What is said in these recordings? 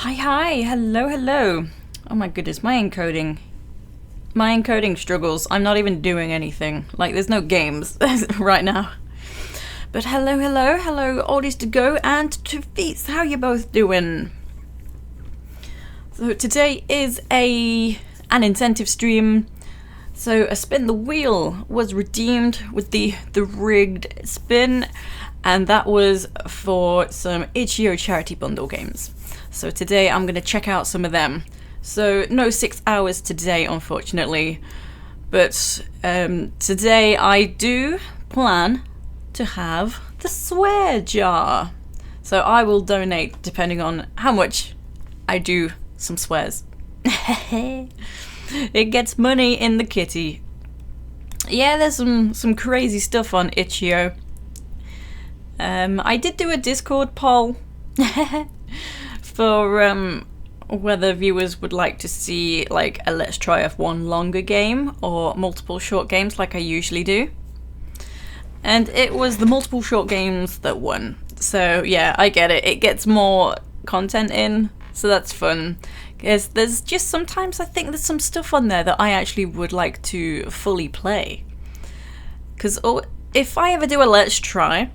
Hi, hello, hello. Oh my goodness, my encoding struggles. I'm not even doing anything. Like, there's no games right now. But hello, oldies to go and to feats. How you both doing? So today is an incentive stream. So a spin the wheel was redeemed with the rigged spin, and that was for some itch.io charity bundle games. So today I'm going to check out some of them. So no 6 hours today, unfortunately, but today I do plan to have the swear jar. So I will donate depending on how much I do some swears. It gets money in the kitty. Yeah, there's some crazy stuff on itch.io. I did do a Discord poll for whether viewers would like to see like a let's try of one longer game or multiple short games like I usually do. And it was the multiple short games that won. So yeah, I get it. It gets more content in, so that's fun. Because there's just sometimes I think there's some stuff on there that I actually would like to fully play. Because if I ever do a let's try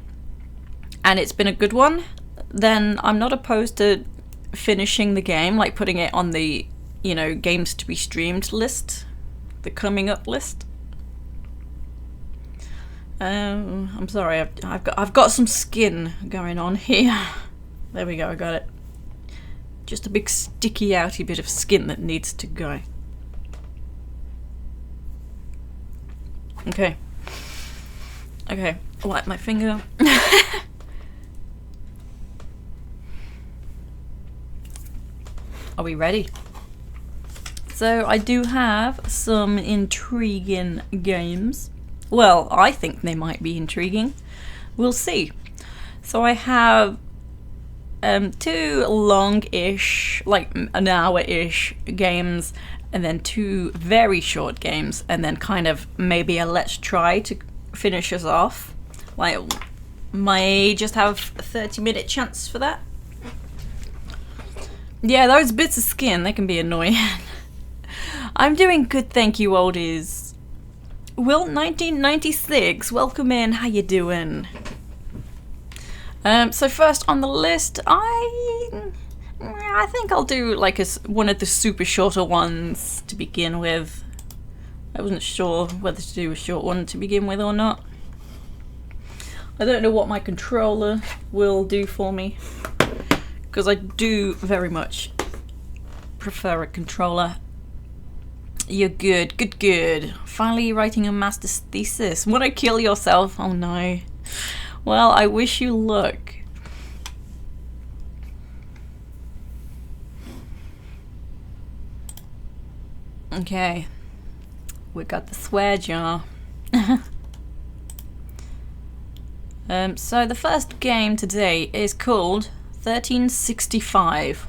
and it's been a good one, then I'm not opposed to finishing the game, like putting it on the, you know, games to be streamed list, the coming up list. I'm sorry, I've got some skin going on here. There we go, I got it. Just a big sticky outy bit of skin that needs to go. Okay, wipe my finger. Are we ready? So I do have some intriguing games. Well, I think they might be intriguing. We'll see. So I have two long-ish, like an hour-ish games, and then two very short games, and then kind of maybe a let's try to finish us off. Like, may just have a 30-minute chance for that. Yeah, those bits of skin, they can be annoying. I'm doing good, thank you, oldies. Will 1996, welcome in, how you doing? So first on the list, I think I'll do like one of the super shorter ones to begin with. I wasn't sure whether to do a short one to begin with or not. I don't know what my controller will do for me, because I do very much prefer a controller. You're good, good. Finally writing a master's thesis. Wanna kill yourself? Oh no. Well, I wish you luck. Okay. We got the swear jar. So the first game today is called 1365,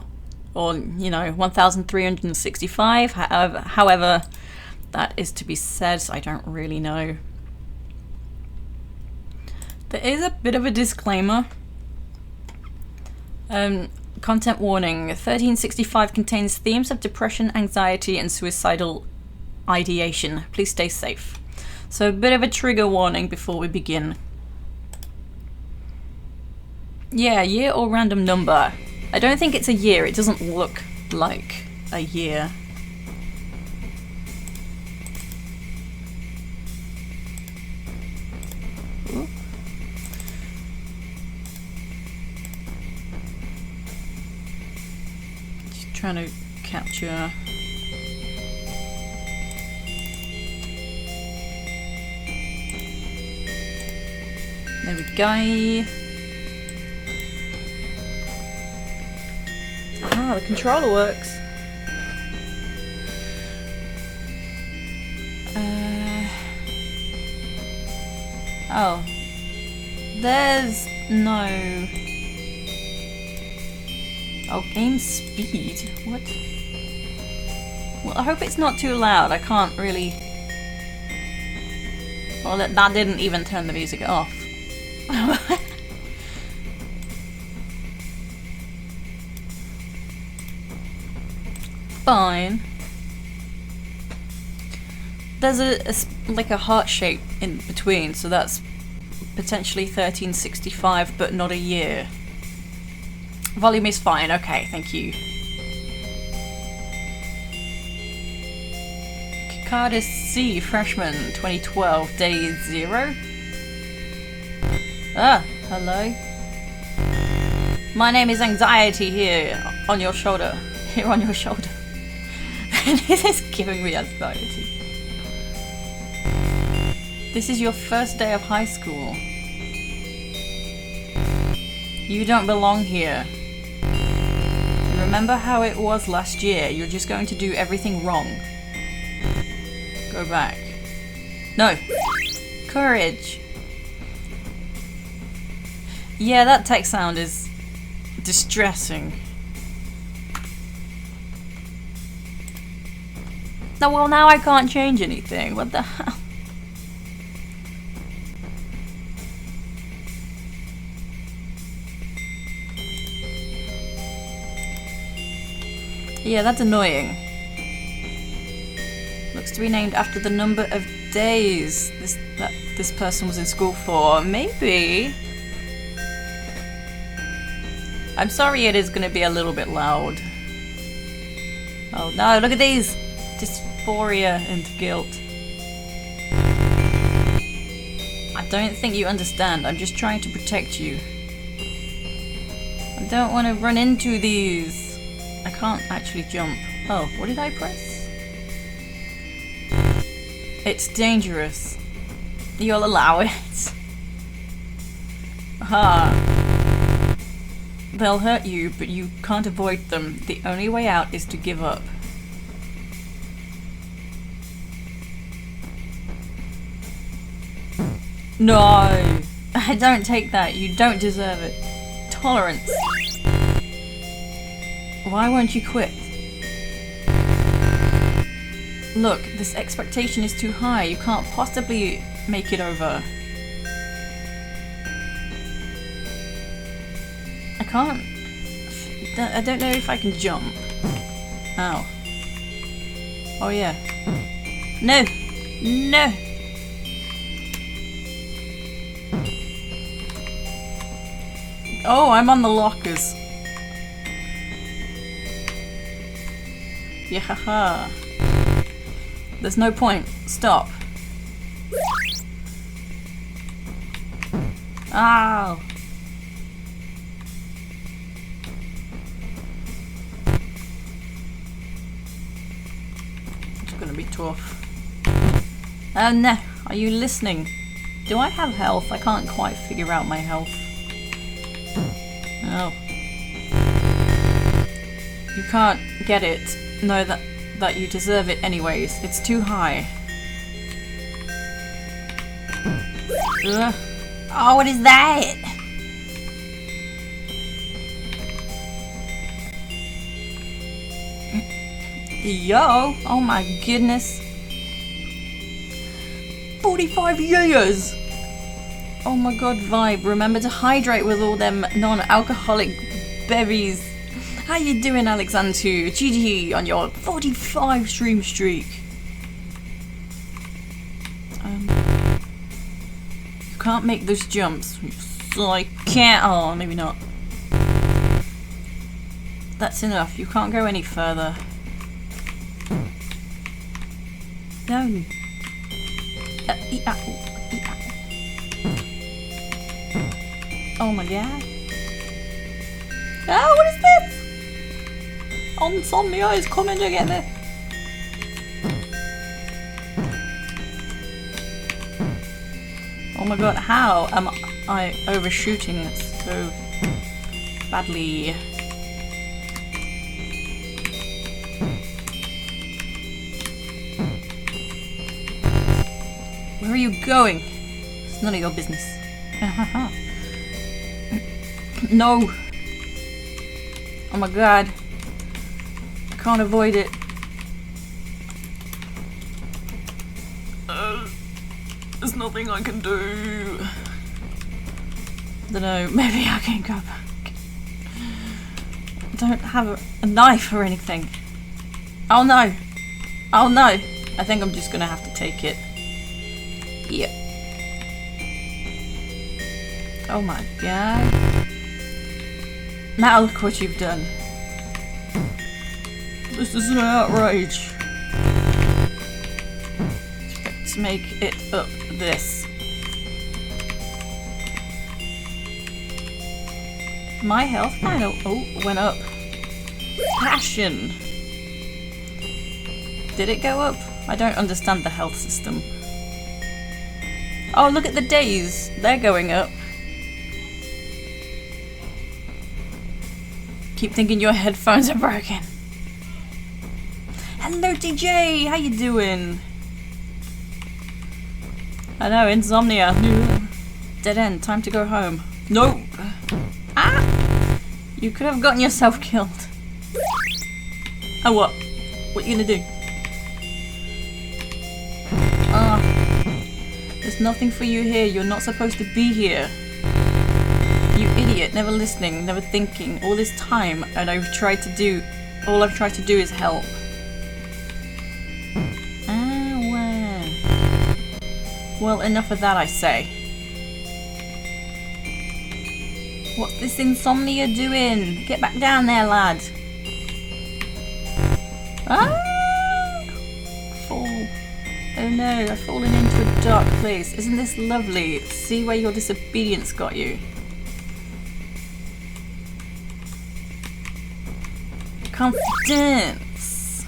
or, you know, 1365, however that is to be said, I don't really know. There is a bit of a disclaimer. Content warning, 1365 contains themes of depression, anxiety, and suicidal ideation. Please stay safe. So a bit of a trigger warning before we begin. Yeah, year or random number. I don't think it's a year. It doesn't look like a year. Ooh. Just trying to capture. There we go. Ah, the controller works. Oh. There's no... Oh, game speed? What? Well, I hope it's not too loud. I can't really... Well, that didn't even turn the music off. fine. There's like a heart shape in between, so that's potentially 1365, but not a year. Volume is fine. Okay, thank you. Cardis C, freshman, 2012, day 0. Ah, hello. My name is Anxiety here on your shoulder. Here on your shoulder. This is giving me anxiety. This is your first day of high school. You don't belong here. Remember how it was last year? You're just going to do everything wrong. Go back. No. Courage. Yeah, that text sound is distressing. No, well, now I can't change anything. What the hell? Yeah, that's annoying. Looks to be named after the number of days this person was in school for. Maybe. I'm sorry it is going to be a little bit loud. Oh no, look at these! Dysphoria and guilt. I don't think you understand. I'm just trying to protect you. I don't want to run into these. I can't actually jump. Oh, what did I press? It's dangerous. You'll allow it. Aha. They'll hurt you, but you can't avoid them. The only way out is to give up. No! I don't take that. You don't deserve it. Tolerance. Why won't you quit? Look, this expectation is too high. You can't possibly make it over. I can't. I don't know if I can jump. Ow. Oh yeah. No! No! Oh, I'm on the lockers. Yeah. There's no point. Stop. Ow. It's gonna be tough. Oh no. Are you listening? Do I have health? I can't quite figure out my health. Oh. You can't get it. Know that you deserve it anyways. It's too high. Ugh. Oh, what is that? Yo! Oh my goodness. 45 years! Oh my god, vibe. Remember to hydrate with all them non-alcoholic berries. How you doing, Alexantu? GG on your 45 stream streak. You can't make those jumps. So I can't. Oh, maybe not. That's enough. You can't go any further. No. Eat apple. Eat apple. Oh my god. Oh, what is this? Insomnia is coming to get me. Oh my god, how am I overshooting so badly? Where are you going? It's none of your business. No. Oh my god. I can't avoid it. There's nothing I can do. I don't know, maybe I can go back. I don't have a knife or anything. Oh no! Oh no! I think I'm just gonna have to take it. Yep. Oh my god. Now look what you've done. This is an outrage. Let's make it up this. My health kind of went up. Passion. Did it go up? I don't understand the health system. Oh, look at the days. They're going up. Keep thinking your headphones are broken. Hello, DJ. How you doing? I know, insomnia. Dead end. Time to go home. No. Ah! You could have gotten yourself killed. Oh, what? What you gonna do? Ah. There's nothing for you here. You're not supposed to be here. You idiot. Never listening, never thinking. All this time, and all I've tried to do is help. Well, enough of that, I say. What's this insomnia doing? Get back down there, lad. Ah! Fall. Oh no, I've fallen into a dark place. Isn't this lovely? See where your disobedience got you. Confidence.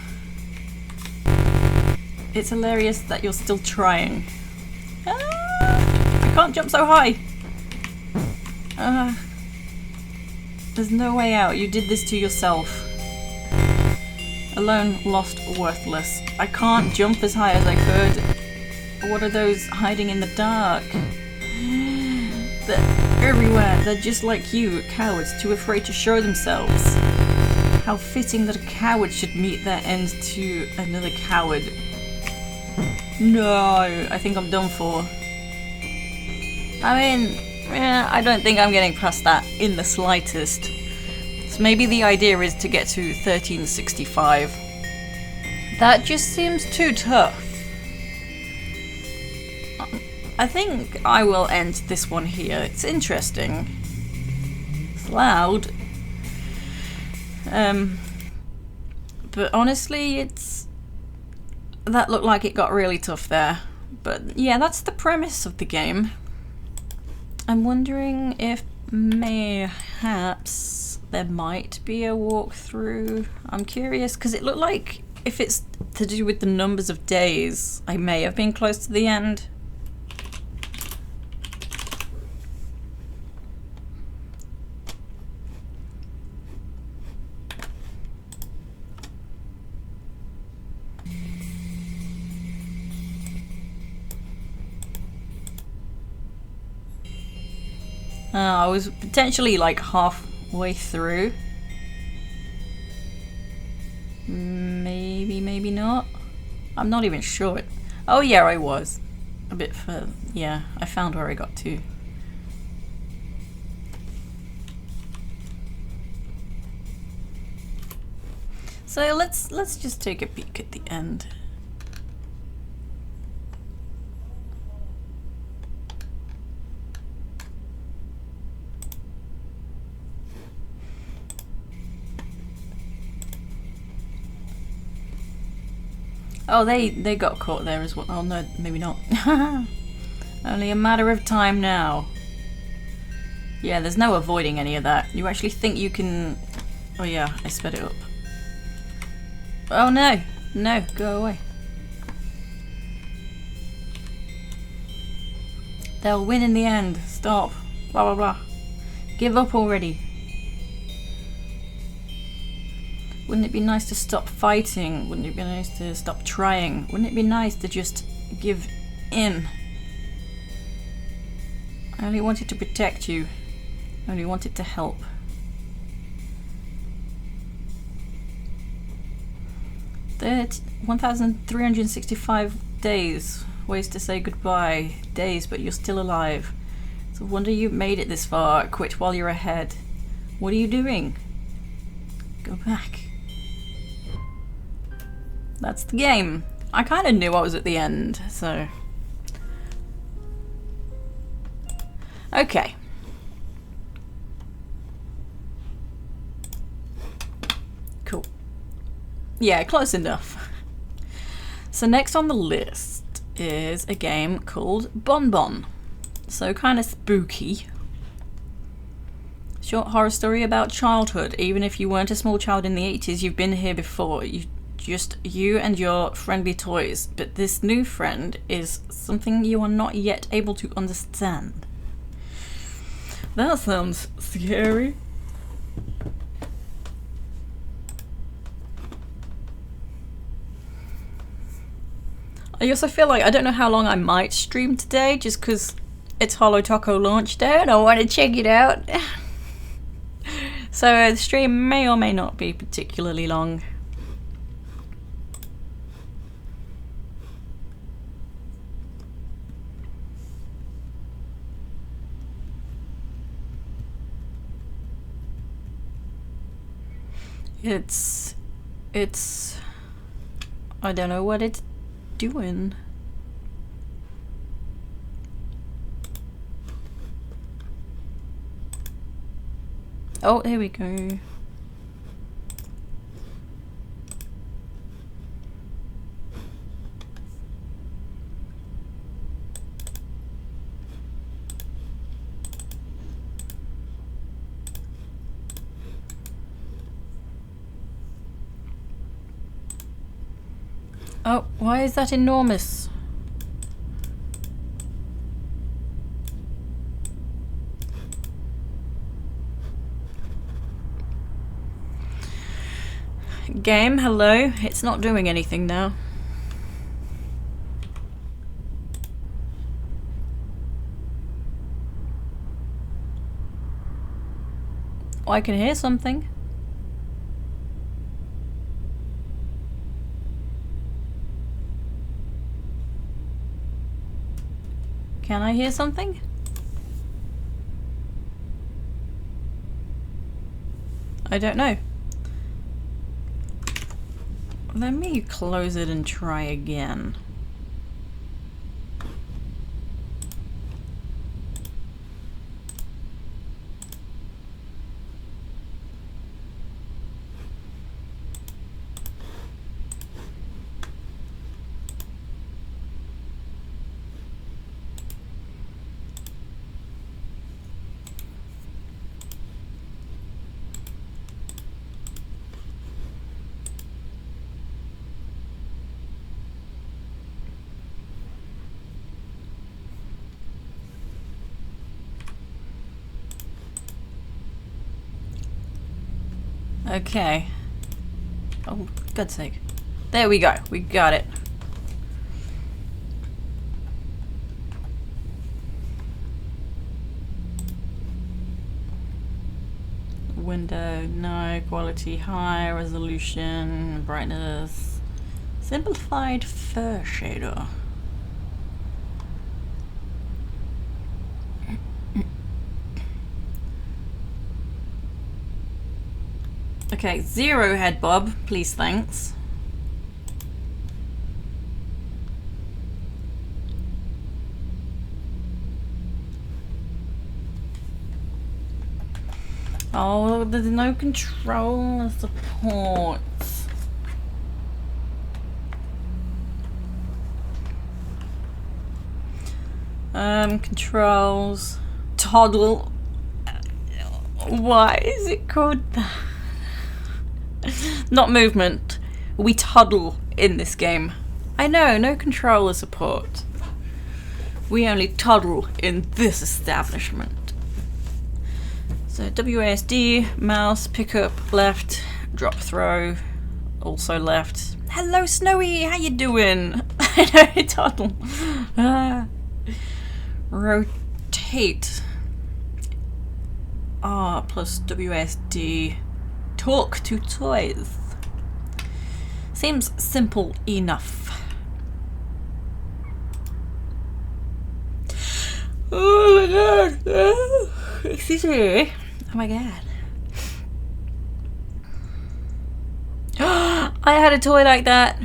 It's hilarious that you're still trying. I can't jump so high. There's no way out. You did this to yourself. Alone, lost, worthless. I can't jump as high as I could. What are those hiding in the dark? They're everywhere. They're just like you, cowards, too afraid to show themselves. How fitting that a coward should meet their end to another coward. No, I think I'm done for. I mean, I don't think I'm getting past that in the slightest. So maybe the idea is to get to 1365. That just seems too tough. I think I will end this one here. It's interesting. It's loud. But honestly, that looked like it got really tough there. But yeah, that's the premise of the game. I'm wondering if mayhaps there might be a walkthrough. I'm curious because it looked like if it's to do with the numbers of days, I may have been close to the end. I was potentially like halfway through. Maybe, maybe not. I'm not even sure. Oh yeah, I was. A bit further. Yeah, I found where I got to. So let's just take a peek at the end. Oh, they got caught there as well. Oh no, maybe not. Only a matter of time now. Yeah, there's no avoiding any of that. You actually think you can... Oh yeah, I sped it up. Oh no! No, go away. They'll win in the end. Stop. Blah blah blah. Give up already. Wouldn't it be nice to stop fighting? Wouldn't it be nice to stop trying? Wouldn't it be nice to just give in? I only wanted to protect you. I only wanted to help. That 1,365 days. Ways to say goodbye. Days, but you're still alive. It's a wonder you made it this far. Quit while you're ahead. What are you doing? Go back. That's the game. I kind of knew I was at the end, so... Okay. Cool. Yeah, close enough. So next on the list is a game called Bonbon. So kind of spooky. Short horror story about childhood. Even if you weren't a small child in the 80s, you've been here before. You and your friendly toys. But this new friend is something you are not yet able to understand. That sounds scary. I also feel like I don't know how long I might stream today, just because it's Holo Taco launch day and I want to check it out. So the stream may or may not be particularly long. It's I don't know what it's doing. Oh, here we go. Oh, why is that enormous? Game, hello? It's not doing anything now. Oh, I can hear something. Can I hear something? I don't know. Let me close it and try again. Okay. Oh, God's sake. There we go. We got it. Window, no. Quality high. Resolution, brightness. Simplified fur shader. Okay, 0 head bob, please, thanks. Oh, there's no control support. Controls. Toddle. Why is it called that? Not movement. We toddle in this game. I know, no controller support. We only toddle in this establishment. So WASD, mouse, pick up, left, drop throw, also left. Hello Snowy, how you doing? I know, toddle. Rotate. R plus WASD. Talk to toys. Seems simple enough. Oh my god. Excuse me. Oh my god. I had a toy like that.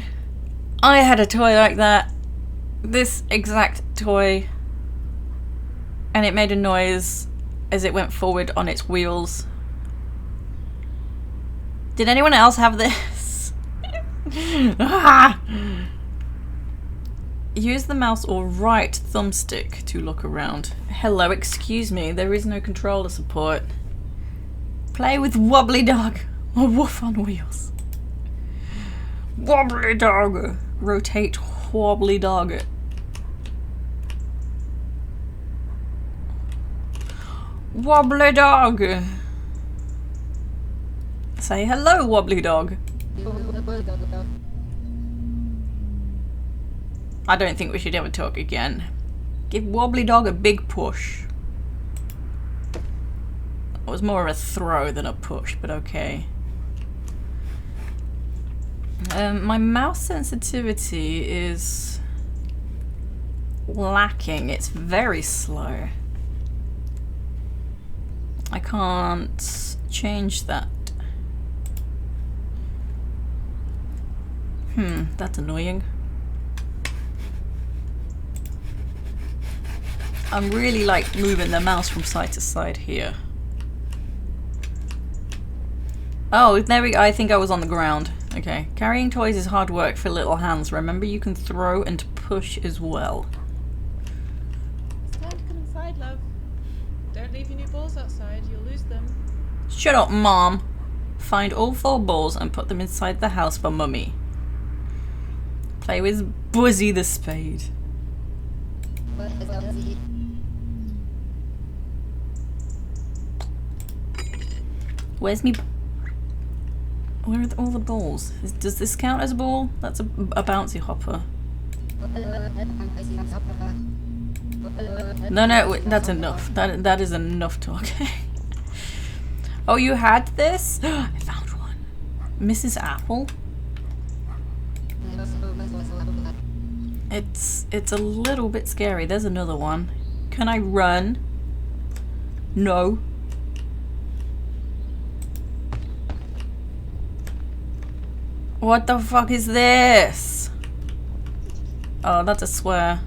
I had a toy like that. This exact toy. And it made a noise as it went forward on its wheels. Did anyone else have this? Ah! Use the mouse or right thumbstick to look around. Hello, excuse me, there is no controller support. Play with Wobbly Dog or Woof on Wheels. Wobbly Dog. Rotate Wobbly Dog. Wobbly Dog. Say hello, Wobbly Dog. I don't think we should ever talk again. Give Wobbly Dog a big push. It was more of a throw than a push, but okay. My mouse sensitivity is lacking. It's very slow. I can't change that. That's annoying. I'm really like moving the mouse from side to side here. Oh, there we go. I think I was on the ground. Okay. Carrying toys is hard work for little hands. Remember, you can throw and push as well. It's time to come inside, love. Don't leave your new balls outside. You'll lose them. Shut up, Mom. Find all 4 balls and put them inside the house for Mummy. Play with Buzzy the Spade. Where's me? Where are all the balls? Does this count as a ball? That's a bouncy hopper. No, that's enough. That is enough talking. Oh, you had this? I found one. Mrs. Apple. It's a little bit scary. There's another one. Can I run? No. What the fuck is this? Oh, that's a swear.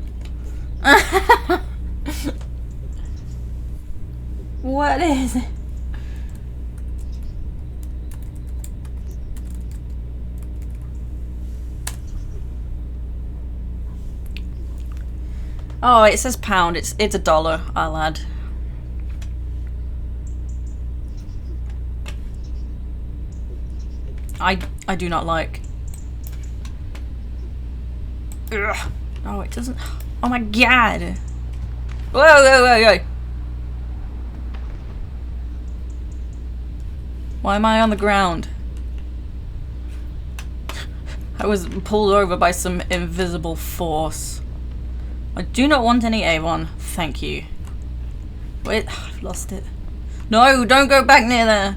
What is it? Oh, it says pound. It's $1, I'll add. I do not like. Ugh. Oh, it doesn't. Oh my god. Whoa. Why am I on the ground? I was pulled over by some invisible force. I do not want any Avon. Thank you. Wait, I've lost it. No, don't go back near there.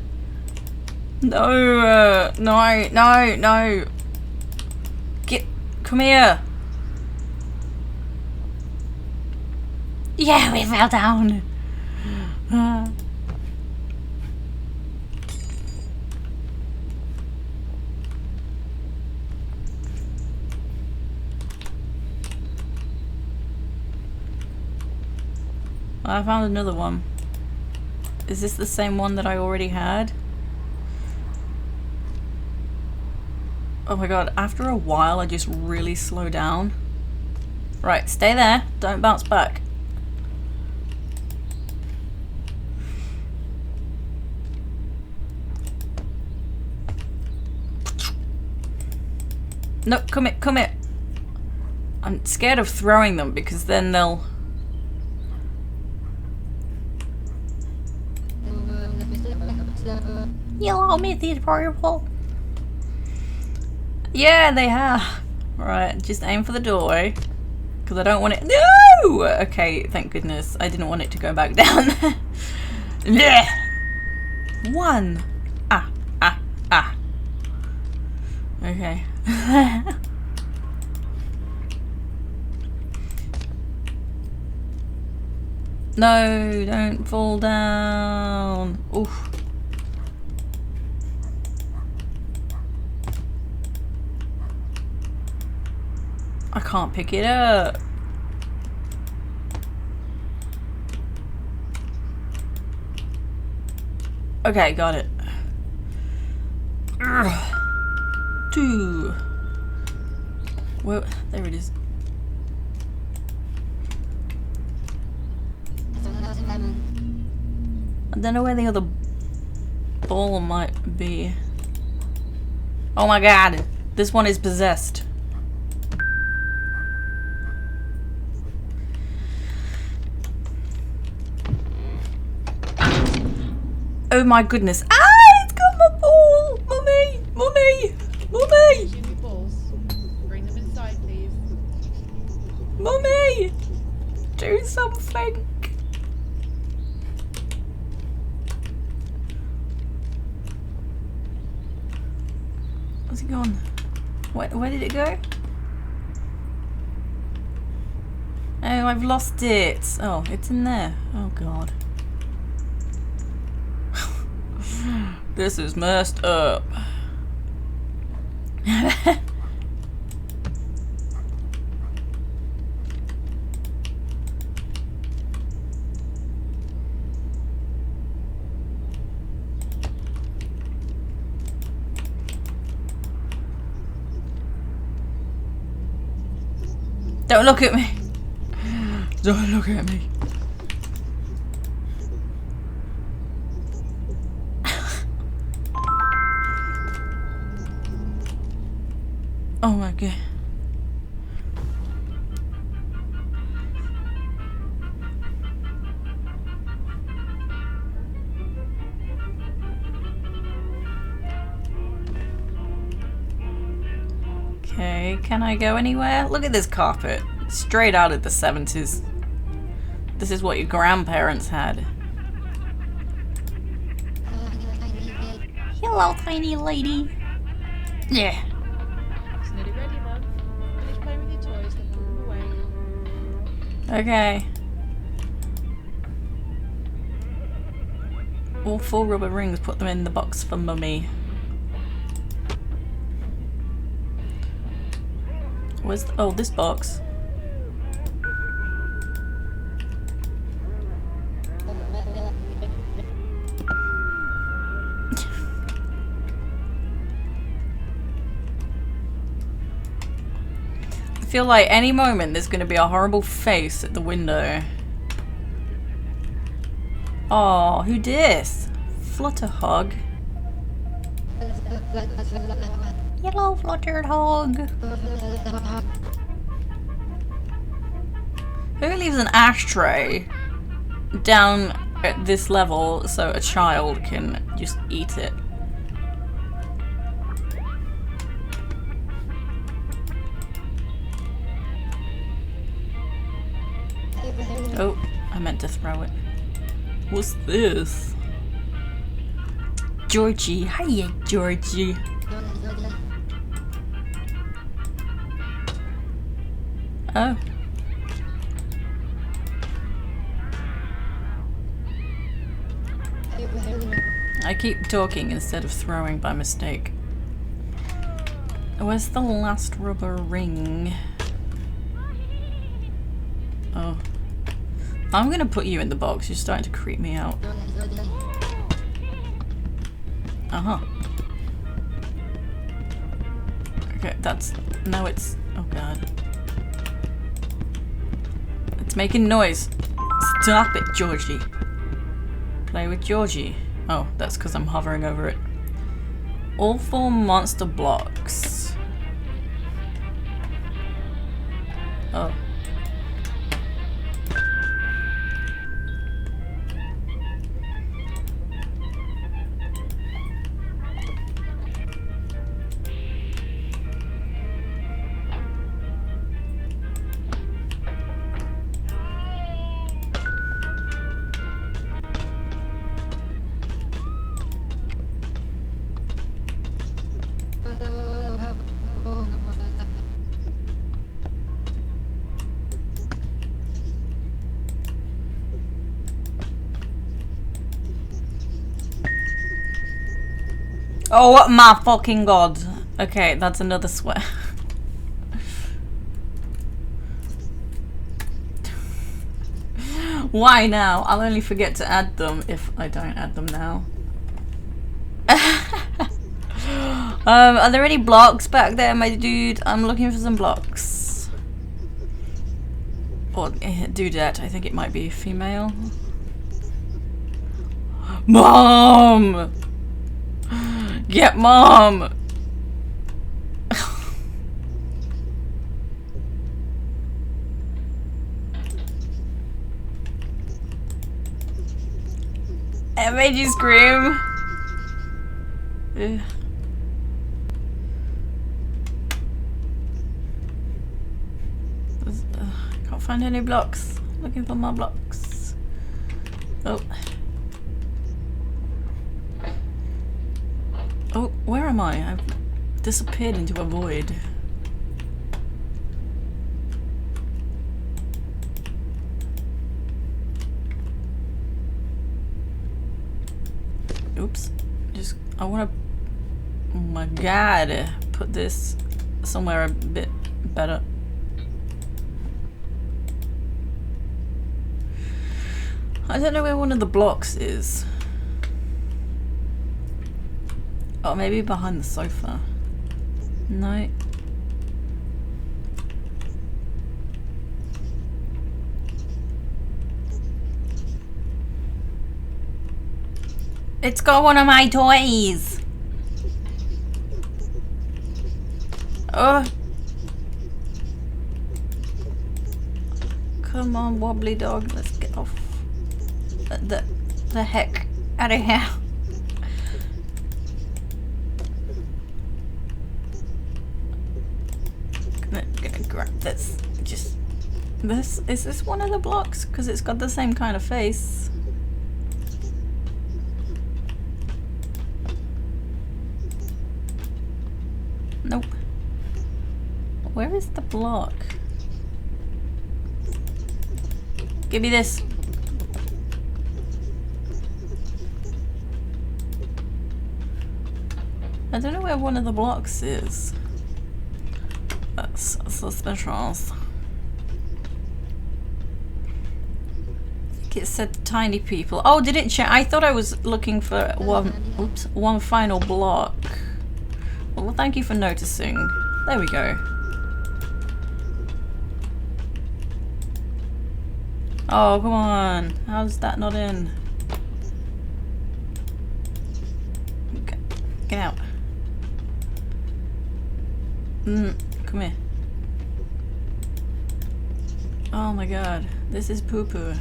No, no. Come here. Yeah, we fell down. I found another one. Is this the same one that I already had? Oh my god, after a while I just really slow down. Right, stay there. Don't bounce back. No, come here. I'm scared of throwing them because then they'll... Hello, Mrs. Purple. Yeah, they have. Right, just aim for the doorway. Because I don't want it... No! Okay, thank goodness. I didn't want it to go back down there. One. Ah. Okay. No, don't fall down. Oof. I can't pick it up. Okay, got it. Ugh. 2. Well, there it is. I don't know where the other ball might be. Oh my god, this one is possessed. Oh my goodness. Ah, it's got my ball! Mummy! Mummy! Mummy! Use your new balls. Bring them inside, please. Mummy! Do something! Where's it gone? Where did it go? Oh, I've lost it. Oh, it's in there. Oh god. This is messed up. Don't look at me. Don't look at me. Oh my god. Okay, can I go anywhere? Look at this carpet. Straight out of the 70s. This is what your grandparents had. Hello, tiny lady. Yeah. It's nearly ready, Mum. Finish playing with your toys, then put them away. Okay. All 4 rubber rings, put them in the box for Mummy. Where's oh, this box? I feel like any moment there's going to be a horrible face at the window. Oh, who dis? Flutterhog. Hello, Flutterhog. Who leaves an ashtray down at this level so a child can just eat it? Oh, I meant to throw it. What's this? Georgie. Hiya, Georgie. Oh. I keep talking instead of throwing by mistake. Where's the last rubber ring? Oh. I'm gonna put you in the box. You're starting to creep me out. Uh-huh. Okay, that's... No, it's... Oh, God. It's making noise. Stop it, Georgie. Play with Georgie. Oh, that's because I'm hovering over it. All 4 monster blocks. Oh. Oh my fucking god. Okay, that's another sweat. Why now? I'll only forget to add them if I don't add them now. Are there any blocks back there, my dude? I'm looking for some blocks. Or dudette, I think it might be female. Mom! Get mom! It made you scream. Ugh. Can't find any blocks. Looking for more blocks. Oh. Oh, where am I? I've disappeared into a void. Oops. I want to... Oh my god. Put this somewhere a bit better. I don't know where one of the blocks is. Oh, maybe behind the sofa. No. It's got one of my toys. Oh. Come on, wobbly dog. Let's get off. The heck out of here. Gonna grab this. Just this. Is this one of the blocks? Because it's got the same kind of face. Nope. Where is the block? Give me this. I don't know where one of the blocks is. That's suspicious. I think it said tiny people. Oh, did it check? I thought I was looking for one final block. Well, thank you for noticing. There we go. Oh, come on. How's that not in? Okay. Get out. Come here. Oh my god. This is poo-poo.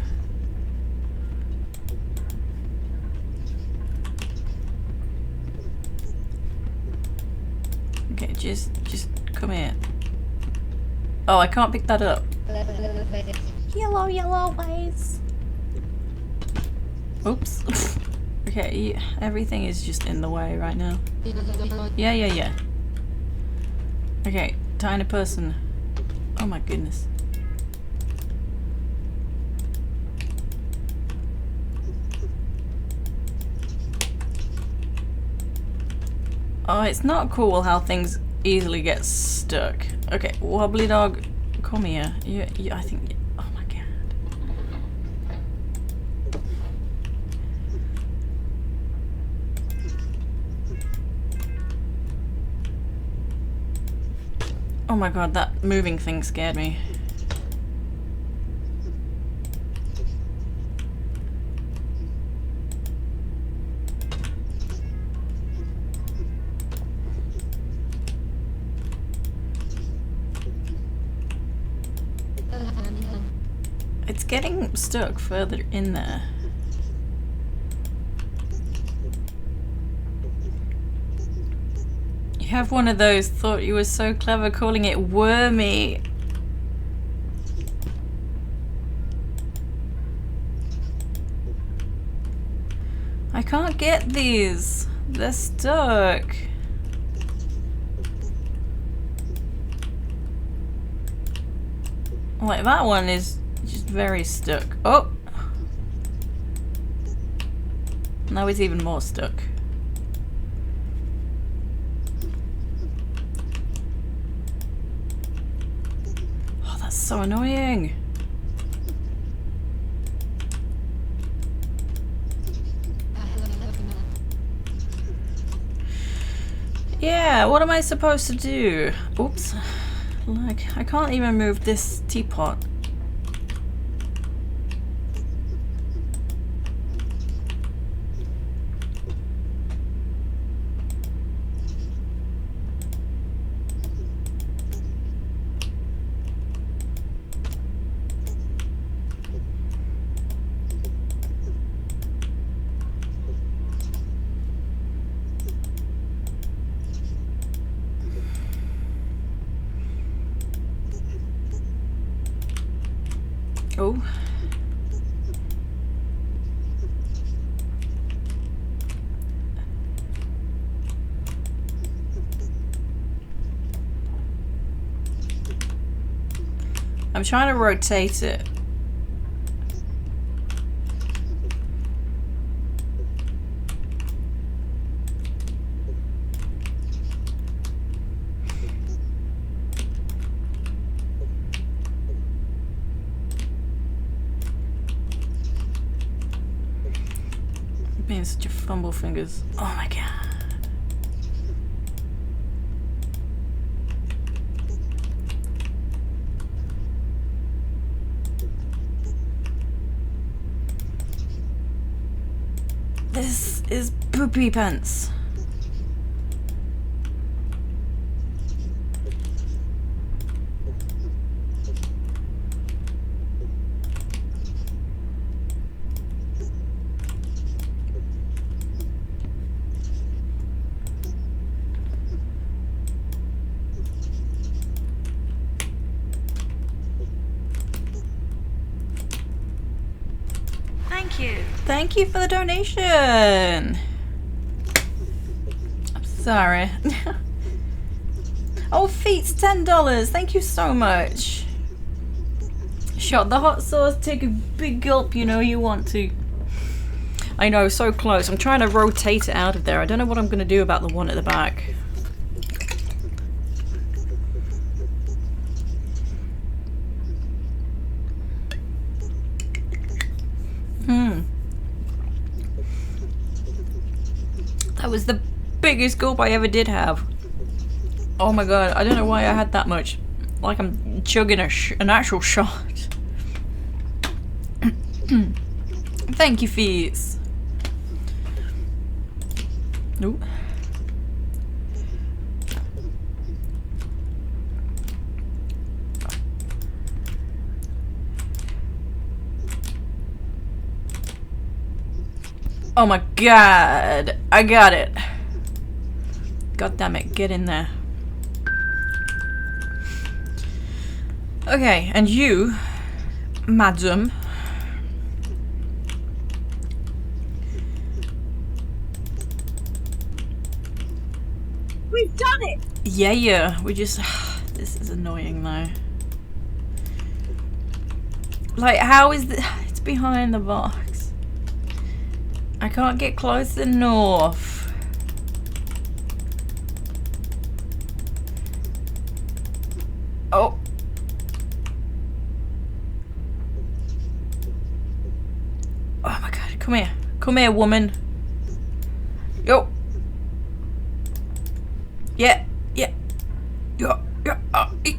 Okay, just come here. Oh, I can't pick that up. Yellow ways. Oops. Okay, everything is just in the way right now. Yeah. Okay, tiny person. Oh my goodness. Oh, it's not cool how things easily get stuck. Okay, wobbly dog, come here. You I think. Oh my god. Oh my god, that moving thing scared me. It's getting stuck further in there. You have one of those, thought you were so clever calling it wormy. I can't get these. They're stuck. Like that one is just very stuck. Oh! Now it's even more stuck. Oh, that's so annoying. Yeah, what am I supposed to do? Oops. Like, I can't even move this teapot. Oh. I'm trying to rotate it. Being such a fumble fingers. Oh my god. This is poopy pants. Thank you for the donation. I'm sorry. Oh, Feet's $10. Thank you so much. Shot the hot sauce. Take a big gulp. You know you want to. I know, so close. I'm trying to rotate it out of there. I don't know what I'm going to do about the one at the back. That was the biggest gulp I ever did have. Oh my god, I don't know why I had that much. Like I'm chugging an actual shot. Thank you, Fees. Ooh. Oh my god, I got it. God damn it, get in there. Okay, and you, madam. We've done it! Yeah, we just... This is annoying though. Like, how is the... It's behind the box. I can't get close enough. Oh. Oh my god, come here. Come here, woman. Yo. Yeah. Yo. Okay.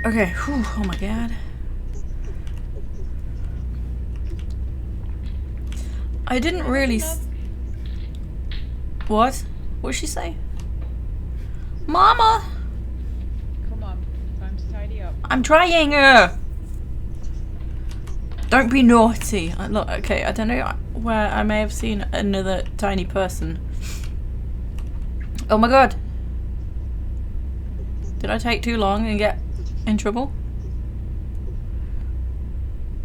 Okay. Whew. Oh my god. I didn't really. What? What'd she say? Mama! Come on, time to tidy up. I'm trying! Don't be naughty. Look, okay, I don't know where I may have seen another tiny person. Oh my god. Did I take too long and get in trouble?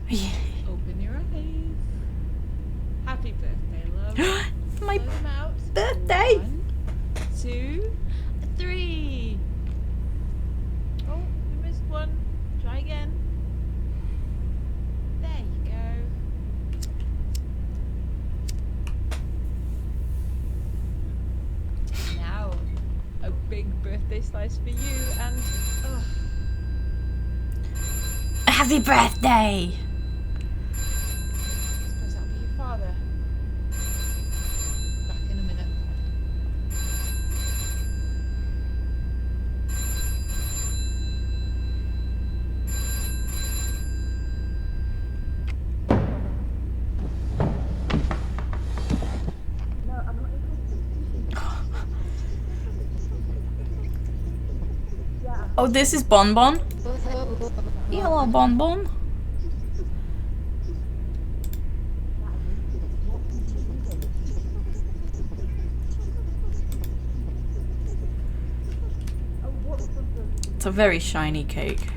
Yeah. Open your eyes. Happy birthday, love. My Blow them out. birthday! 1, 2, 3. Oh, we missed one. Try again. There you go. Now, a big birthday slice for you and... Happy birthday! I suppose that'll be your father. Back in a minute. Oh, this is Bonbon. Hello, Bonbon. It's a very shiny cake.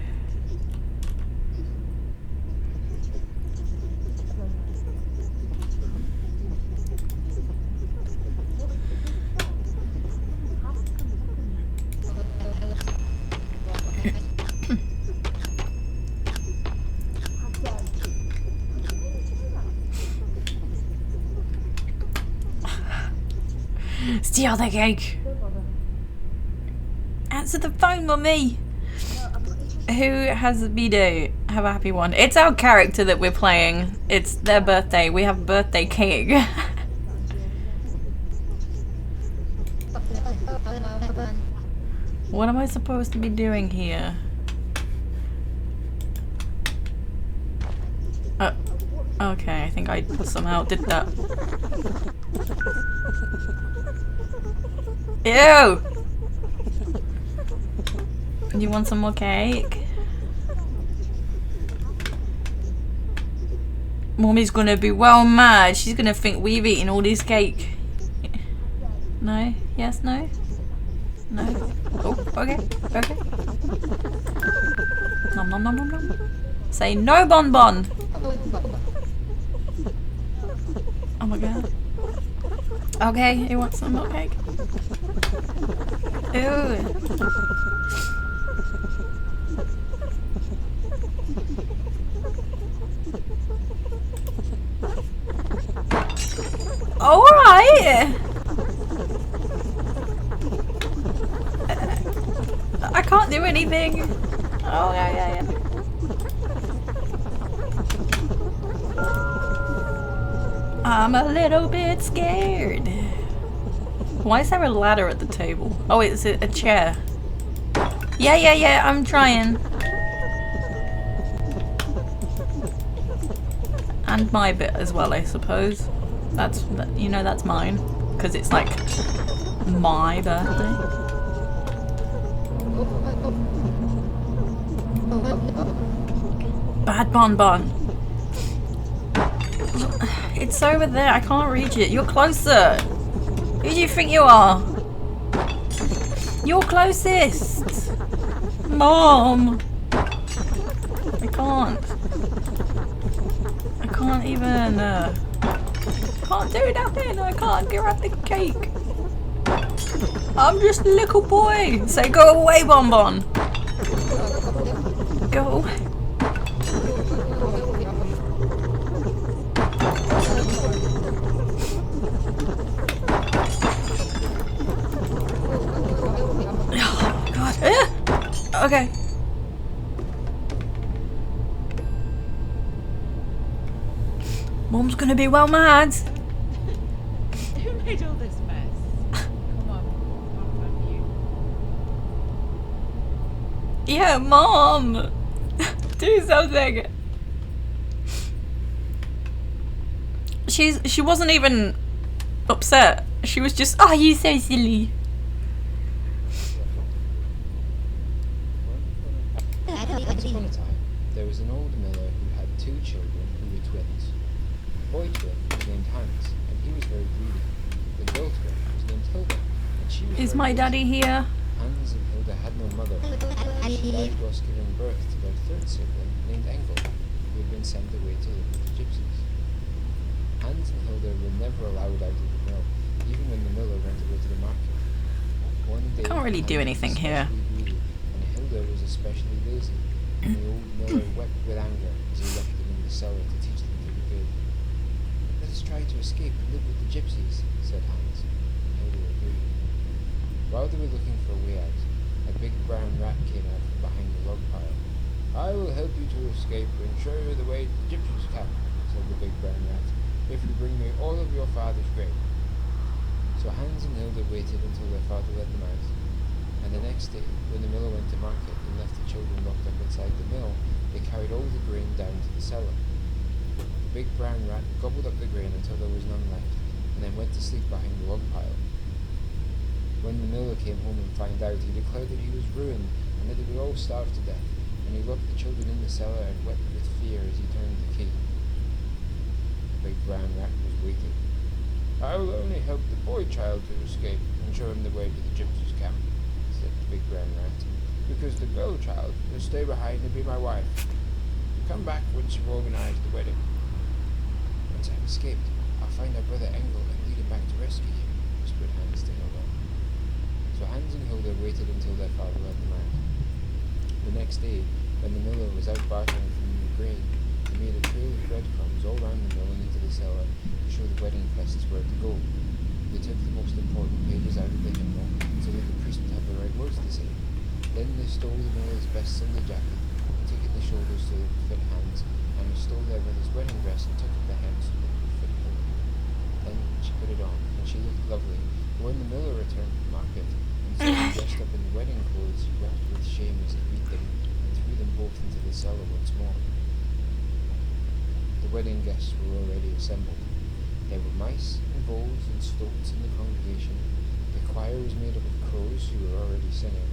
Steal the cake. Answer the phone, mummy. Who has a B-day? Have a happy one. It's our character that we're playing. It's their birthday. We have birthday cake. What am I supposed to be doing here? Okay, I think I somehow did that. Ew! You want some more cake? Mommy's gonna be well mad. She's gonna think we've eaten all this cake. No? Yes? No? No? Oh, okay. Okay. Nom nom nom nom nom. Say no, Bonbon! Oh my god. Okay, you want some more cake? Ew. Alright! I can't do anything. Oh, yeah. I'm a little bit scared. Why is there a ladder at the table? Oh, it's a chair. Yeah, I'm trying. And my bit as well, I suppose. That's, you know, that's mine. Because it's like my birthday. Bad Bonbon. It's over there. I can't reach it. You're closer. Who do you think you are? You're closest. Mom. I can't. I can't even. Can't do nothing. I can't grab the cake. I'm just a little boy. Say go away, Bonbon. Go away. Oh God. Okay. Mom's gonna be well mad. Who made all this mess? Come on, you. Yeah, Mom. Do something. She wasn't even upset. She was just, oh, you so silly. Once upon a time, there was an old miller who had two children who were twins. The boy twin was named Hans, and he was very greedy. The girl twin was named Hilda, and she was Is very my daddy lazy. here? Hans and Hilda had no mother. She died whilst giving birth to their third sibling named Engel, who had been sent away to live with the gypsies. Hans and Hilda were never allowed out of the mill, even when the miller went away to the market. One day, Can't really do Hans anything was here. especially greedy, and Hilda was especially lazy. And the old miller wept with anger as he left them in the cellar to teach them to be good. Let us try to escape and live with the gypsies, said Hans, and Hilda agreed. While they were looking for a way out, a big brown rat came out from behind the log pile. I will help you to escape and show you the way to the gypsies' camp, said the big brown rat, if you bring me all of your father's grain. So Hans and Hilda waited until their father let them out. And the next day, when the miller went to market and left the children locked up inside the mill, they carried all the grain down to the cellar. The big brown rat gobbled up the grain until there was none left, and then went to sleep behind the log pile. When the miller came home and found out, he declared that he was ruined and that they would all starve to death, and he locked the children in the cellar and wept with fear as he turned the key. The big brown rat was waiting. "I will only help the boy child to escape and show him the way to the gypsies' camp," said the big brown rat, "because the girl child will stay behind and be my wife. Come back once you've organized the wedding. Once I've escaped, I'll find our brother Engel and lead him back to rescue you," whispered Hans to Hilda. So Hans and Hilda waited until their father let them out. The next day, when the miller was out bartering for new grain, he made a trail of breadcrumbs all round the mill and into the cellar to show the wedding guests where to go. They took the most important pages out of the hymnal so that the priest would have the right words to say. Then they stole the miller's best Sunday jacket and took it the shoulders so that it would fit Hans, and he stole their brother's wedding dress and took it the hem so that it would fit Hilda. Then she put it on, and she looked lovely, but when the miller returned from market and saw them dressed up in the wedding clothes, he wept with shame as he beat them and threw them both into the cellar once more. The wedding guests were already assembled. There were mice and voles and stoats in the congregation. The choir was made up of crows who were already singing.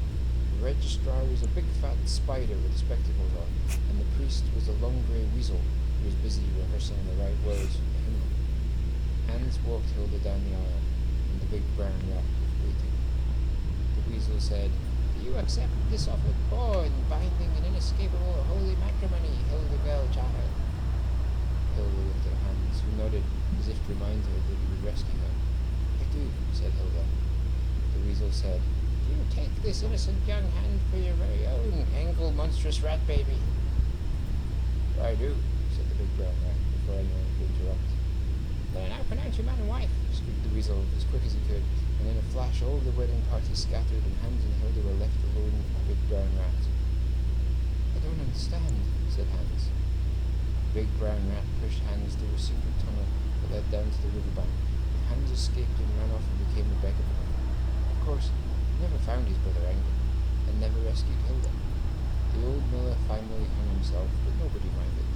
The registrar was a big fat spider with spectacles on, and the priest was a long grey weasel who was busy rehearsing the right words for the hymn. Hans walked Hilda down the aisle, and the big brown rat was waiting. The weasel said, "Do you accept this offered bond, binding and inescapable holy matrimony, Hilda girl child?" Hilda looked at Hans, who nodded as if to remind her that he would rescue her. "I do," said Hilda. The weasel said, "Do you take this innocent young hand for your very own, Engel monstrous rat baby?" "I do," said the big brown rat, before anyone could interrupt. "Then I pronounce you man and wife," squeaked the weasel as quick as he could, and in a flash all the wedding party scattered and Hans and Hilda were left alone with the big brown rat. "I don't understand," said Hans. The big brown rat pushed Hans through a secret tunnel that led down to the riverbank, but Hans escaped and ran off and became a beggar. Of course, he never found his brother Engel, and never rescued Hilda. The old miller finally hung himself, but nobody minded.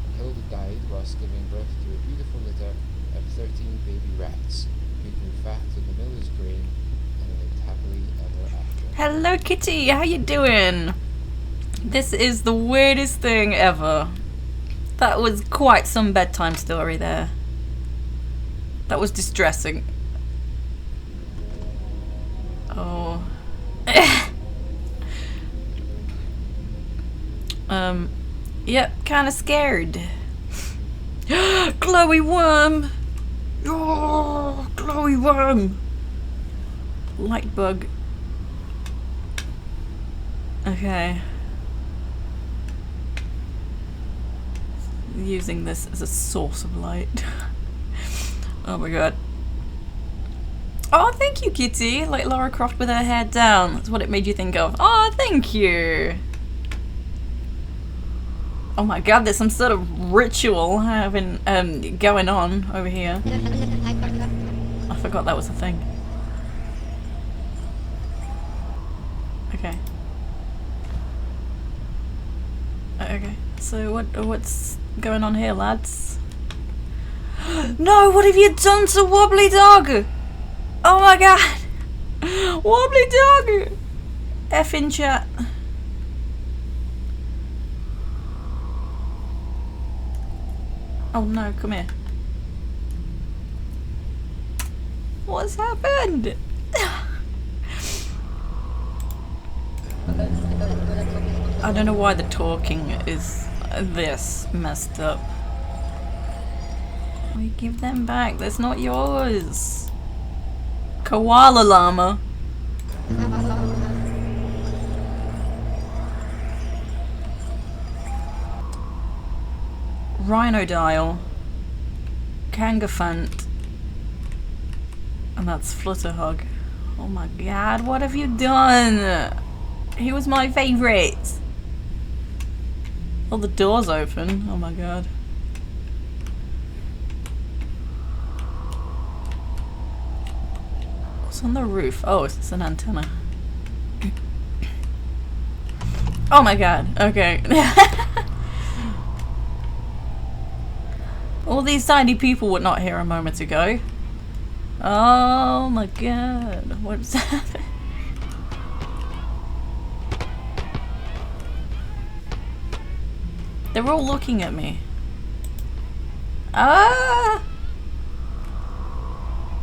And Hilda died whilst giving birth to a beautiful litter of 13 baby rats, who grew fat on the miller's grain and lived happily ever after. Hello, Kitty. How you doing? This is the weirdest thing ever. That was quite some bedtime story there. That was distressing. Oh. Yep, kinda scared. Glowy worm! Oh, glowy worm! Light bug. Okay. Using this as a source of light. Oh my god. Oh, thank you, Kitty. Like Lara Croft with her hair down. That's what it made you think of. Oh, thank you. Oh my god, there's some sort of ritual having going on over here. I forgot that was a thing. Okay. Okay. So what's going on here, lads? No, what have you done to Wobbly Dog? Oh my god! Wobbly Dog! Effing chat. Oh no, come here. What's happened? I don't know why the talking is this messed up. We give them back, that's not yours. Koala llama. Rhinodile. Kangaphant. And that's Flutterhug. Oh my god, what have you done? He was my favourite. Oh, the door's open. Oh my god. What's on the roof? Oh, it's an antenna. Oh my god. Okay. All these tiny people were not here a moment ago. Oh my god, what's happening? They're all looking at me. Ah!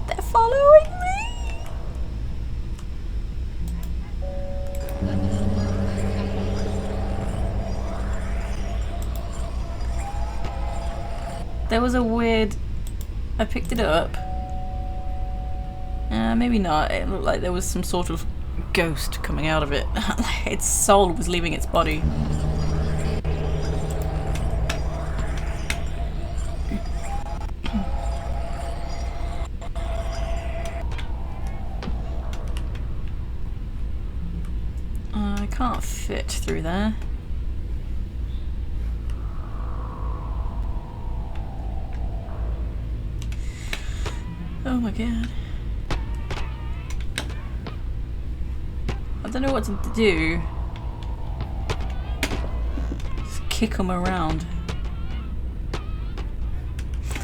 They're following me! There was a weird... I picked it up. Maybe not. It looked like there was some sort of ghost coming out of it. Its soul was leaving its body. I can't fit through there. Oh my god. I don't know what to do. Just kick them around.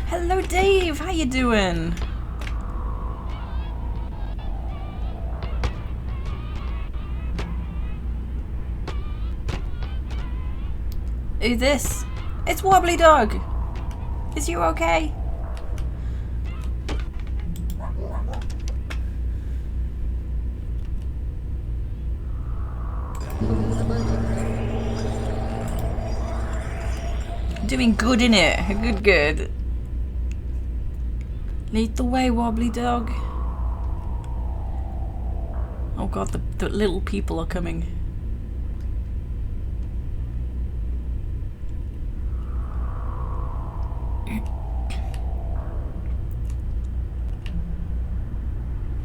Hello Dave, how you doing? Who's this? It's Wobbly Dog! Is you okay? Doing good, innit? Good, good. Lead the way, Wobbly Dog. Oh god, the little people are coming.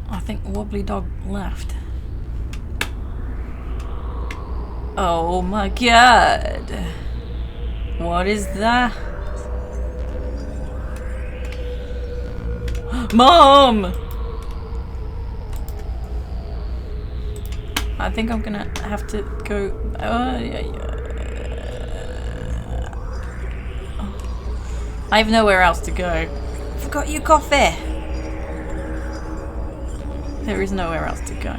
I think Wobbly Dog left. Oh my god. What is that? Mom! I think I'm gonna have to go. I have nowhere else to go. Forgot your coffee! There is nowhere else to go.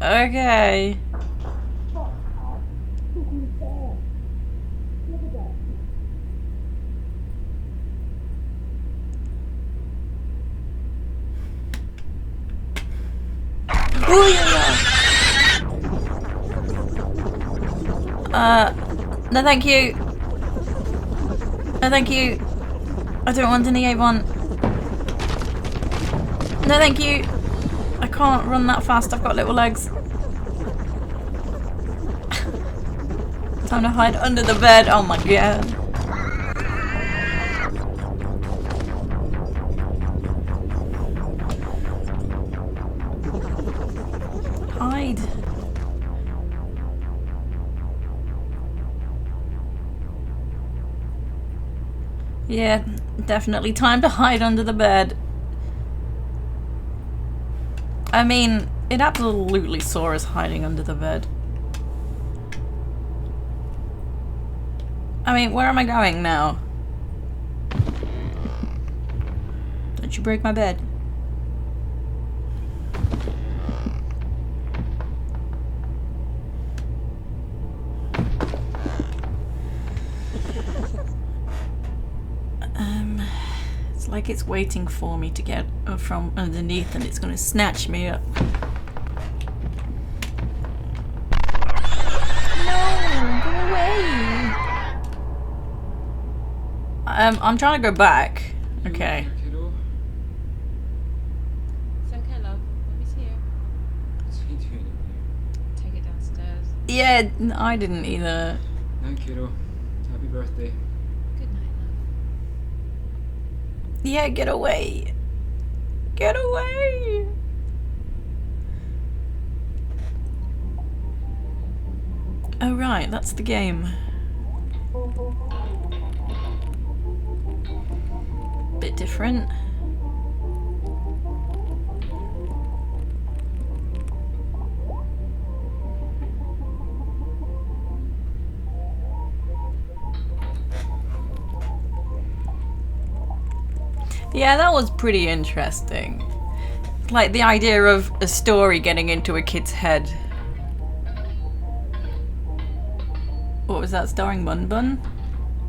Okay. No thank you. No thank you. I don't want any Avon. No thank you. I can't run that fast, I've got little legs. Time to hide under the bed, oh my god. Hide. Yeah, definitely time to hide under the bed. I mean, it absolutely saw us hiding under the bed. I mean, where am I going now? Don't you break my bed. It's like it's waiting for me to get from underneath and it's gonna snatch me up. No, go away. I'm trying to go back. Okay. It's okay, love. Mommy's here. What's he doing in Take it downstairs. Yeah, I didn't either. here? No, kiddo. Happy birthday. Good night, love. Yeah, get away. Get away. Oh right, that's the game. Bit different. Yeah, that was pretty interesting. Like the idea of a story getting into a kid's head. What was that starring Bonbon?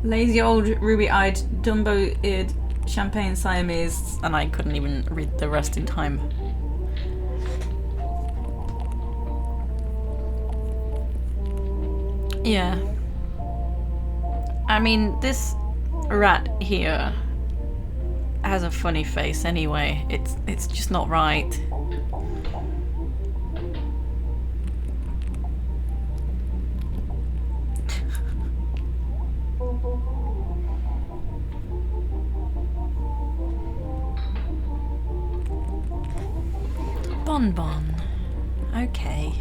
Lazy old ruby-eyed, Dumbo-eared, champagne Siamese, and I couldn't even read the rest in time. Yeah. I mean, this rat here has a funny face anyway. It's just not right. Bonbon. Okay.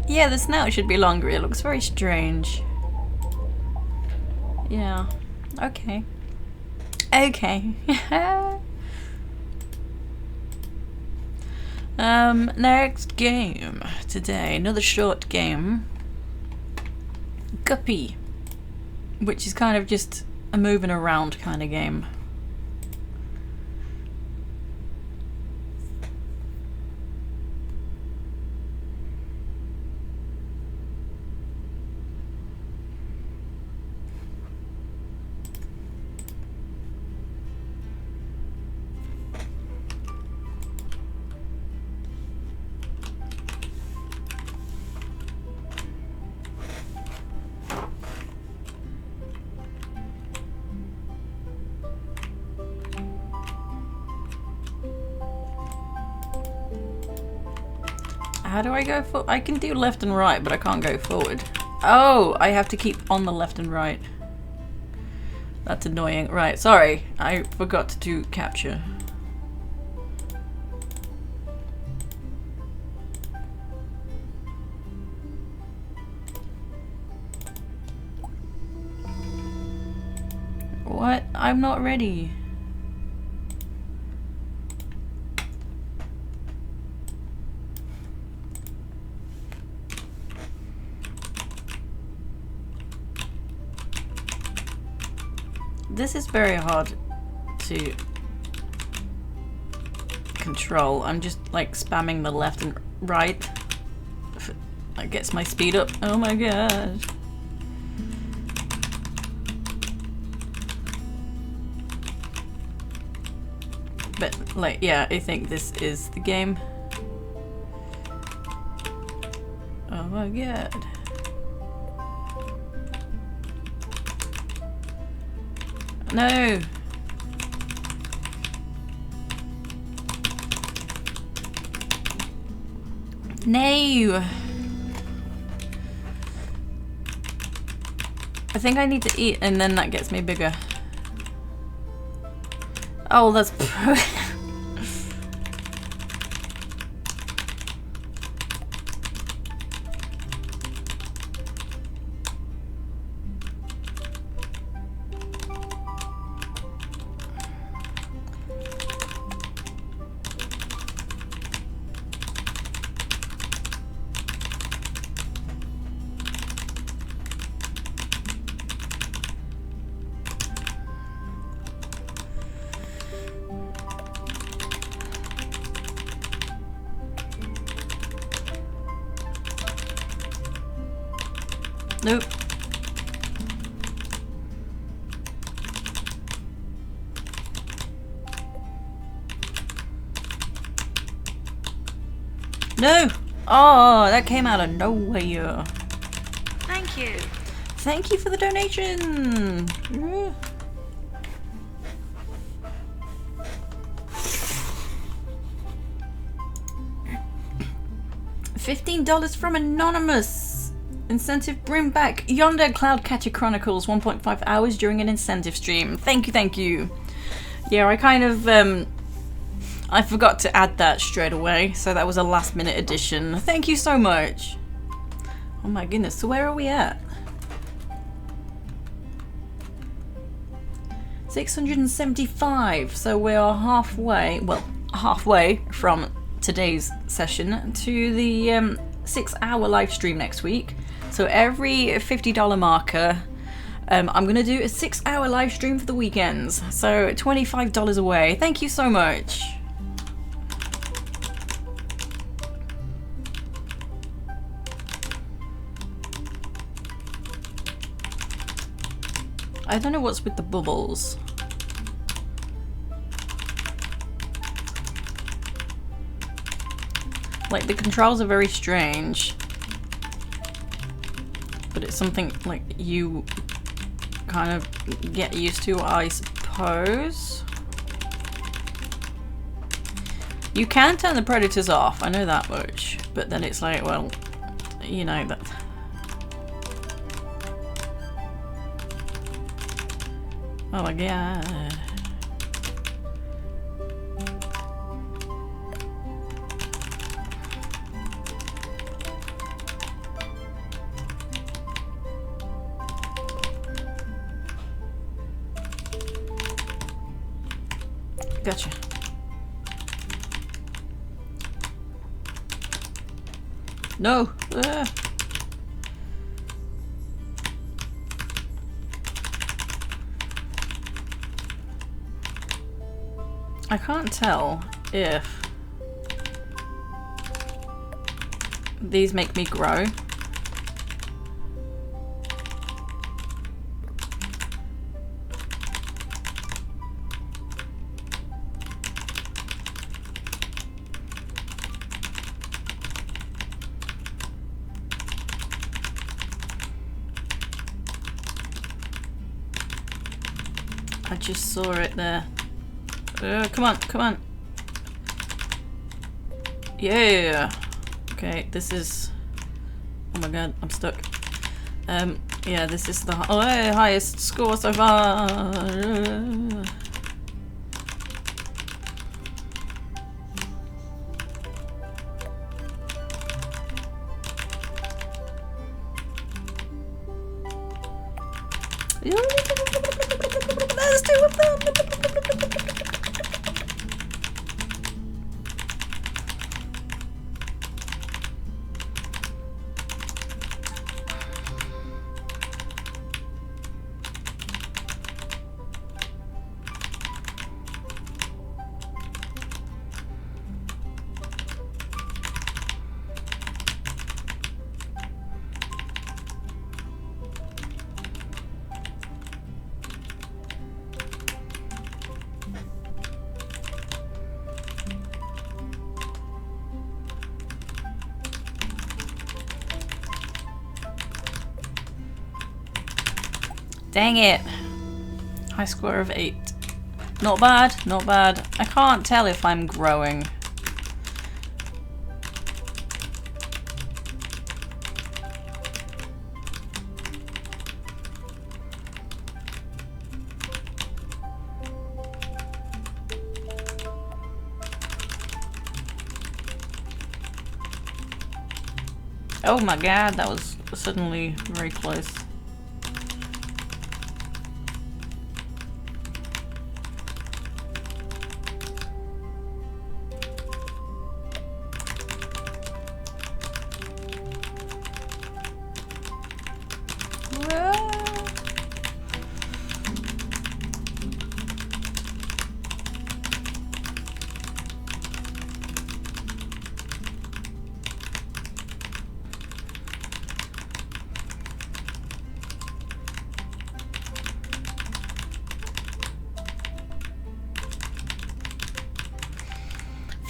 Yeah, the snout should be longer. It looks very strange. Yeah. Okay. Okay. Next game today. Another short game. Guppy. Which is kind of just a moving around kind of game. How do I go for? I can do left and right, but I can't go forward. Oh, I have to keep on the left and right. That's annoying. Right, sorry. I forgot to do capture. What? I'm not ready. This is very hard to control. I'm just like spamming the left and right. That gets my speed up. Oh my god. But like, yeah, I think this is the game. Oh my god. No. No. I think I need to eat and then that gets me bigger. Oh, that's nope. No! Oh, that came out of nowhere. Thank you. Thank you for the donation. Yeah. $15 from Anonymous. Incentive, bring back Yonder Cloudcatcher Chronicles 1.5 hours during an incentive stream. Thank you, thank you. Yeah, I kind of, I forgot to add that straight away, so that was a last minute addition. Thank you so much. Oh my goodness, so where are we at? 675, so we are halfway, well, halfway from today's session to the 6-hour live stream next week. So every $50 marker, I'm gonna do a 6-hour live stream for the weekends, so $25 away. Thank you so much. I don't know what's with the bubbles. Like, the controls are very strange. But it's something, like, you kind of get used to, I suppose. You can turn the predators off, I know that much. But then it's like, well, you know, that... Oh my god. Gotcha. No! I can't tell if these make me grow. I just saw it there. Come on, come on. Yeah. Okay, this is... Oh my god, I'm stuck. Yeah, this is the highest score so far. There's 2 of them. Dang it. High score of 8. Not bad, not bad. I can't tell if I'm growing. Oh my god, that was suddenly very close.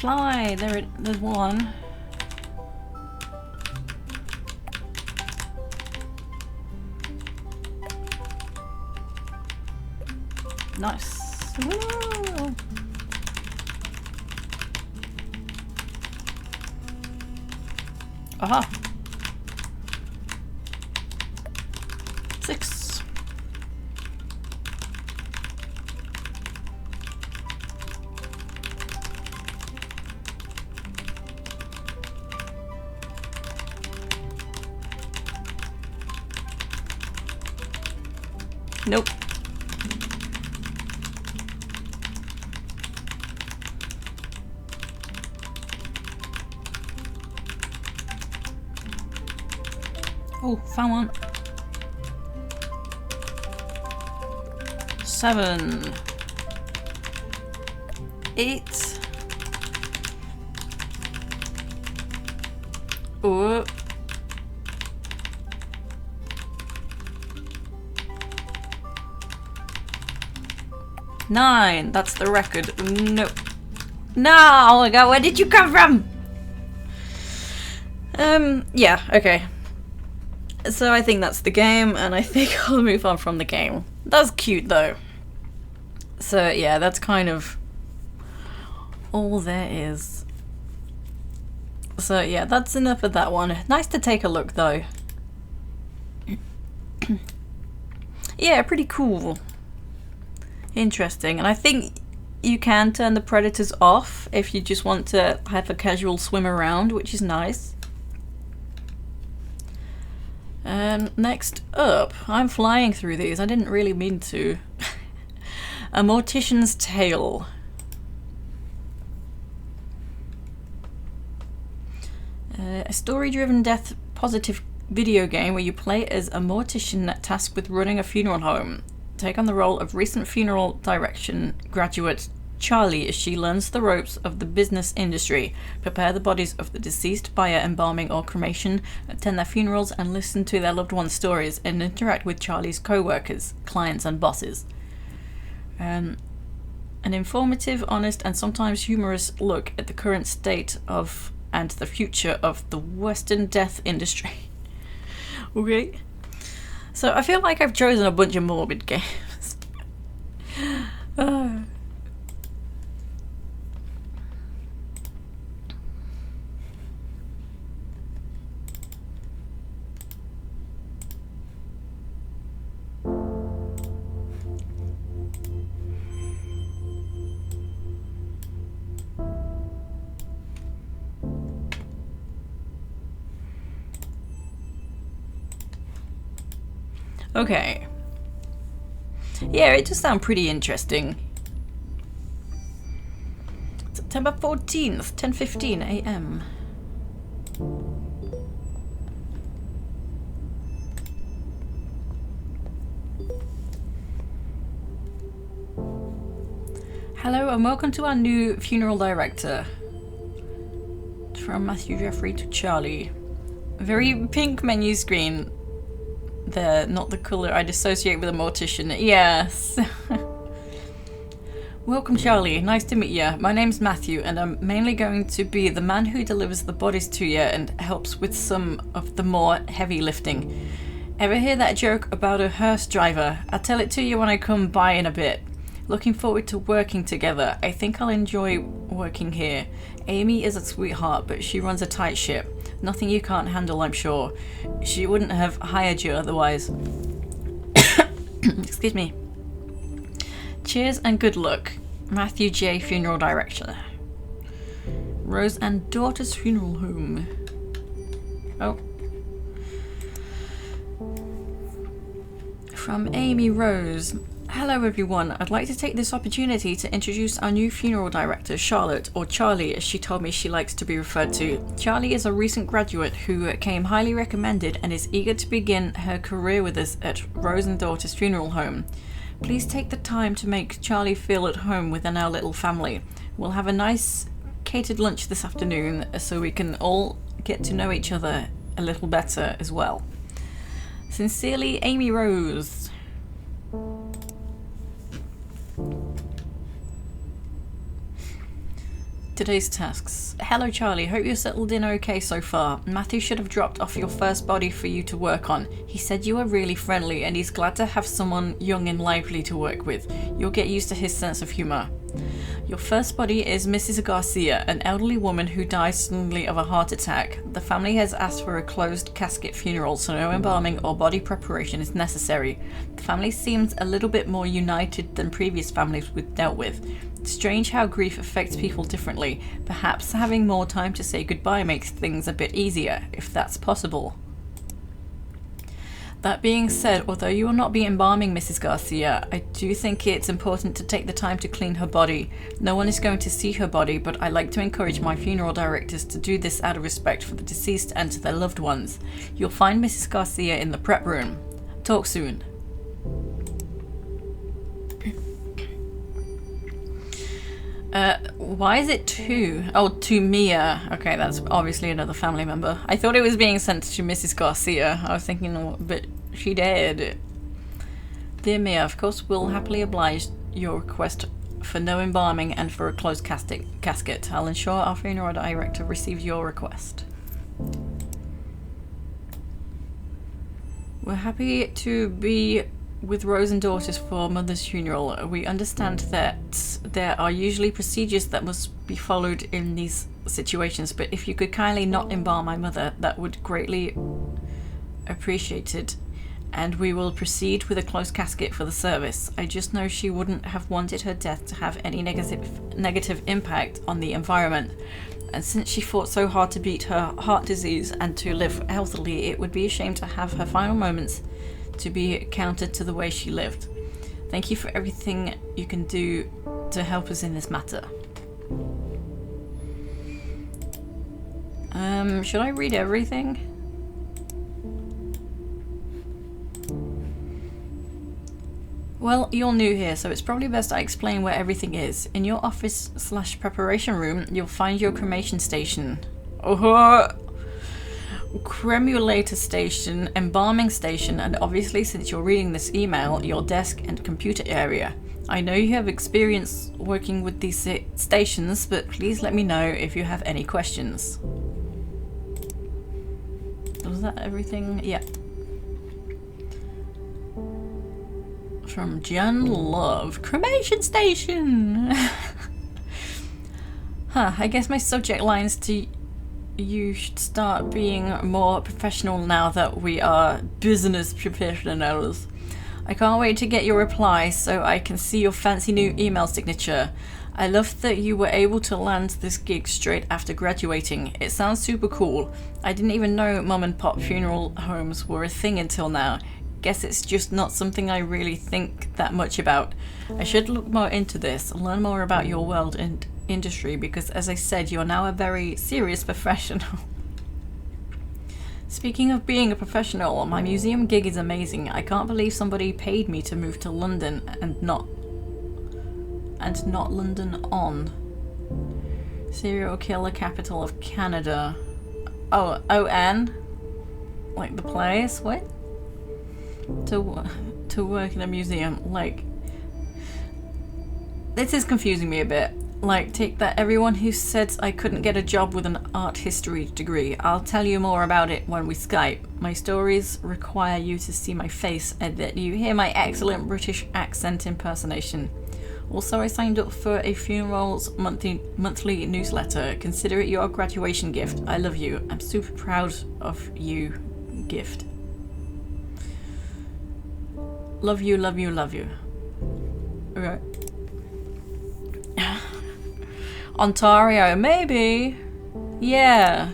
Fly! There's one. Nice. Woo! Aha! 6. Nope. Oh, found one. 7, 8. Oh. 9. That's the record. No. No! Oh my god, where did you come from? Yeah, okay. So I think that's the game, and I think I'll move on from the game. That's cute though. So yeah, that's kind of all there is. So yeah, that's enough of that one. Nice to take a look though. Yeah, pretty cool. Interesting. And I think you can turn the predators off if you just want to have a casual swim around, which is nice. Next up, I'm flying through these. I didn't really mean to. A Mortician's Tale. A story-driven death-positive video game where you play as a mortician tasked with running a funeral home. Take on the role of recent funeral direction graduate Charlie as she learns the ropes of the business industry, prepare the bodies of the deceased via embalming or cremation, attend their funerals and listen to their loved ones' stories, and interact with Charlie's co-workers, clients and bosses. An informative, honest and sometimes humorous look at the current state of and the future of the Western death industry. Okay. So I feel like I've chosen a bunch of morbid games. Okay. Yeah, it does sound pretty interesting. September 14th, 10:15 AM. Hello and welcome to our new funeral director. From Matthew Jeffrey to Charlie. Very pink menu screen. There, not the colour I'd associate with a mortician. Yes. Welcome, Charlie. Nice to meet you. My name's Matthew, and I'm mainly going to be the man who delivers the bodies to you and helps with some of the more heavy lifting. Ever hear that joke about a hearse driver? I'll tell it to you when I come by in a bit. Looking forward to working together. I think I'll enjoy working here. Amy is a sweetheart, but she runs a tight ship. Nothing you can't handle, I'm sure. She wouldn't have hired you otherwise. Excuse me. Cheers and good luck. Matthew J. Funeral Director. Rose and Daughter's Funeral Home. Oh. From Amy Rose. Hello everyone, I'd like to take this opportunity to introduce our new funeral director, Charlotte, or Charlie as she told me she likes to be referred to. Charlie is a recent graduate who came highly recommended and is eager to begin her career with us at Rose and Daughter's Funeral Home. Please take the time to make Charlie feel at home within our little family. We'll have a nice catered lunch this afternoon so we can all get to know each other a little better as well. Sincerely, Amy Rose. Today's tasks. Hello Charlie, hope you're settled in okay so far. Matthew should have dropped off your first body for you to work on. He said you were really friendly and he's glad to have someone young and lively to work with. You'll get used to his sense of humour. Your first body is Mrs. Garcia, an elderly woman who died suddenly of a heart attack. The family has asked for a closed casket funeral, so no embalming or body preparation is necessary. The family seems a little bit more united than previous families we've dealt with. It's strange how grief affects people differently. Perhaps having more time to say goodbye makes things a bit easier, if that's possible. That being said, although you will not be embalming Mrs. Garcia, I do think it's important to take the time to clean her body. No one is going to see her body, but I like to encourage my funeral directors to do this out of respect for the deceased and to their loved ones. You'll find Mrs. Garcia in the prep room. Talk soon. Why is it to? Oh, to Mia. Okay, that's obviously another family member. I thought it was being sent to Mrs. Garcia. I was thinking, oh, but she did. Dear Mia, of course we'll happily oblige your request for no embalming and for a closed casket. I'll ensure our funeral director receives your request. We're happy to be with Rose and daughters for Mother's funeral. We understand that there are usually procedures that must be followed in these situations, but if you could kindly not embalm my mother, that would greatly appreciated, and we will proceed with a closed casket for the service. I just know she wouldn't have wanted her death to have any negative impact on the environment, and since she fought so hard to beat her heart disease and to live healthily, it would be a shame to have her final moments to be counted to the way she lived. Thank you for everything you can do to help us in this matter. Should I read everything? Well, you're new here, so it's probably best I explain where everything is. In your office/preparation room, you'll find your cremation station. Cremulator station, embalming station, and obviously, since you're reading this email, your desk and computer area. I know you have experience working with these stations, but please let me know if you have any questions. Was that everything? Yeah. From Jen Love. Cremation station! I guess my subject lines to you should start being more professional now that we are business professionals. I can't wait to get your reply so I can see your fancy new email signature. I love that you were able to land this gig straight after graduating. It sounds super cool. I didn't even know mom and pop funeral homes were a thing until now. Guess it's just not something I really think that much about. I should look more into this, learn more about your world and industry, because as I said, you're now a very serious professional. Speaking of being a professional, my museum gig is amazing. I can't believe somebody paid me to move to London and not London on. Serial killer capital of Canada. Oh, O-N? Like the place? What? To work in a museum, like, this is confusing me a bit. Like, take that, everyone who said I couldn't get a job with an art history degree. I'll tell you more about it when we Skype. My stories require you to see my face and that you hear my excellent British accent impersonation. Also, I signed up for a funerals monthly newsletter. Consider it your graduation gift. I love you. I'm super proud of you. Gift. Love you, love you, love you. Okay. Ontario, maybe. Yeah.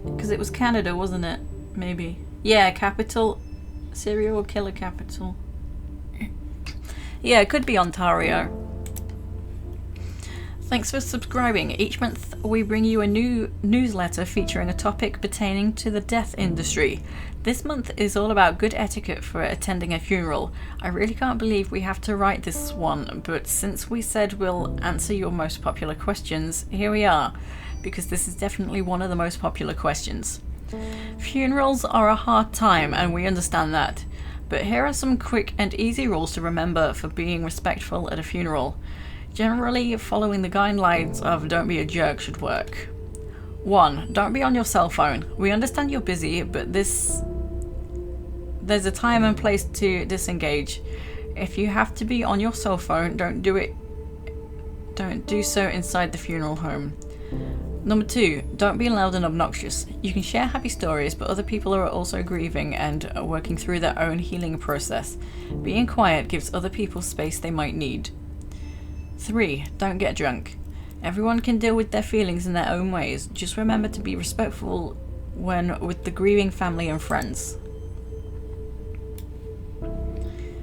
Because it was Canada, wasn't it? Maybe. Yeah, capital. Serial killer capital. Yeah, it could be Ontario. Thanks for subscribing. Each month we bring you a new newsletter featuring a topic pertaining to the death industry. This month is all about good etiquette for attending a funeral. I really can't believe we have to write this one, but since we said we'll answer your most popular questions, here we are, because this is definitely one of the most popular questions. Funerals are a hard time, and we understand that, but here are some quick and easy rules to remember for being respectful at a funeral. Generally, following the guidelines of don't be a jerk should work. 1. Don't be on your cell phone. We understand you're busy, but there's a time and place to disengage. If you have to be on your cell phone, don't do so inside the funeral home. Number 2, don't be loud and obnoxious. You can share happy stories, but other people are also grieving and working through their own healing process. Being quiet gives other people space they might need. 3. Don't get drunk. Everyone can deal with their feelings in their own ways. Just remember to be respectful when with the grieving family and friends.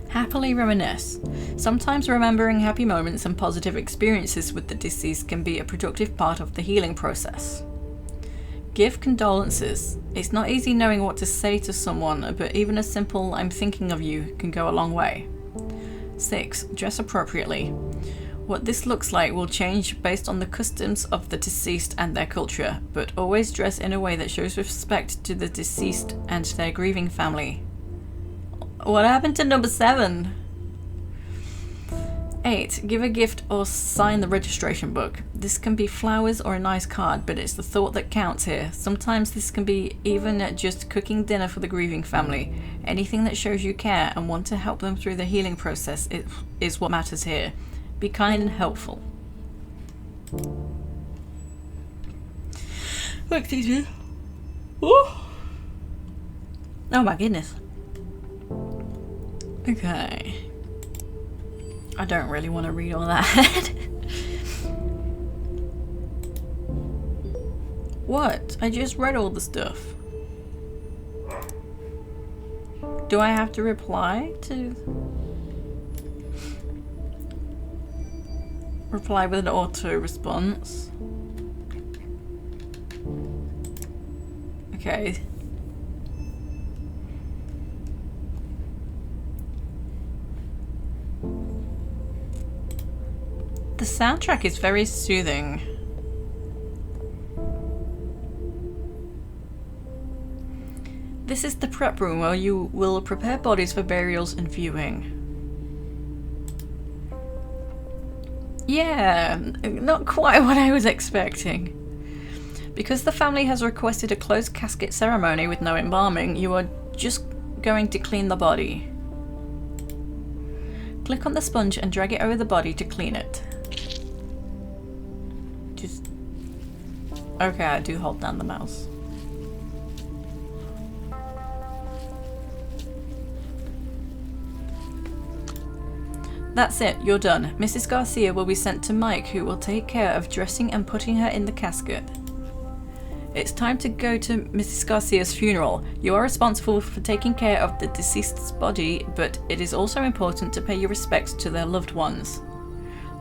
Happily reminisce. Sometimes remembering happy moments and positive experiences with the deceased can be a productive part of the healing process. Give condolences. It's not easy knowing what to say to someone, but even a simple "I'm thinking of you" can go a long way. 6. Dress appropriately. What this looks like will change based on the customs of the deceased and their culture, but always dress in a way that shows respect to the deceased and their grieving family. What happened to number 7? 8. Give a gift or sign the registration book. This can be flowers or a nice card, but it's the thought that counts here. Sometimes this can be even just cooking dinner for the grieving family. Anything that shows you care and want to help them through the healing process is what matters here. Be kind and helpful. Look, TJ. Oh my goodness. Okay. I don't really want to read all that. What? I just read all the stuff. Do I have to reply to... Reply with an auto response? Okay. The soundtrack is very soothing. This is the prep room where you will prepare bodies for burials and viewing. Yeah, not quite what I was expecting. Because the family has requested a closed casket ceremony with no embalming, you are just going to clean the body. Click on the sponge and drag it over the body to clean it. Just... Okay, I do hold down the mouse. That's it, you're done. Mrs. Garcia will be sent to Mike, who will take care of dressing and putting her in the casket. It's time to go to Mrs. Garcia's funeral. You are responsible for taking care of the deceased's body, but it is also important to pay your respects to their loved ones.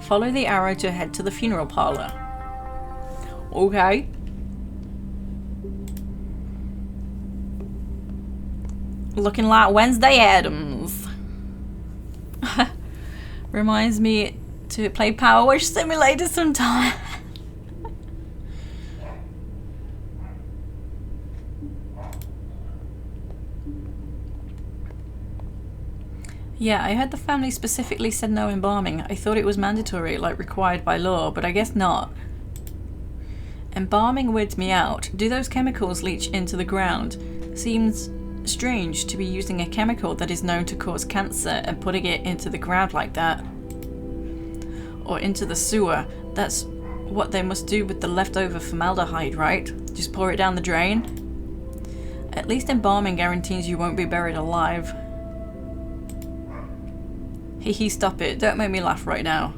Follow the arrow to head to the funeral parlor. Okay. Looking like Wednesday Addams. Reminds me to play Power Wash Simulator sometime. Yeah, I heard the family specifically said no embalming. I thought it was mandatory, like required by law, but I guess not. Embalming weirds me out. Do those chemicals leach into the ground? Seems strange to be using a chemical that is known to cause cancer and putting it into the ground like that. Or into the sewer. That's what they must do with the leftover formaldehyde, right? Just pour it down the drain? At least embalming guarantees you won't be buried alive. Hee, stop it. Don't make me laugh right now.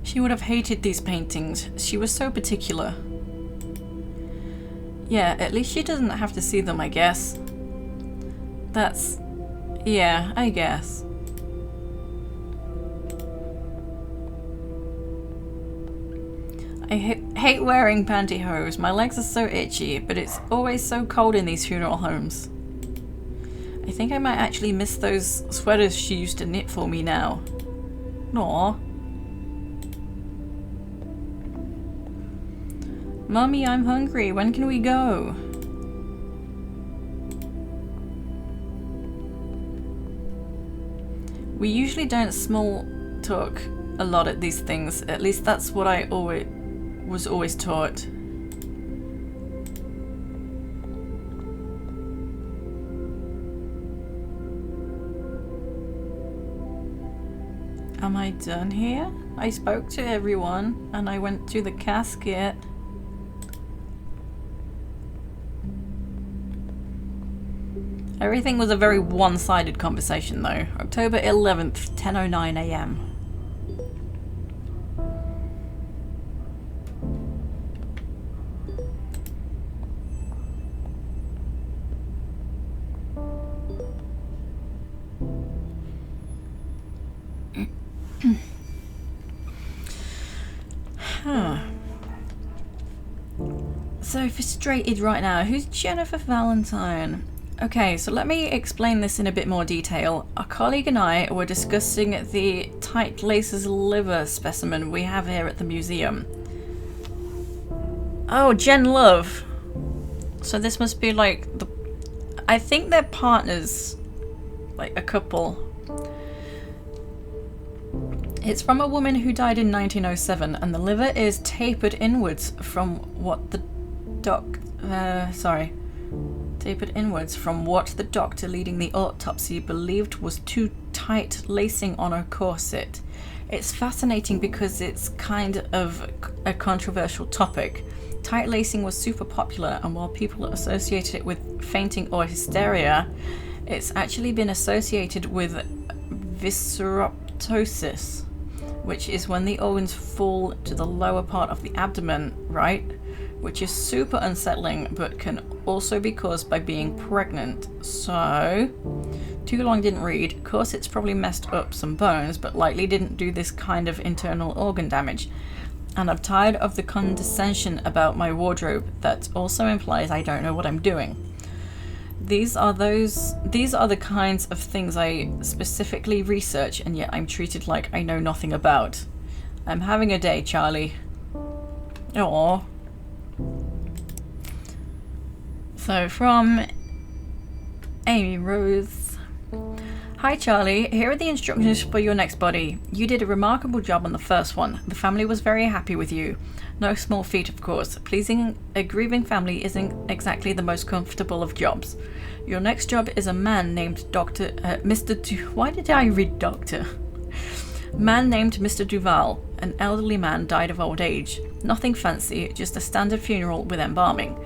She would have hated these paintings. She was so particular. Yeah, at least she doesn't have to see them, I guess. That's... yeah, I guess. I hate wearing pantyhose. My legs are so itchy, but it's always so cold in these funeral homes. I think I might actually miss those sweaters she used to knit for me now. Aww. Mummy, I'm hungry. When can we go? We usually don't small talk a lot at these things. At least that's what I was always taught. Am I done here? I spoke to everyone and I went to the casket. Everything was a very one-sided conversation though. October 11th, 10:09 AM. So frustrated right now. Who's Jennifer Valentine? Okay, so let me explain this in a bit more detail. A colleague and I were discussing the tight laces liver specimen we have here at the museum. Oh, Jen Love. So this must be like the... I think they're partners. Like a couple. It's from a woman who died in 1907, and the liver is tapered inwards from what the tapered inwards from what the doctor leading the autopsy believed was too tight lacing on her corset. It's fascinating because it's kind of a controversial topic. Tight lacing was super popular, and while people associated it with fainting or hysteria, it's actually been associated with visceroptosis, which is when the organs fall to the lower part of the abdomen, right? Which is super unsettling, but can also be caused by being pregnant. So, too long didn't read. Corsets probably messed up some bones, but likely didn't do this kind of internal organ damage. And I'm tired of the condescension about my wardrobe that also implies I don't know what I'm doing. These are the kinds of things I specifically research, and yet I'm treated like I know nothing about. I'm having a day, Charlie. Aww. So from Amy Rose. Hi Charlie, here are the instructions for your next body. You did a remarkable job on the first one. The family was very happy with you. No small feat, of course. Pleasing a grieving family isn't exactly the most comfortable of jobs. Your next job is a man named Why did I read Doctor? Man named Mr. Duval. An elderly man died of old age. Nothing fancy, just a standard funeral with embalming.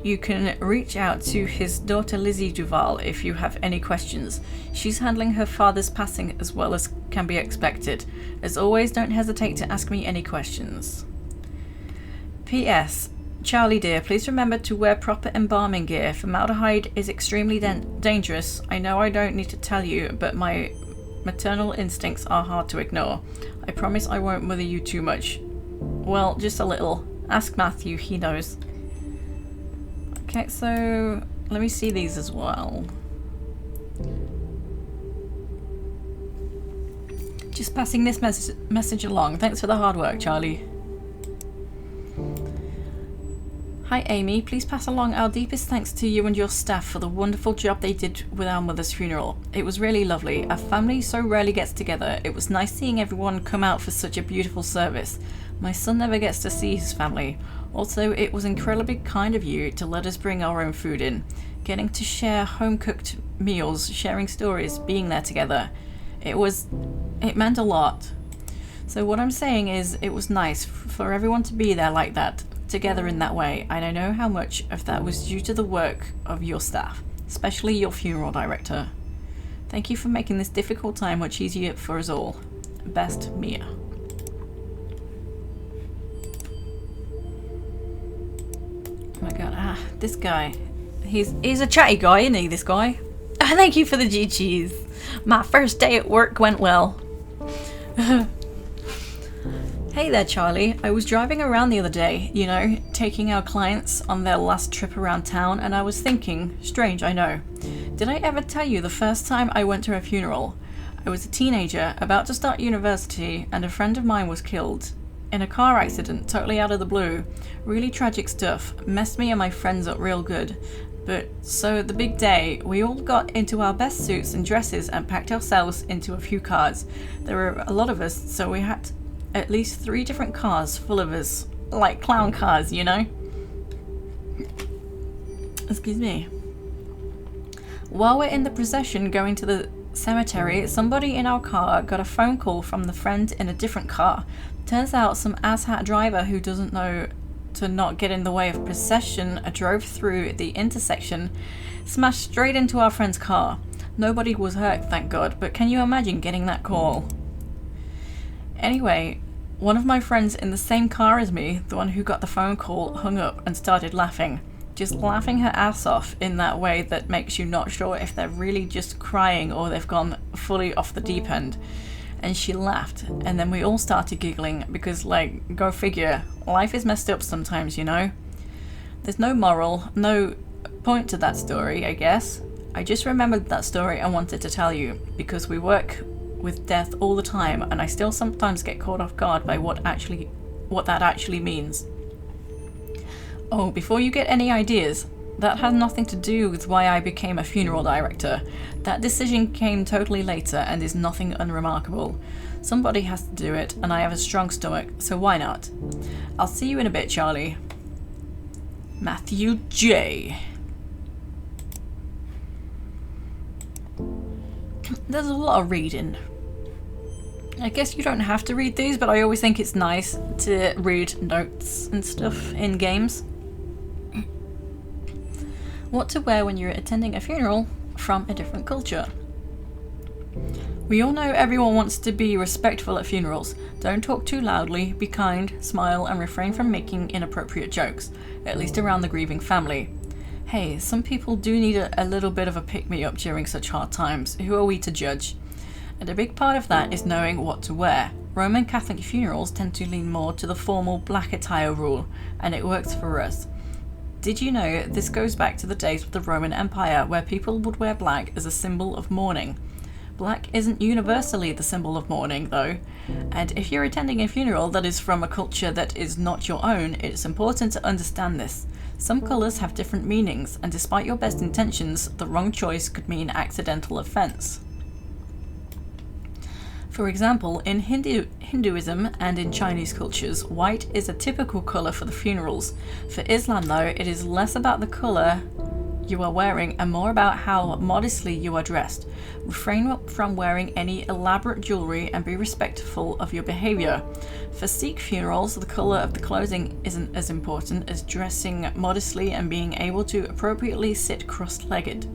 You can reach out to his daughter Lizzie Duval if you have any questions. She's handling her father's passing as well as can be expected. As always, don't hesitate to ask me any questions. P.S. Charlie dear, please remember to wear proper embalming gear. Formaldehyde is extremely dangerous. I know I don't need to tell you, but my maternal instincts are hard to ignore. I promise I won't mother you too much. Well, just a little. Ask Matthew, he knows. Okay, so let me see these as well. Just passing this message along. Thanks for the hard work, Charlie. Hi Amy, please pass along our deepest thanks to you and your staff for the wonderful job they did with our mother's funeral. It was really lovely. Our family so rarely gets together. It was nice seeing everyone come out for such a beautiful service. My son never gets to see his family. Also, it was incredibly kind of you to let us bring our own food in. Getting to share home-cooked meals, sharing stories, being there together. It meant a lot. So what I'm saying is, it was nice for everyone to be there like that, together in that way, and I know how much of that was due to the work of your staff, especially your funeral director. Thank you for making this difficult time much easier for us all. Best, Mia. Oh my god, this guy. He's a chatty guy, isn't he, this guy? Thank you for the GGs. My first day at work went well. Hey there, Charlie. I was driving around the other day, you know, taking our clients on their last trip around town, and I was thinking, strange, I know. Did I ever tell you the first time I went to a funeral? I was a teenager, about to start university, and a friend of mine was killed. In a car accident, totally out of the blue. Really tragic stuff. Messed me and my friends up real good. But, so the big day, we all got into our best suits and dresses and packed ourselves into a few cars. There were a lot of us, so we had at least 3 different cars full of us. Like clown cars, you know? Excuse me. While we're in the procession going to the cemetery, somebody in our car got a phone call from the friend in a different car. Turns out some asshat driver who doesn't know to not get in the way of procession drove through the intersection, smashed straight into our friend's car. Nobody was hurt, thank God, but can you imagine getting that call? Anyway, one of my friends in the same car as me, the one who got the phone call, hung up and started laughing. Just laughing her ass off in that way that makes you not sure if they're really just crying or they've gone fully off the deep end. And she laughed, and then we all started giggling because, like, go figure, life is messed up sometimes, you know? There's no moral, no point to that story, I guess. I just remembered that story and wanted to tell you, because we work with death all the time, and I still sometimes get caught off guard by what that actually means. Oh, before you get any ideas, that has nothing to do with why I became a funeral director. That decision came totally later and is nothing unremarkable. Somebody has to do it, and I have a strong stomach, so why not? I'll see you in a bit, Charlie. Matthew J. There's a lot of reading. I guess you don't have to read these, but I always think it's nice to read notes and stuff in games. What to wear when you're attending a funeral from a different culture. We all know everyone wants to be respectful at funerals. Don't talk too loudly, be kind, smile, and refrain from making inappropriate jokes, at least around the grieving family. Hey, some people do need a little bit of a pick-me-up during such hard times. Who are we to judge? And a big part of that is knowing what to wear. Roman Catholic funerals tend to lean more to the formal black attire rule, and it works for us. Did you know this goes back to the days of the Roman Empire, where people would wear black as a symbol of mourning? Black isn't universally the symbol of mourning, though, and if you're attending a funeral that is from a culture that is not your own, it's important to understand this. Some colours have different meanings, and despite your best intentions, the wrong choice could mean accidental offence. For example, in Hinduism and in Chinese cultures, white is a typical colour for the funerals. For Islam, though, it is less about the colour you are wearing and more about how modestly you are dressed. Refrain from wearing any elaborate jewellery and be respectful of your behaviour. For Sikh funerals, the colour of the clothing isn't as important as dressing modestly and being able to appropriately sit cross-legged.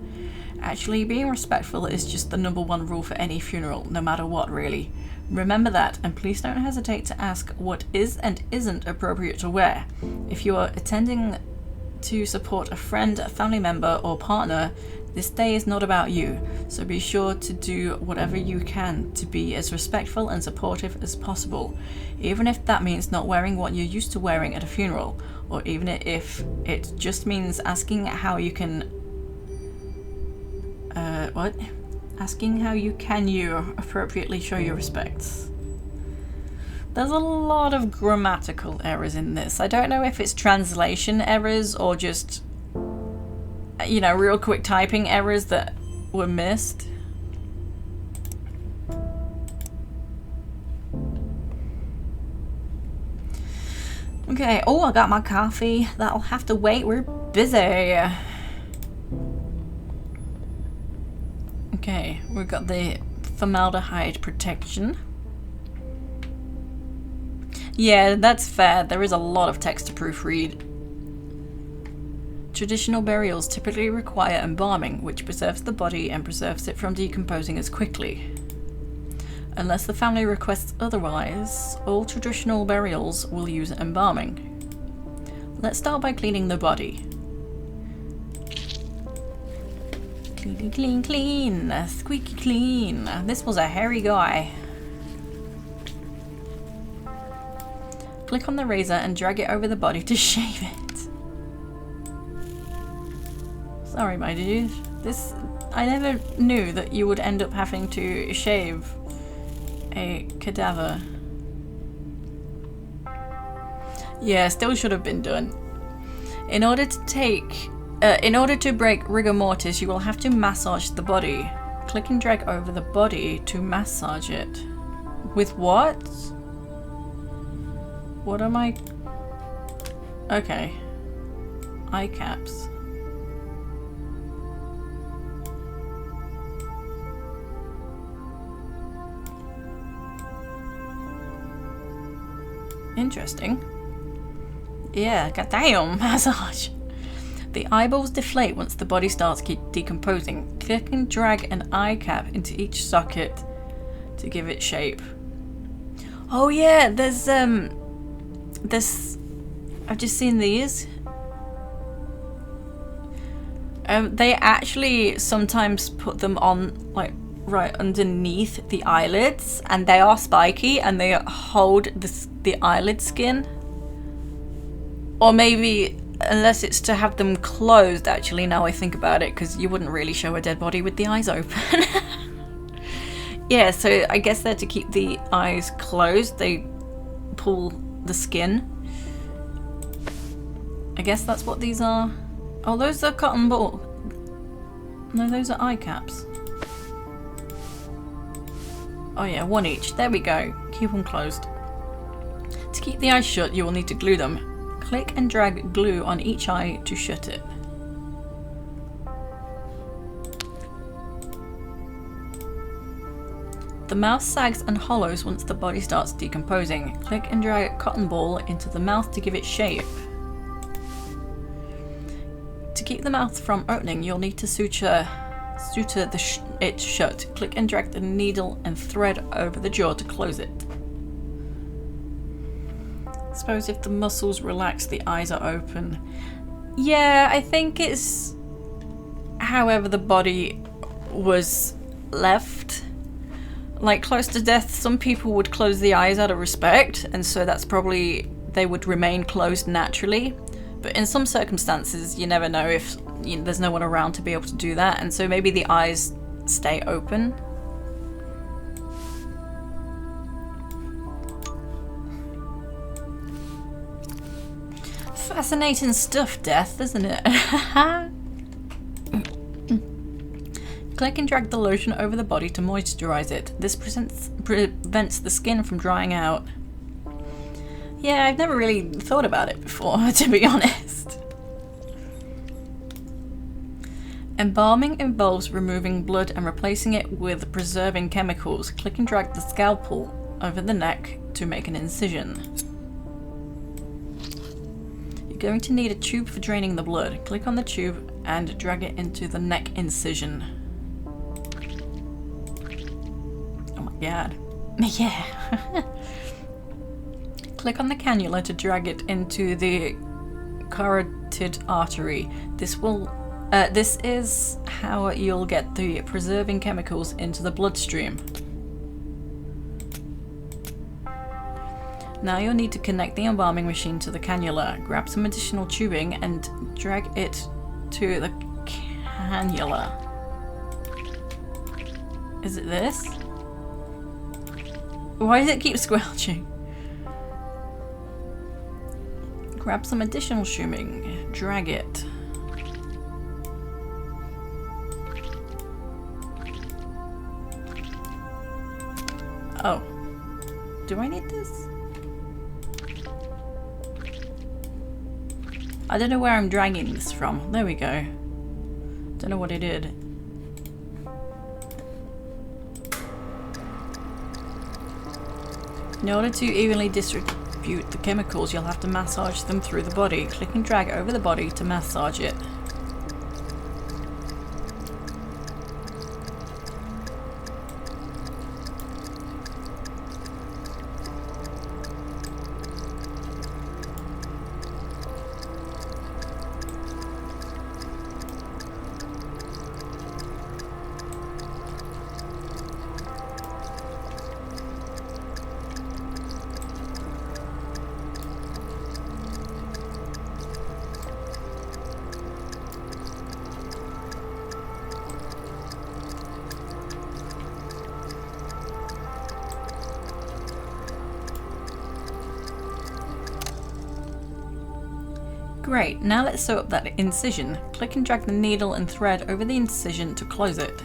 Actually, being respectful is just the #1 rule for any funeral, no matter what, really. Remember that, and please don't hesitate to ask what is and isn't appropriate to wear. If you are attending to support a friend, a family member, or partner, this day is not about you, so be sure to do whatever you can to be as respectful and supportive as possible, even if that means not wearing what you're used to wearing at a funeral, or even if it just means asking how you can appropriately show your respects. There's a lot of grammatical errors in this. I don't know if it's translation errors or just, real quick typing errors that were missed. Okay, oh, I got my coffee. That'll have to wait. We're busy. Okay, we've got the formaldehyde protection. Yeah, that's fair. There is a lot of text to proofread. Traditional burials typically require embalming, which preserves the body and preserves it from decomposing as quickly. Unless the family requests otherwise, all traditional burials will use embalming. Let's start by cleaning the body. Clean, clean, clean, squeaky clean. This was a hairy guy. Click on the razor and drag it over the body to shave it. Sorry, my dude. I never knew that you would end up having to shave a cadaver. Yeah, still should have been done. In order to break rigor mortis, you will have to massage the body. Click and drag over the body to massage it. With what? What am I? Okay. Eye caps. Interesting. Yeah, goddamn, massage. The eyeballs deflate once the body starts decomposing. Click and drag an eye cap into each socket to give it shape. Oh yeah, there's I've just seen these. They actually sometimes put them on like right underneath the eyelids, and they are spiky and they hold the eyelid skin. Or maybe unless it's to have them closed, actually, now I think about it, because you wouldn't really show a dead body with the eyes open. Yeah, so I guess they're to keep the eyes closed. They pull the skin. I guess that's what these are. Oh, those are cotton ball. No, those are eye caps. Oh yeah, one each. There we go. Keep them closed. To keep the eyes shut, you will need to glue them. Click and drag glue on each eye to shut it. The mouth sags and hollows once the body starts decomposing. Click and drag a cotton ball into the mouth to give it shape. To keep the mouth from opening, you'll need to suture it shut. Click and drag the needle and thread over the jaw to close it. Suppose if the muscles relax, the eyes are open. Yeah, I think it's however the body was left. Like, close to death, some people would close the eyes out of respect, and so that's probably, they would remain closed naturally. But in some circumstances, you never know if there's no one around to be able to do that, and so maybe the eyes stay open. Fascinating stuff, Death, isn't it? Click and drag the lotion over the body to moisturize it. This prevents the skin from drying out. Yeah, I've never really thought about it before, to be honest. Embalming involves removing blood and replacing it with preserving chemicals. Click and drag the scalpel over the neck to make an incision. You're going to need a tube for draining the blood. Click on the tube and drag it into the neck incision. Oh my god. Yeah. Click on the cannula to drag it into the carotid artery. This is how you'll get the preserving chemicals into the bloodstream. Now you'll need to connect the embalming machine to the cannula. Grab some additional tubing and drag it to the cannula. Is it this? Why does it keep squelching? Grab some additional tubing, drag it. Oh, do I need this? I don't know where I'm dragging this from. There we go. Don't know what it did. In order to evenly distribute the chemicals, you'll have to massage them through the body. Click and drag over the body to massage it. Great, now let's sew up that incision. Click and drag the needle and thread over the incision to close it.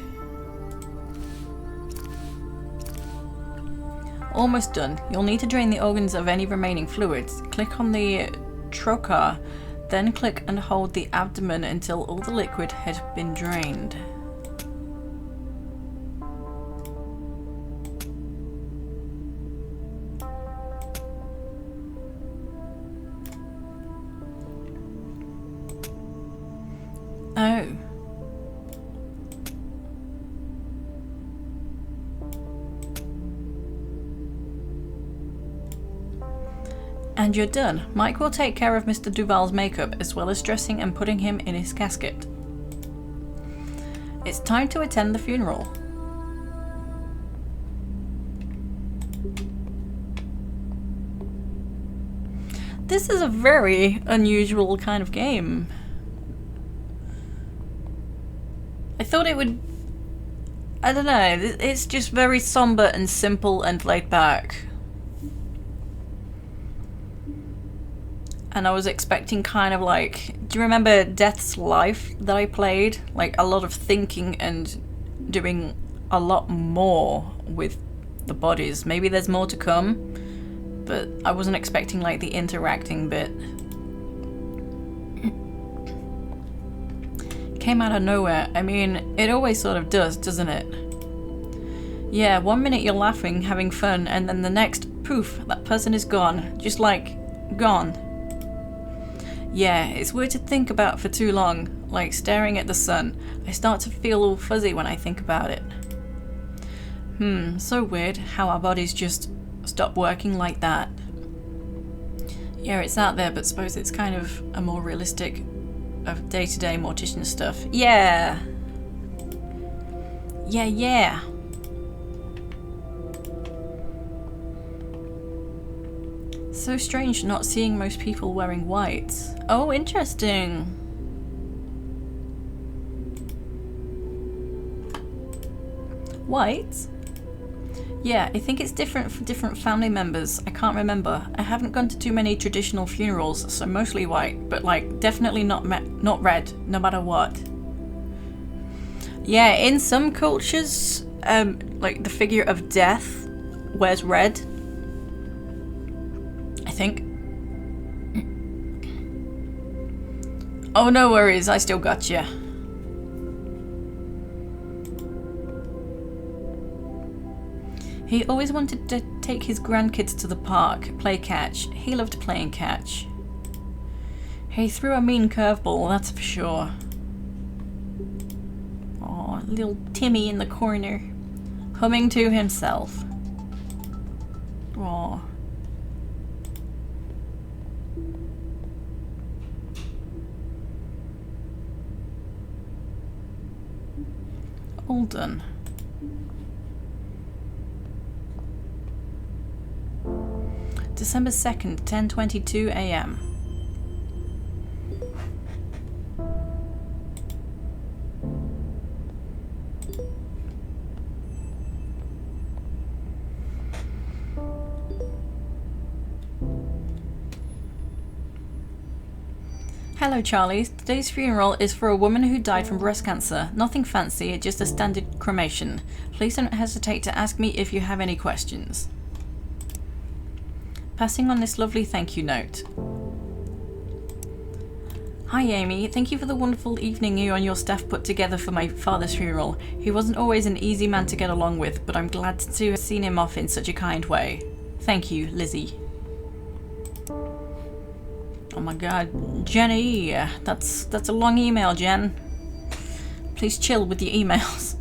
Almost done. You'll need to drain the organs of any remaining fluids. Click on the trocar, then click and hold the abdomen until all the liquid has been drained. Oh. And you're done. Mike will take care of Mr. Duval's makeup as well as dressing and putting him in his casket. It's time to attend the funeral. This is a very unusual kind of game. I thought it would... I don't know, it's just very somber and simple and laid back. And I was expecting kind of like... Do you remember Death's Life that I played? Like a lot of thinking and doing a lot more with the bodies. Maybe there's more to come, but I wasn't expecting like the interacting bit. Came out of nowhere. I mean, it always sort of does, doesn't it? Yeah, 1 minute you're laughing, having fun, and then the next, poof, that person is gone. Just like, gone. Yeah, it's weird to think about for too long, like staring at the sun. I start to feel all fuzzy when I think about it. So weird how our bodies just stop working like that. Yeah, it's out there, but suppose it's kind of a more realistic of day-to-day mortician stuff. Yeah! Yeah. So strange not seeing most people wearing white. Oh, interesting. White? Yeah, I think it's different for different family members. I can't remember. I haven't gone to too many traditional funerals, so mostly white, but like definitely not red, no matter what. Yeah, in some cultures, like the figure of death wears red. I think. Oh, no worries, I still got you. He always wanted to take his grandkids to the park, play catch. He loved playing catch. He threw a mean curveball, that's for sure. Aw, little Timmy in the corner, humming to himself. Aw. All done. December 2nd, 10:22 a.m. Hello Charlie, today's funeral is for a woman who died from breast cancer. Nothing fancy, just a standard cremation. Please don't hesitate to ask me if you have any questions. Passing on this lovely thank you note. Hi Amy, thank you for the wonderful evening you and your staff put together for my father's funeral. He wasn't always an easy man to get along with, but I'm glad to have seen him off in such a kind way. Thank you, Lizzie. Oh my god, Jenny, that's a long email, Jen. Please chill with your emails.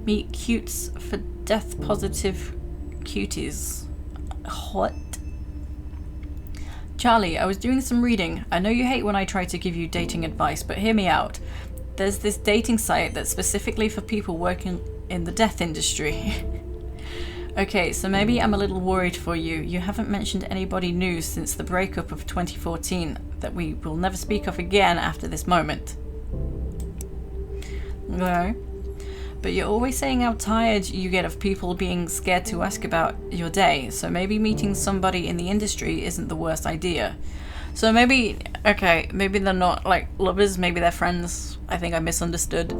Meet cutes for death positive cuties. What? Charlie, I was doing some reading. I know you hate when I try to give you dating advice, but hear me out. There's this dating site that's specifically for people working in the death industry. Okay, so maybe I'm a little worried for you. You haven't mentioned anybody new since the breakup of 2014 that we will never speak of again after this moment. No. But you're always saying how tired you get of people being scared to ask about your day, so maybe meeting somebody in the industry isn't the worst idea. So maybe, okay, maybe they're not like lovers, maybe they're friends. I think I misunderstood.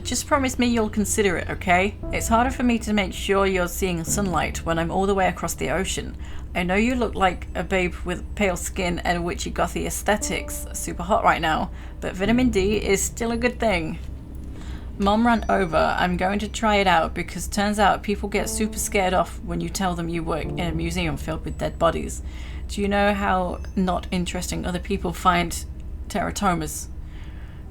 Just promise me you'll consider it, okay? It's harder for me to make sure you're seeing sunlight when I'm all the way across the ocean. I know you look like a babe with pale skin and witchy gothy aesthetics, super hot right now, but vitamin D is still a good thing. Mom ran over. I'm going to try it out because turns out people get super scared off when you tell them you work in a museum filled with dead bodies. Do you know how not interesting other people find teratomas?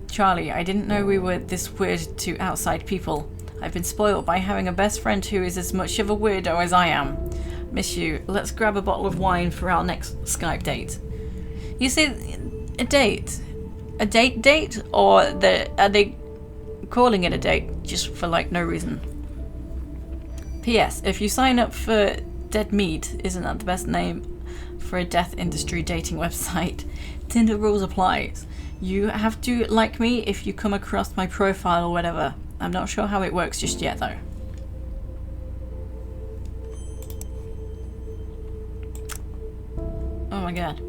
Charlie, I didn't know we were this weird to outside people. I've been spoiled by having a best friend who is as much of a weirdo as I am. Miss you. Let's grab a bottle of wine for our next Skype date. You say a date? A date? Or are they calling it a date just for like no reason? P.S. If you sign up for Dead Meat, isn't that the best name for a death industry dating website? Tinder rules applies. You have to like me if you come across my profile or whatever. I'm not sure how it works just yet though. Oh my god.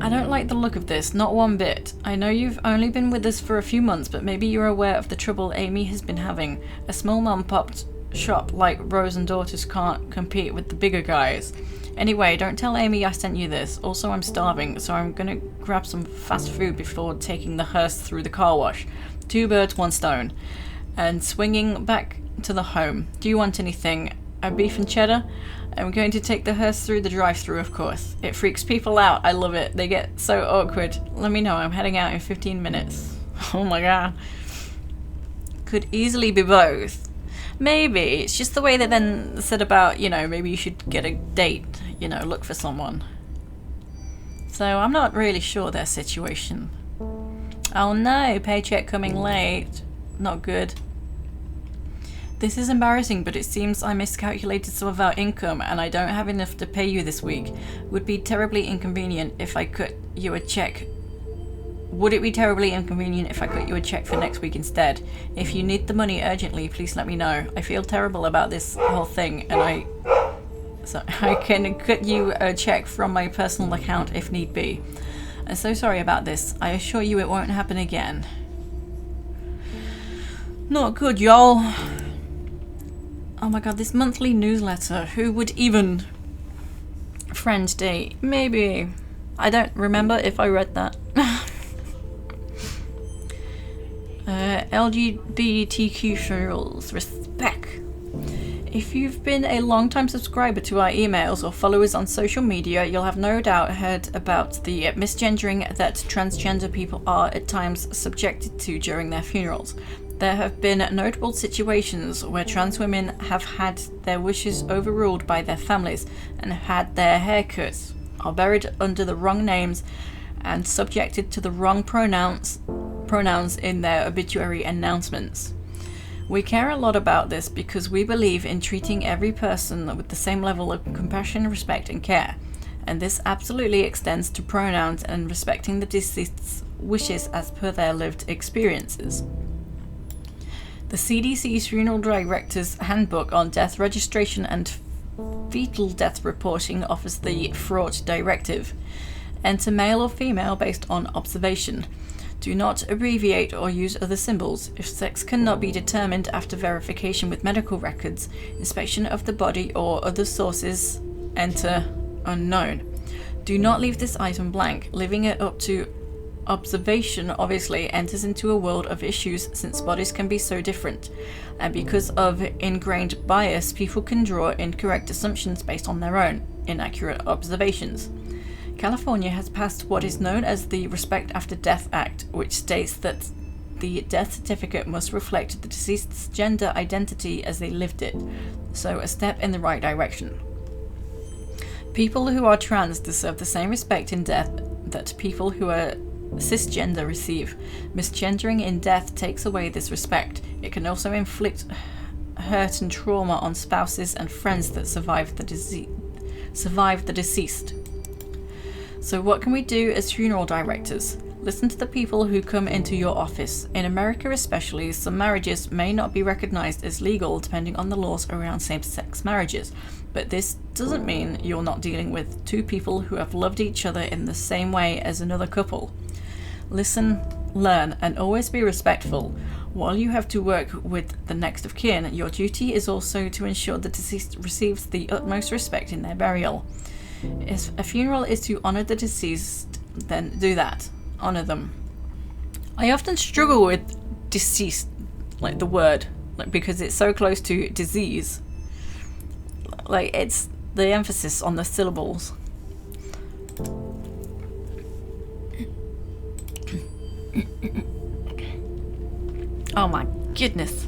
I don't like the look of this, not one bit. I know you've only been with us for a few months, but maybe you're aware of the trouble Amy has been having. A small mom-pop shop like Rose and Daughters can't compete with the bigger guys. Anyway, don't tell Amy I sent you this. Also, I'm starving, so I'm gonna grab some fast food before taking the hearse through the car wash. 2 birds, 1 stone. And swinging back to the home. Do you want anything? A beef and cheddar? I'm going to take the hearse through the drive-thru, of course. It freaks people out. I love it. They get so awkward. Let me know. I'm heading out in 15 minutes. Oh my god. Could easily be both. Maybe. It's just the way they then said about, you know, maybe you should get a date. You know, look for someone. So I'm not really sure their situation. Oh no, paycheck coming late. Not good. This is embarrassing, but it seems I miscalculated some of our income and I don't have enough to pay you this week. Would be terribly inconvenient if I cut you a check. Would it be terribly inconvenient if I cut you a check for next week instead? If you need the money urgently, please let me know. I feel terrible about this whole thing and I can cut you a check from my personal account if need be. I'm so sorry about this. I assure you it won't happen again. Not good, y'all. Oh my god, this monthly newsletter. Who would even... Friend date. Maybe. I don't remember if I read that. LGBTQ rules. Respect. If you've been a long-time subscriber to our emails or followers on social media, you'll have no doubt heard about the misgendering that transgender people are at times subjected to during their funerals. There have been notable situations where trans women have had their wishes overruled by their families and had their hair cut, are buried under the wrong names, and subjected to the wrong pronouns in their obituary announcements. We care a lot about this because we believe in treating every person with the same level of compassion, respect, and care. And this absolutely extends to pronouns and respecting the deceased's wishes as per their lived experiences. The CDC's Funeral Director's Handbook on Death Registration and Fetal Death Reporting offers the fraught directive. Enter male or female based on observation. Do not abbreviate or use other symbols. If sex cannot be determined after verification with medical records, inspection of the body or other sources, enter unknown. Do not leave this item blank. Leaving it up to observation obviously enters into a world of issues since bodies can be so different. And because of ingrained bias, people can draw incorrect assumptions based on their own inaccurate observations. California has passed what is known as the Respect After Death Act, which states that the death certificate must reflect the deceased's gender identity as they lived it, so a step in the right direction. People who are trans deserve the same respect in death that people who are cisgender receive. Misgendering in death takes away this respect. It can also inflict hurt and trauma on spouses and friends that survive the deceased. So what can we do as funeral directors? Listen to the people who come into your office. In America especially, some marriages may not be recognized as legal depending on the laws around same-sex marriages. But this doesn't mean you're not dealing with two people who have loved each other in the same way as another couple. Listen, learn, and always be respectful. While you have to work with the next of kin, your duty is also to ensure the deceased receives the utmost respect in their burial. If a funeral is to honor the deceased, then do that. Honor them. I often struggle with deceased, like the word, like because it's so close to disease. Like it's the emphasis on the syllables. Oh my goodness.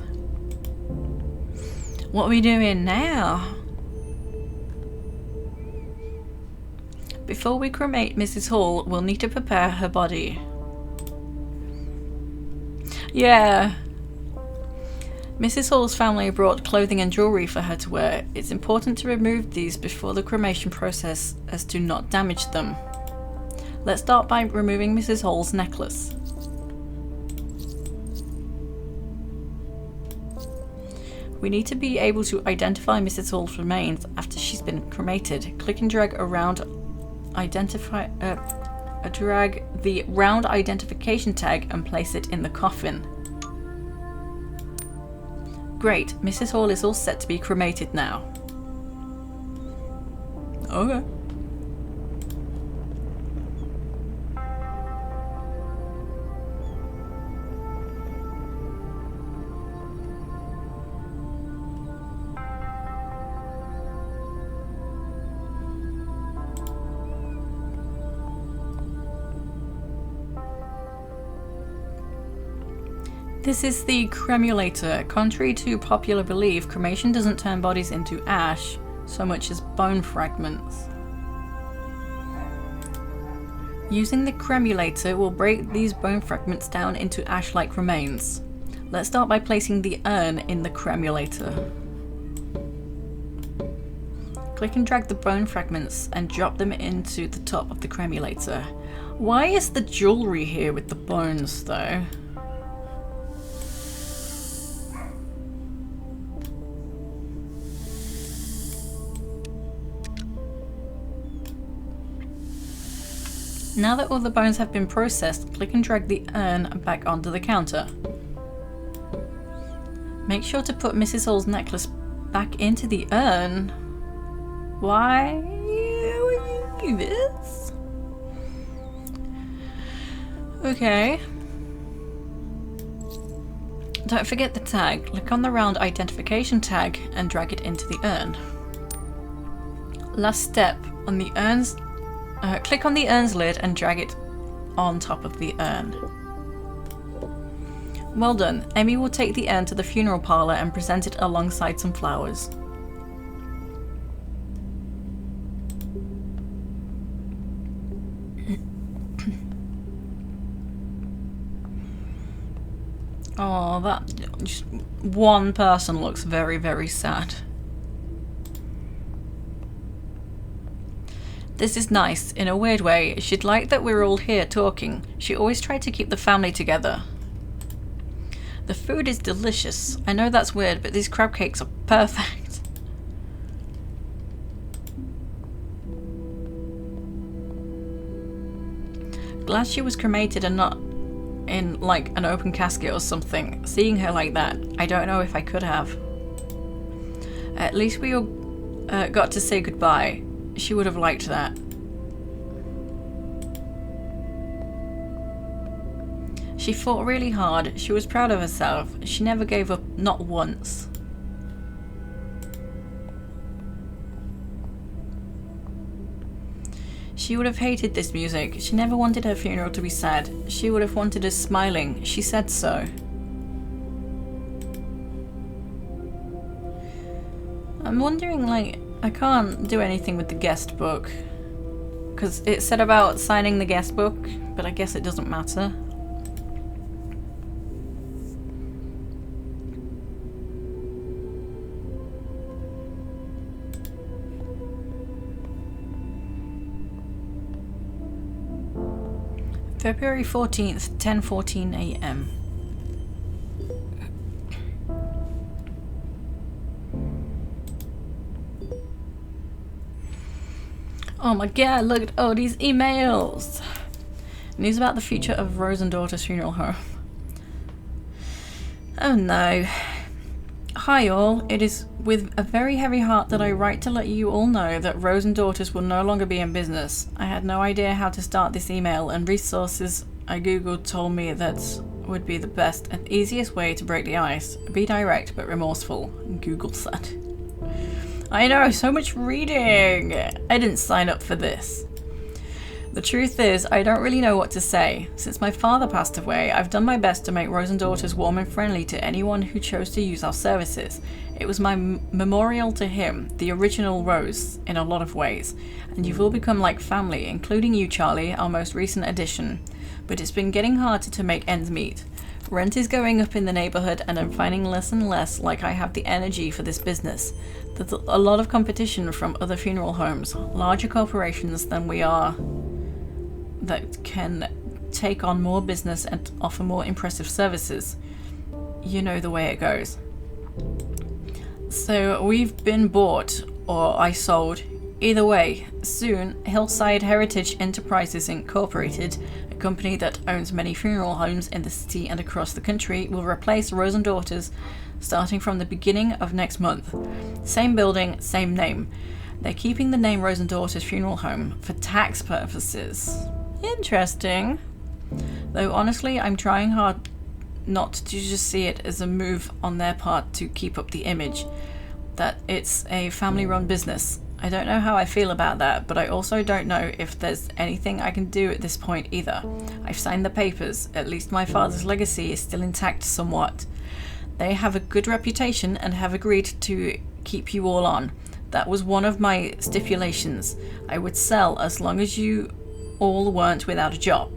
What are we doing now? Before we cremate Mrs. Hall, we'll need to prepare her body. Yeah. Mrs. Hall's family brought clothing and jewellery for her to wear. It's important to remove these before the cremation process as to not damage them. Let's start by removing Mrs. Hall's necklace. We need to be able to identify Mrs. Hall's remains after she's been cremated. Click and drag around drag the round identification tag and place it in the coffin. Great, Mrs. Hall is all set to be cremated now. Okay. This is the cremulator. Contrary to popular belief, cremation doesn't turn bodies into ash so much as bone fragments. Using the cremulator will break these bone fragments down into ash-like remains. Let's start by placing the urn in the cremulator. Click and drag the bone fragments and drop them into the top of the cremulator. Why is the jewellery here with the bones though? Now that all the bones have been processed, click and drag the urn back onto the counter. Make sure to put Mrs. Hall's necklace back into the urn. Why would you do this? Okay. Don't forget the tag. Click on the round identification tag and drag it into the urn. Last step, on the urn's click on the urn's lid and drag it on top of the urn. Well done. Amy will take the urn to the funeral parlour and present it alongside some flowers. Oh, that just one person looks very, very sad. This is nice, in a weird way. She'd like that we're all here talking. She always tried to keep the family together. The food is delicious. I know that's weird, but these crab cakes are perfect. Glad she was cremated and not in, like, an open casket or something. Seeing her like that, I don't know if I could have. At least we all got to say goodbye. She would have liked that. She fought really hard. She was proud of herself. She never gave up, not once. She would have hated this music. She never wanted her funeral to be sad. She would have wanted us smiling. She said so. I'm wondering, like, I can't do anything with the guest book because it said about signing the guest book, but I guess it doesn't matter. February 14th, 10:14 AM. Oh my god, look at all these emails! News about the future of Rose and Daughter's funeral home. Oh no. Hi all, it is with a very heavy heart that I write to let you all know that Rose and Daughters will no longer be in business. I had no idea how to start this email, and resources I googled told me that would be the best and easiest way to break the ice. Be direct but remorseful, Google said. I know, so much reading! I didn't sign up for this. The truth is, I don't really know what to say. Since my father passed away, I've done my best to make Rose and Daughters warm and friendly to anyone who chose to use our services. It was my memorial to him, the original Rose, in a lot of ways. And you've all become like family, including you, Charlie, our most recent addition. But it's been getting harder to make ends meet. Rent is going up in the neighborhood and I'm finding less and less like I have the energy for this business. There's a lot of competition from other funeral homes, larger corporations than we are, that can take on more business and offer more impressive services. You know the way it goes. So we've been bought, or I sold. Either way, soon Hillside Heritage Enterprises Incorporated, a company that owns many funeral homes in the city and across the country, will replace Rose and Daughters starting from the beginning of next month. Same building, same name. They're keeping the name Rose and Daughters Funeral Home for tax purposes. Interesting. Though honestly, I'm trying hard not to just see it as a move on their part to keep up the image that it's a family-run business. I don't know how I feel about that, but I also don't know if there's anything I can do at this point either. I've signed the papers. At least my father's legacy is still intact somewhat. They have a good reputation and have agreed to keep you all on. That was one of my stipulations. I would sell as long as you all weren't without a job.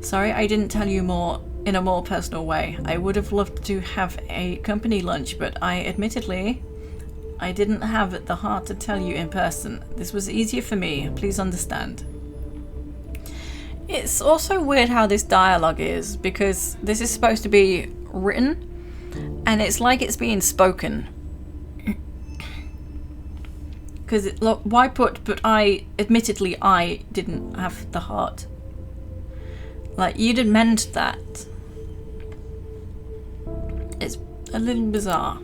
Sorry I didn't tell you more in a more personal way. I would have loved to have a company lunch, but I didn't have the heart to tell you in person. This was easier for me, please understand. It's also weird how this dialogue is, because this is supposed to be written, and it's like it's being spoken. Because, why put, but I didn't have the heart. Like, you didn't mend that. It's a little bizarre.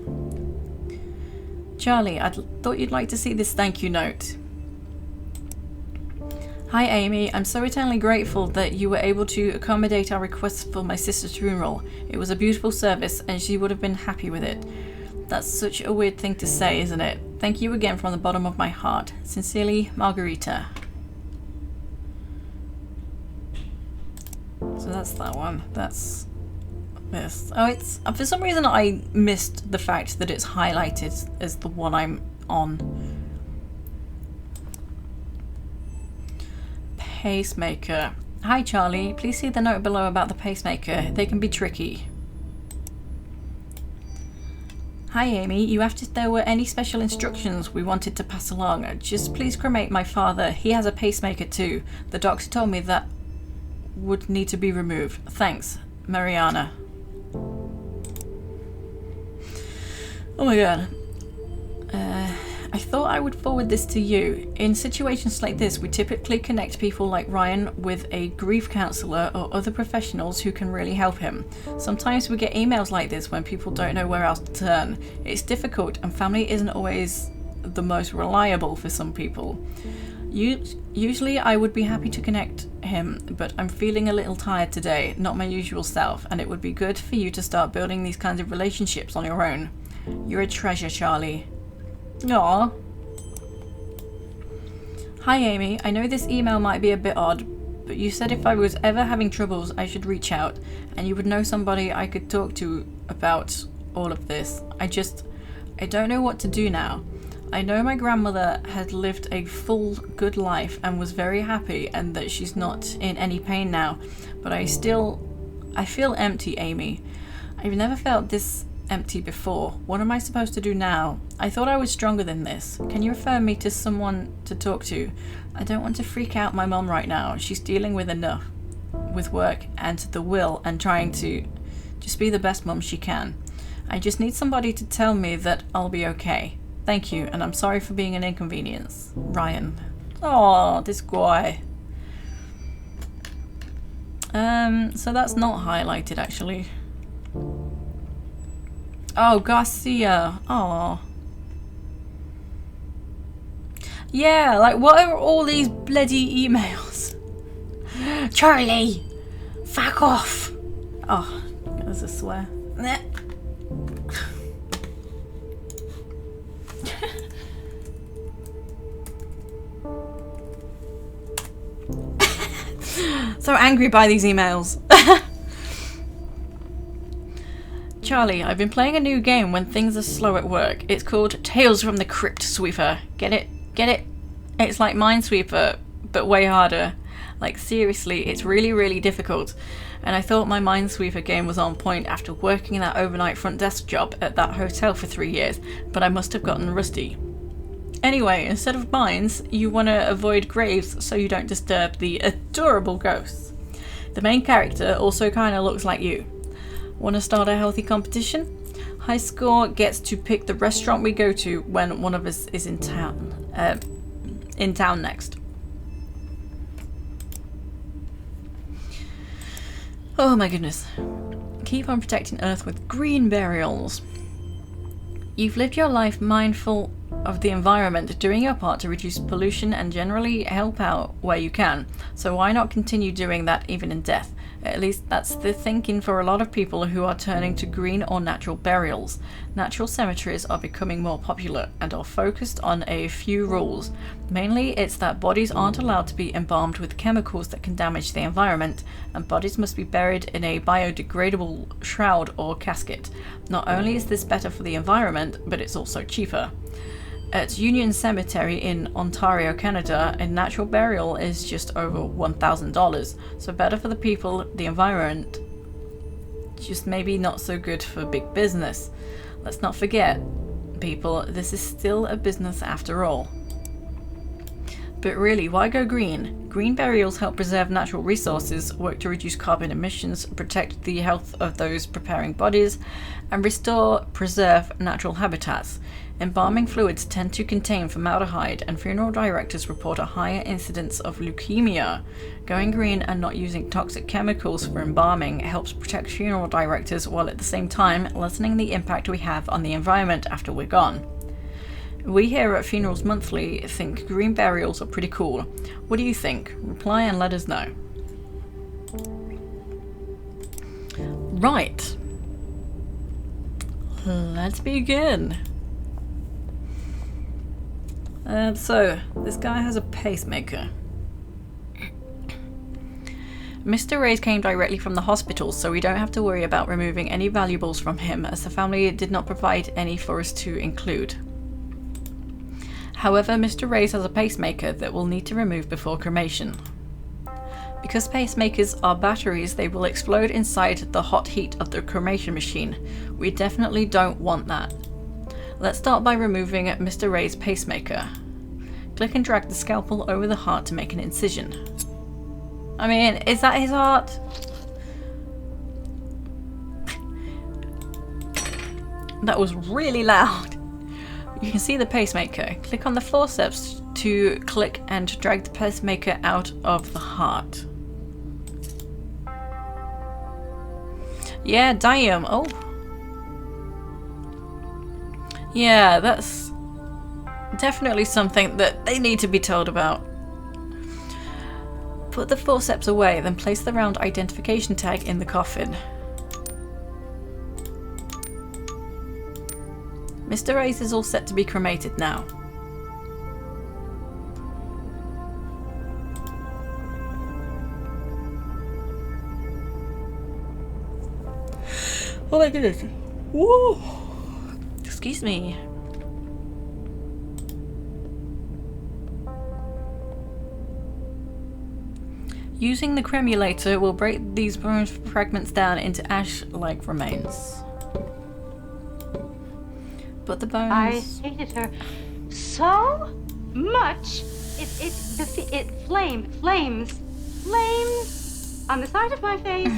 Charlie, I thought you'd like to see this thank you note. Hi Amy, I'm so eternally grateful that you were able to accommodate our request for my sister's funeral. It was a beautiful service and she would have been happy with it. That's such a weird thing to say, isn't it? Thank you again from the bottom of my heart. Sincerely, Margarita. So that's that one. That's this. Oh, it's for some reason I missed the fact that it's highlighted as the one I'm on. Pacemaker. Hi Charlie, please see the note below about the pacemaker. They can be tricky. Hi Amy, you asked if there were any special instructions we wanted to pass along. Just please cremate my father. He has a pacemaker too. The doctor told me that would need to be removed. Thanks, Mariana. Oh my god. I thought I would forward this to you. In situations like this, we typically connect people like Ryan with a grief counsellor or other professionals who can really help him. Sometimes we get emails like this when people don't know where else to turn. It's difficult and family isn't always the most reliable for some people. Usually I would be happy to connect him, but I'm feeling a little tired today, not my usual self, and it would be good for you to start building these kinds of relationships on your own. You're a treasure, Charlie. Aww. Hi Amy, I know this email might be a bit odd, but you said if I was ever having troubles I should reach out, and you would know somebody I could talk to about all of this. I don't know what to do now. I know my grandmother had lived a full, good life and was very happy and that she's not in any pain now, but I feel empty, Amy. I've never felt this empty before. What am I supposed to do now? I thought I was stronger than this. Can you refer me to someone to talk to? I don't want to freak out my mom right now. She's dealing with enough with work and the will and trying to just be the best mom she can. I just need somebody to tell me that I'll be okay. Thank you, and I'm sorry for being an inconvenience. Ryan. Oh, this guy. So that's not highlighted actually. Oh, Garcia. Oh. Yeah, like what are all these bloody emails? Charlie! Fuck off! Oh, there's a swear. So angry by these emails. Charlie, I've been playing a new game when things are slow at work. It's called Tales from the Crypt Sweeper. Get it? Get it? It's like Minesweeper, but way harder. Like seriously, it's really, really difficult. and I thought my Minesweeper game was on point after working that overnight front desk job at that hotel for 3 years, but I must have gotten rusty. Anyway, instead of mines, you want to avoid graves so you don't disturb the adorable ghosts. The main character also kind of looks like you. Want to start a healthy competition? High score gets to pick the restaurant we go to when one of us is in town. Next. Oh my goodness. Keep on protecting Earth with green burials. You've lived your life mindful of the environment, doing your part to reduce pollution and generally help out where you can. So why not continue doing that even in death? At least that's the thinking for a lot of people who are turning to green or natural burials. Natural cemeteries are becoming more popular and are focused on a few rules. Mainly it's that bodies aren't allowed to be embalmed with chemicals that can damage the environment, and bodies must be buried in a biodegradable shroud or casket. Not only is this better for the environment, but it's also cheaper. At Union Cemetery in Ontario, Canada, a natural burial is just over $1,000, so better for the people, the environment, just maybe not so good for big business. Let's not forget, people, this is still a business after all. But really, why go green? Green burials help preserve natural resources, work to reduce carbon emissions, protect the health of those preparing bodies, and preserve natural habitats. Embalming fluids tend to contain formaldehyde, and funeral directors report a higher incidence of leukemia. Going green and not using toxic chemicals for embalming helps protect funeral directors while at the same time lessening the impact we have on the environment after we're gone. We here at Funerals Monthly think green burials are pretty cool. What do you think? Reply and let us know. Right. Let's begin. So, this guy has a pacemaker. Mr. Reyes came directly from the hospital, so we don't have to worry about removing any valuables from him, as the family did not provide any for us to include. However, Mr. Reyes has a pacemaker that we'll need to remove before cremation. Because pacemakers are batteries, they will explode inside the hot heat of the cremation machine. We definitely don't want that. Let's start by removing Mr. Rey's pacemaker. Click and drag the scalpel over the heart to make an incision. I mean, is that his heart? That was really loud. You can see the pacemaker. Click on the forceps to click and drag the pacemaker out of the heart. Yeah, damn. Oh. Yeah, that's definitely something that they need to be told about. Put the forceps away, then place the round identification tag in the coffin. Mr. Reyes is all set to be cremated now. Oh my goodness. Woo! Excuse me. Using the cremulator will break these bone fragments down into ash-like remains. But the bones... I hated her so much. It flames on the side of my face.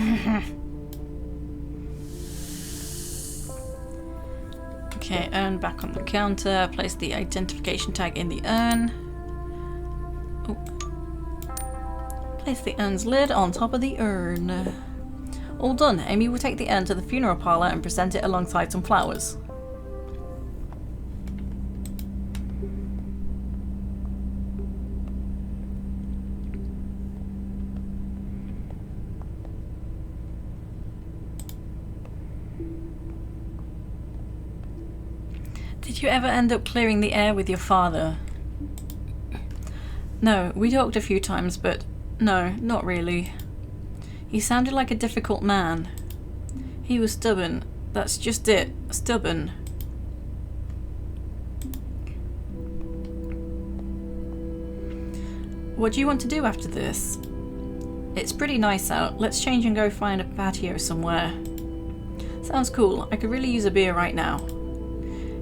Okay, urn back on the counter. Place the identification tag in the urn. Oh. Place the urn's lid on top of the urn. All done. Amy will take the urn to the funeral parlour and present it alongside some flowers. Did you ever end up clearing the air with your father? No, we talked a few times, but no, not really. He sounded like a difficult man. He was stubborn. That's just it. Stubborn. What do you want to do after this? It's pretty nice out. Let's change and go find a patio somewhere. Sounds cool. I could really use a beer right now.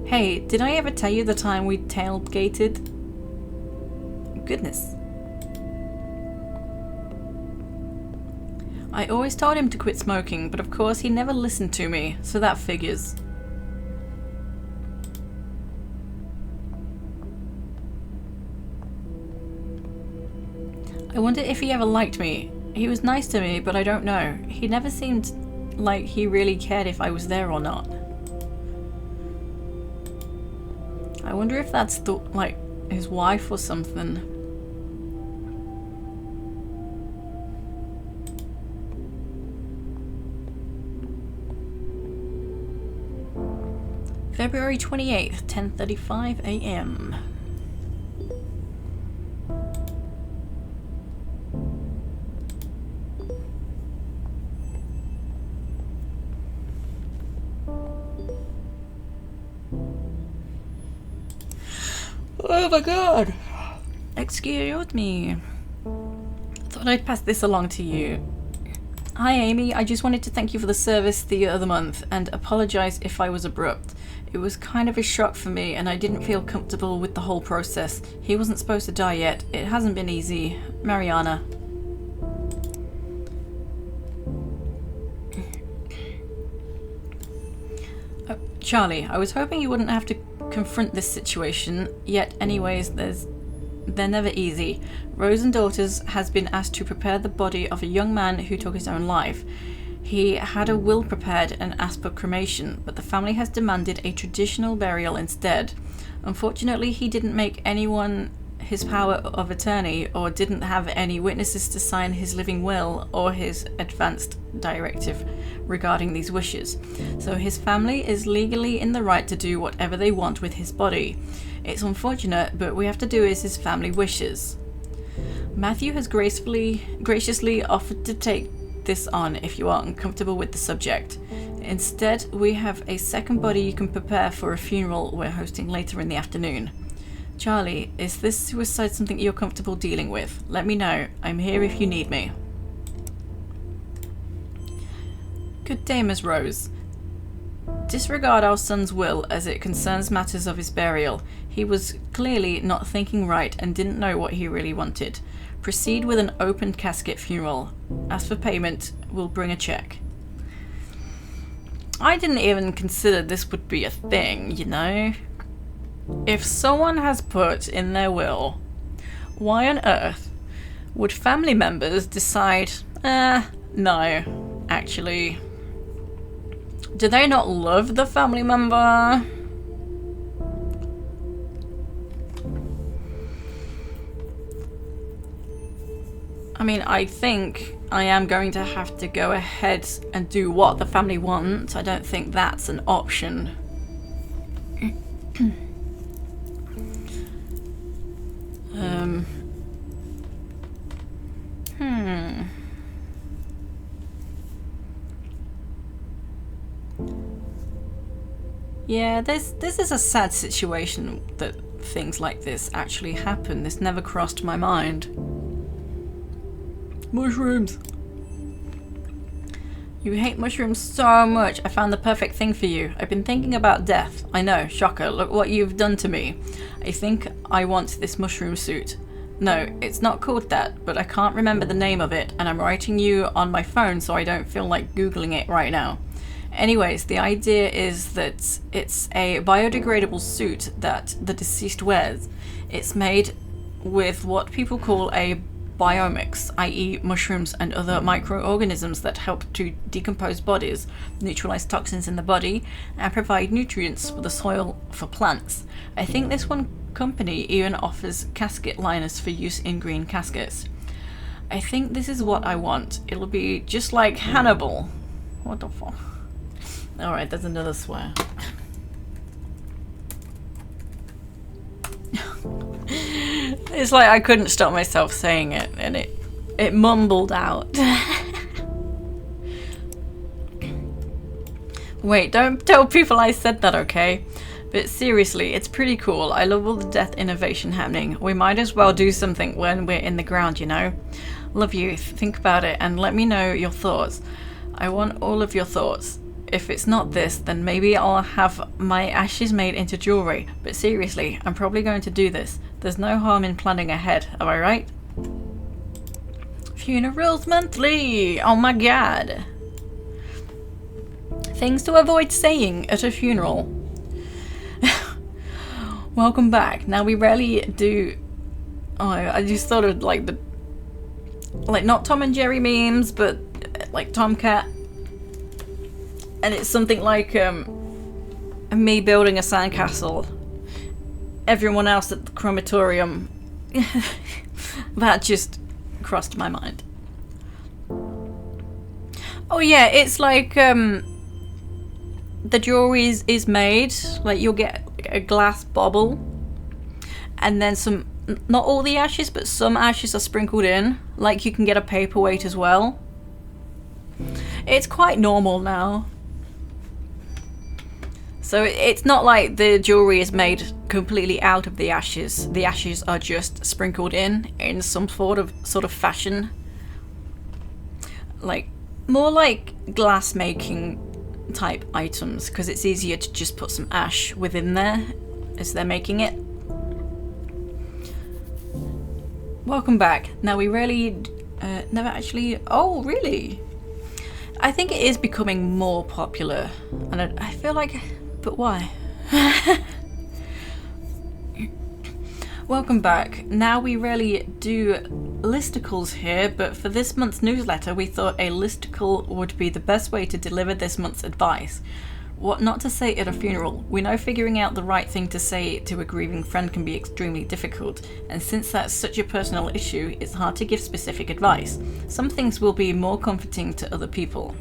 Hey, did I ever tell you the time we tailgated? Goodness. I always told him to quit smoking, but of course he never listened to me, so that figures. I wonder if he ever liked me. He was nice to me, but I don't know. He never seemed like he really cared if I was there or not. I wonder if that's like his wife or something. February 28th, 10:35 a.m. Oh my god! Excuse me. Thought I'd pass this along to you. Hi Amy, I just wanted to thank you for the service the other month and apologise if I was abrupt. It was kind of a shock for me and I didn't feel comfortable with the whole process. He wasn't supposed to die yet. It hasn't been easy. Mariana. Charlie, I was hoping you wouldn't have to confront this situation, yet anyways, they're never easy. Rose and Daughters has been asked to prepare the body of a young man who took his own life. He had a will prepared and asked for cremation, but the family has demanded a traditional burial instead. Unfortunately, he didn't make anyone his power of attorney or didn't have any witnesses to sign his living will or his advanced directive regarding these wishes. So his family is legally in the right to do whatever they want with his body. It's unfortunate, but we have to do as his family wishes. Matthew has graciously offered to take this on if you are uncomfortable with the subject. Instead, we have a second body you can prepare for a funeral we're hosting later in the afternoon. Charlie, is this suicide something you're comfortable dealing with? Let me know. I'm here if you need me. Good day, Ms. Rose. Disregard our son's will as it concerns matters of his burial. He was clearly not thinking right and didn't know what he really wanted. Proceed with an open casket funeral. As for payment, we'll bring a check. I didn't even consider this would be a thing, you know? If someone has put in their will, why on earth would family members decide, no, actually, do they not love the family member? I mean, I think I am going to have to go ahead and do what the family wants. I don't think that's an option. Yeah, this is a sad situation that things like this actually happen. This never crossed my mind. Mushrooms! You hate mushrooms so much. I found the perfect thing for you. I've been thinking about death. I know, shocker. Look what you've done to me. I think I want this mushroom suit. No, it's not called that, but I can't remember the name of it, and I'm writing you on my phone so I don't feel like Googling it right now. Anyways, the idea is that it's a biodegradable suit that the deceased wears. It's made with what people call a biomix, i.e. mushrooms and other microorganisms that help to decompose bodies, neutralize toxins in the body, and provide nutrients for the soil for plants. I think this one company even offers casket liners for use in green caskets. I think this is what I want. It'll be just like Hannibal. What the fuck? Alright, there's another swear. It's like I couldn't stop myself saying it, and it mumbled out. Wait, don't tell people I said that, okay? But seriously, it's pretty cool. I love all the death innovation happening. We might as well do something when we're in the ground, you know? love you. Think about it and let me know your thoughts. I want all of your thoughts. If it's not this, then maybe I'll have my ashes made into jewelry. But seriously, I'm probably going to do this. There's no harm in planning ahead, am I right? Funerals monthly! Oh my god! Things to avoid saying at a funeral. Welcome back. Now we rarely do... Oh, I just thought of like the... Like not Tom and Jerry memes, but like Tomcat. And it's something like me building a sandcastle. Everyone else at the crematorium. That just crossed my mind. Oh yeah, it's like the jewelry is made. Like you'll get a glass bauble. And then some, not all the ashes, but some ashes are sprinkled in. Like you can get a paperweight as well. It's quite normal now. So it's not like the jewelry is made completely out of the ashes. The ashes are just sprinkled in some sort of fashion. Like more like glass making type items, because it's easier to just put some ash within there as they're making it. Welcome back. Now we rarely never actually... Oh, really? I think it is becoming more popular, and I feel like... But why? Welcome back. Now we rarely do listicles here, but for this month's newsletter we thought a listicle would be the best way to deliver this month's advice. What not to say at a funeral. We know figuring out the right thing to say to a grieving friend can be extremely difficult, and since that's such a personal issue, it's hard to give specific advice. Some things will be more comforting to other people.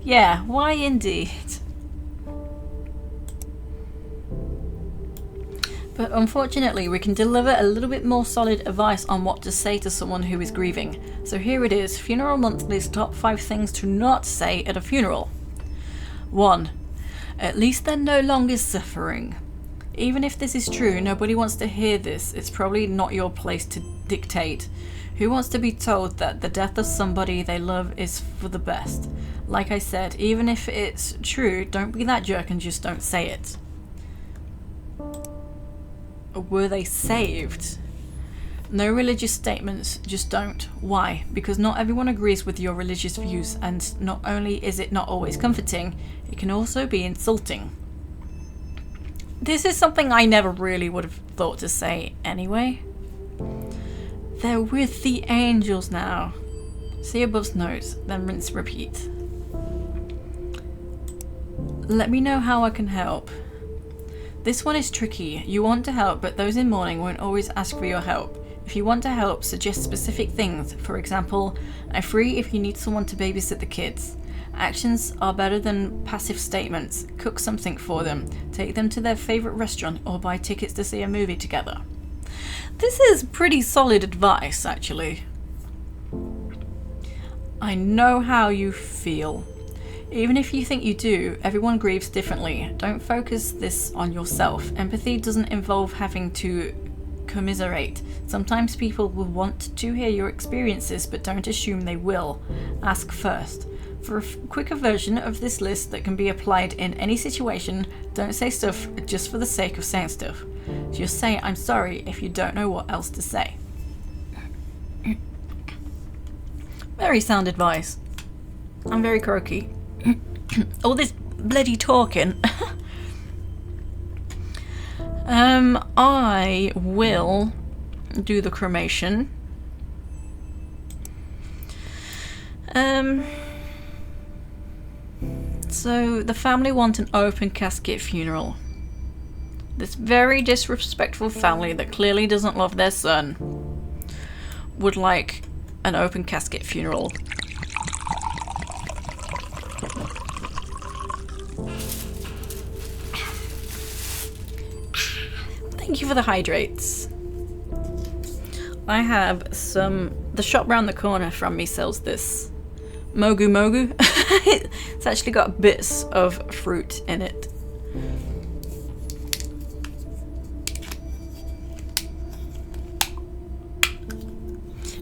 Yeah, why indeed? But unfortunately, we can deliver a little bit more solid advice on what to say to someone who is grieving. So here it is, Funeral Monthly's top 5 things to not say at a funeral. 1. At least they're no longer suffering. Even if this is true, nobody wants to hear this. It's probably not your place to dictate. Who wants to be told that the death of somebody they love is for the best? Like I said, even if it's true, don't be that jerk and just don't say it. Were they saved? No religious statements, just don't. Why? Because not everyone agrees with your religious views, and not only is it not always comforting, it can also be insulting. This is something I never really would have thought to say anyway. They're with the angels now. See above's notes, then rinse repeat. Let me know how I can help. This one is tricky. You want to help, but those in mourning won't always ask for your help. If you want to help, suggest specific things. For example, I'm free if you need someone to babysit the kids. Actions are better than passive statements. Cook something for them. Take them to their favourite restaurant or buy tickets to see a movie together. This is pretty solid advice, actually. I know how you feel. Even if you think you do, everyone grieves differently. Don't focus this on yourself. Empathy doesn't involve having to commiserate. Sometimes people will want to hear your experiences, but don't assume they will. Ask first. For a quicker version of this list that can be applied in any situation, don't say stuff just for the sake of saying stuff. Just say I'm sorry if you don't know what else to say. Very sound advice. I'm very croaky. All this bloody talking. I will do the cremation. So the family want an open casket funeral. This very disrespectful family that clearly doesn't love their son would like an open casket funeral. Thank you for the hydrates. I have some... The shop round the corner from me sells this Mogu Mogu. It's actually got bits of fruit in it.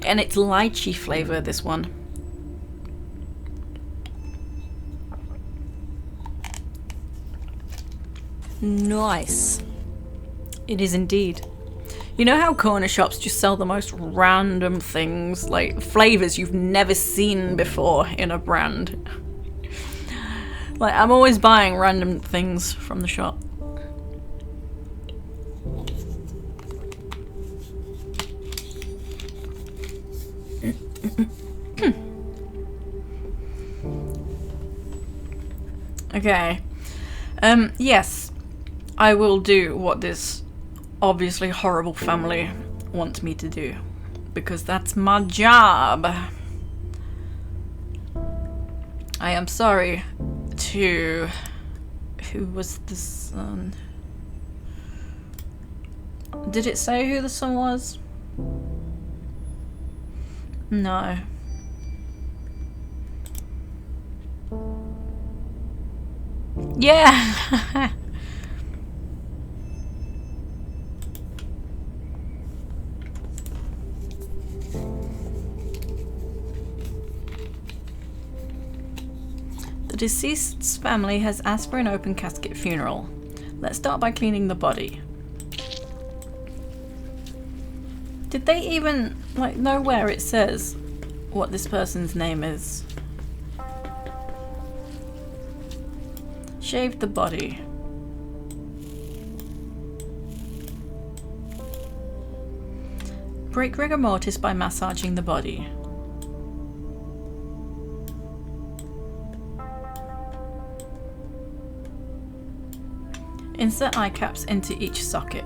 And it's lychee flavour, this one. Nice. It is indeed. You know how corner shops just sell the most random things, like flavours you've never seen before in a brand? Like, I'm always buying random things from the shop. Okay. Yes, I will do what this obviously horrible family wants me to do, because that's my job. I am sorry to... Who was the son? Did it say who the son was? No. Yeah! The deceased's family has asked for an open casket funeral. Let's start by cleaning the body. Did they even, like, know where it says what this person's name is? Shave the body. Break rigor mortis by massaging the body. Insert eye caps into each socket.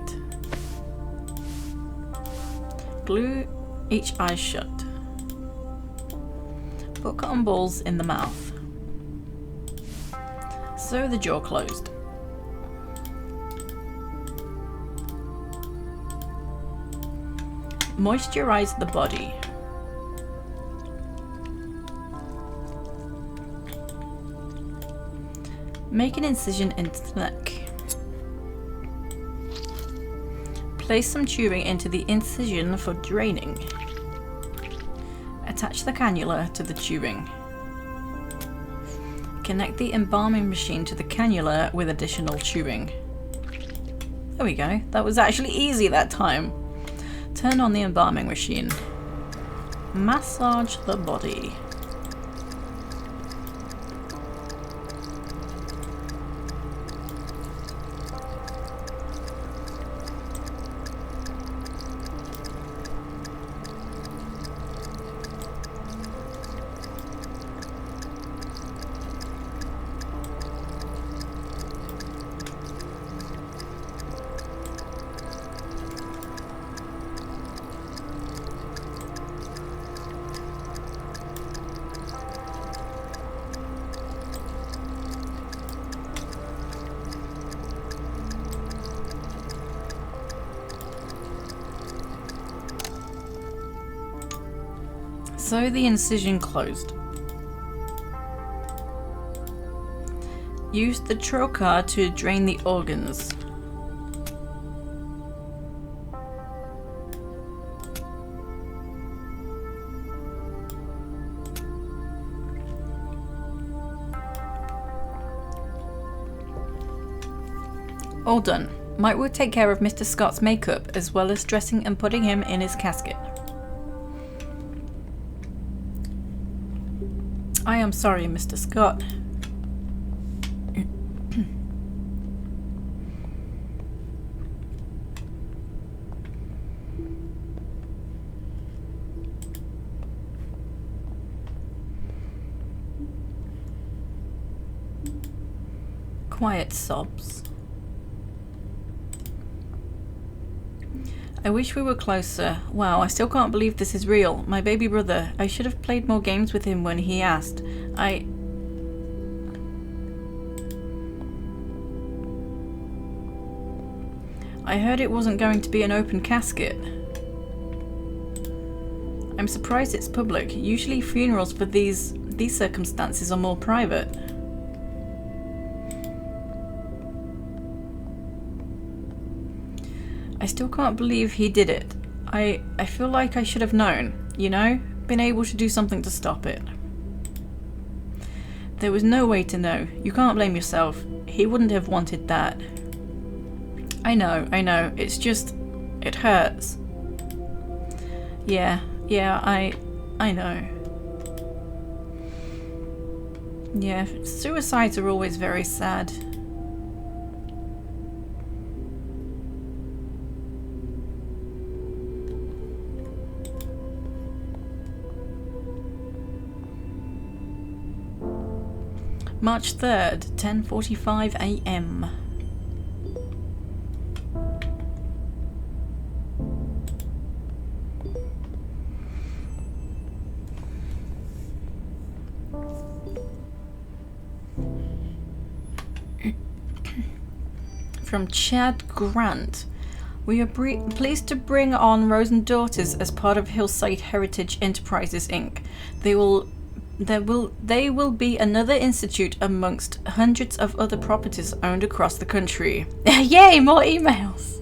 Glue each eye shut. Put cotton balls in the mouth. Sew the jaw closed. Moisturize the body. Make an incision into the neck. Place some tubing into the incision for draining. Attach the cannula to the tubing. Connect the embalming machine to the cannula with additional tubing. There we go. That was actually easy that time. Turn on the embalming machine. Massage the body. Sew the incision closed. Use the trocar to drain the organs. All done. Mike will take care of Mr. Scott's makeup as well as dressing and putting him in his casket. I am sorry, Mr. Scott. Quiet sobs. I wish we were closer. Wow, I still can't believe this is real. My baby brother. I should have played more games with him when he asked. I heard it wasn't going to be an open casket. I'm surprised it's public. Usually funerals for these circumstances are more private. I still can't believe he did it. I feel like I should have known. you know? Been able to do something to stop it. There was no way to know. You can't blame yourself. He wouldn't have wanted that. I know. It's just... it hurts. Yeah, I know. Yeah, suicides are always very sad. March 3rd, 10:45 AM. From Chad Grant. We are pleased to bring on Rose and Daughters as part of Hillside Heritage Enterprises Inc. They will be another institute amongst hundreds of other properties owned across the country. Yay, more emails!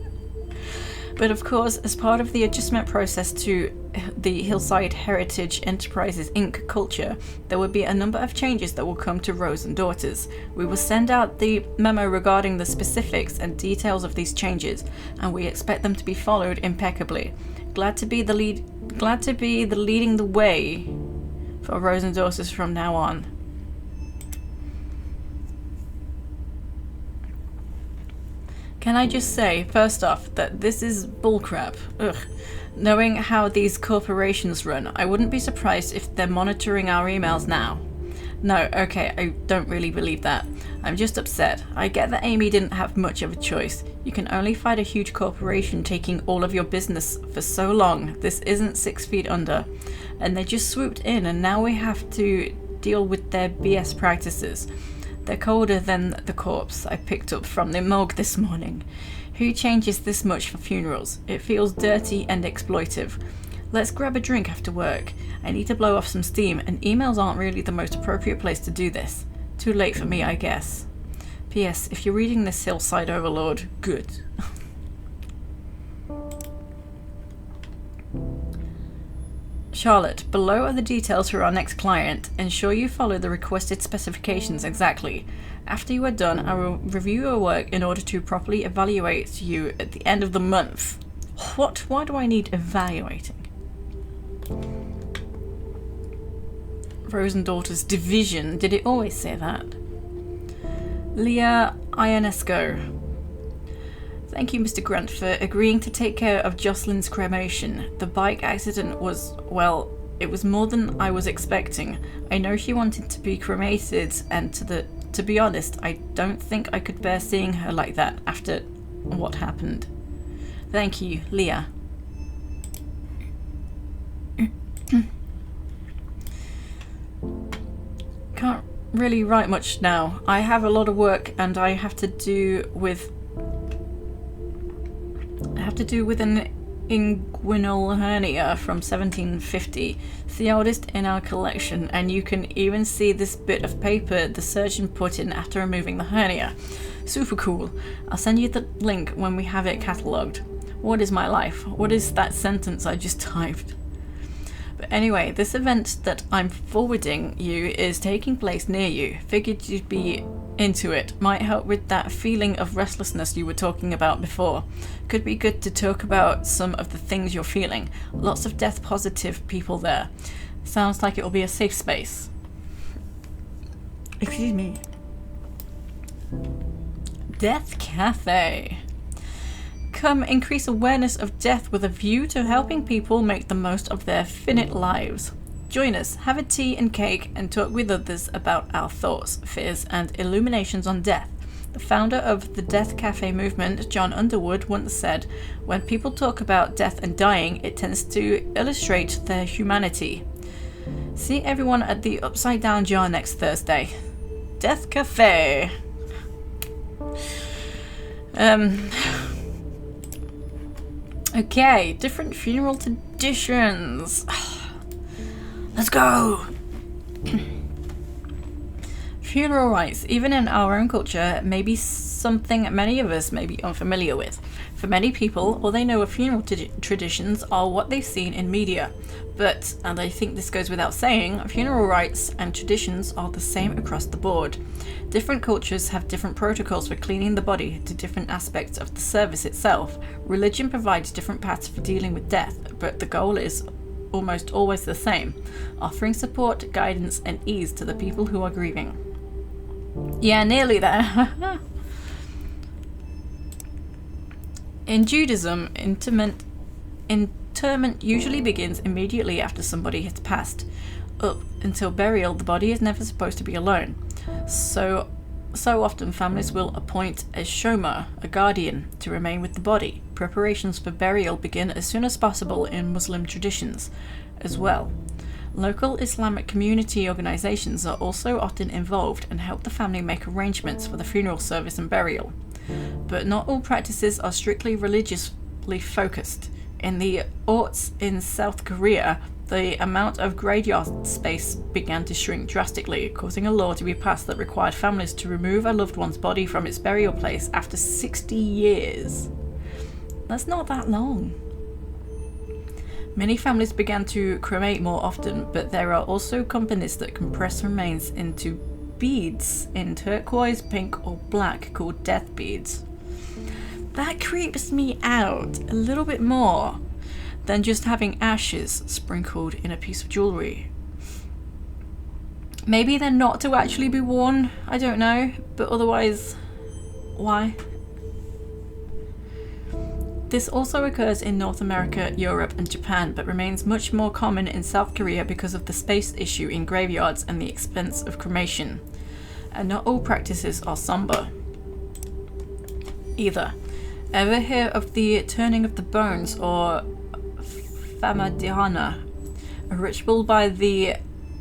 But of course, as part of the adjustment process to the Hillside Heritage Enterprises Inc. culture, there will be a number of changes that will come to Rose and Daughters. We will send out the memo regarding the specifics and details of these changes, and we expect them to be followed impeccably. Glad to be leading the way for Rose and Daughters from now on. Can I just say, first off, that this is bullcrap. Ugh. Knowing how these corporations run, I wouldn't be surprised if they're monitoring our emails now. No, okay, I don't really believe that. I'm just upset. I get that Amy didn't have much of a choice. You can only fight a huge corporation taking all of your business for so long. This isn't 6 feet under. And they just swooped in, and now we have to deal with their BS practices. They're colder than the corpse I picked up from the morgue this morning. Who changes this much for funerals? It feels dirty and exploitive. Let's grab a drink after work. I need to blow off some steam, and emails aren't really the most appropriate place to do this. Too late for me, I guess. P.S. If you're reading this, Hillside Overlord, good. Charlotte, below are the details for our next client. Ensure you follow the requested specifications exactly. After you are done, I will review your work in order to properly evaluate you at the end of the month. What? Why do I need evaluating? Rose and Daughters Division. Did it always say that? Leah Ionesco. Thank you, Mr. Grant, for agreeing to take care of Jocelyn's cremation. The bike accident was, well, it was more than I was expecting. I know she wanted to be cremated, and to be honest, I don't think I could bear seeing her like that after what happened. Thank you, Leah. Can't really write much now. I have a lot of work, and I have to do with an inguinal hernia from 1750. It's the oldest in our collection, and you can even see this bit of paper the surgeon put in after removing the hernia. Super cool. I'll send you the link when we have it catalogued. What is my life? What is that sentence I just typed? But anyway, this event that I'm forwarding you is taking place near you. Figured you'd be into it. Might help with that feeling of restlessness you were talking about before. Could be good to talk about some of the things you're feeling. Lots of death positive people there. Sounds like it'll be a safe space. Excuse me. Death Cafe. Come increase awareness of death with a view to helping people make the most of their finite lives. Join us, have a tea and cake, and talk with others about our thoughts, fears, and illuminations on death. The founder of the Death Cafe movement, John Underwood, once said, "When people talk about death and dying, it tends to illustrate their humanity." See everyone at the Upside Down Jar next Thursday. Death Cafe. Okay, different funeral traditions. Let's go! Funeral rites, even in our own culture, may be something many of us may be unfamiliar with. For many people, all they know of funeral traditions are what they've seen in media. But, and I think this goes without saying, funeral rites and traditions are the same across the board. Different cultures have different protocols for cleaning the body to different aspects of the service itself. Religion provides different paths for dealing with death, but the goal is almost always the same, offering support, guidance, and ease to the people who are grieving. Yeah, nearly there. In Judaism, interment usually begins immediately after somebody has passed. Up until burial, the body is never supposed to be alone. So often families will appoint a shomer, a guardian, to remain with the body. Preparations for burial begin as soon as possible in Muslim traditions as well. Local Islamic community organizations are also often involved and help the family make arrangements for the funeral service and burial. But not all practices are strictly religiously focused. In the orts in South Korea, the amount of graveyard space began to shrink drastically, causing a law to be passed that required families to remove a loved one's body from its burial place after 60 years. That's not that long. Many families began to cremate more often, but there are also companies that compress remains into beads in turquoise, pink, or black called death beads. That creeps me out a little bit more than just having ashes sprinkled in a piece of jewellery. Maybe they're not to actually be worn, I don't know, but otherwise, why? This also occurs in North America, Europe, and Japan, but remains much more common in South Korea because of the space issue in graveyards and the expense of cremation. And not all practices are somber either. Ever hear of the turning of the bones, or famadihana, a ritual by the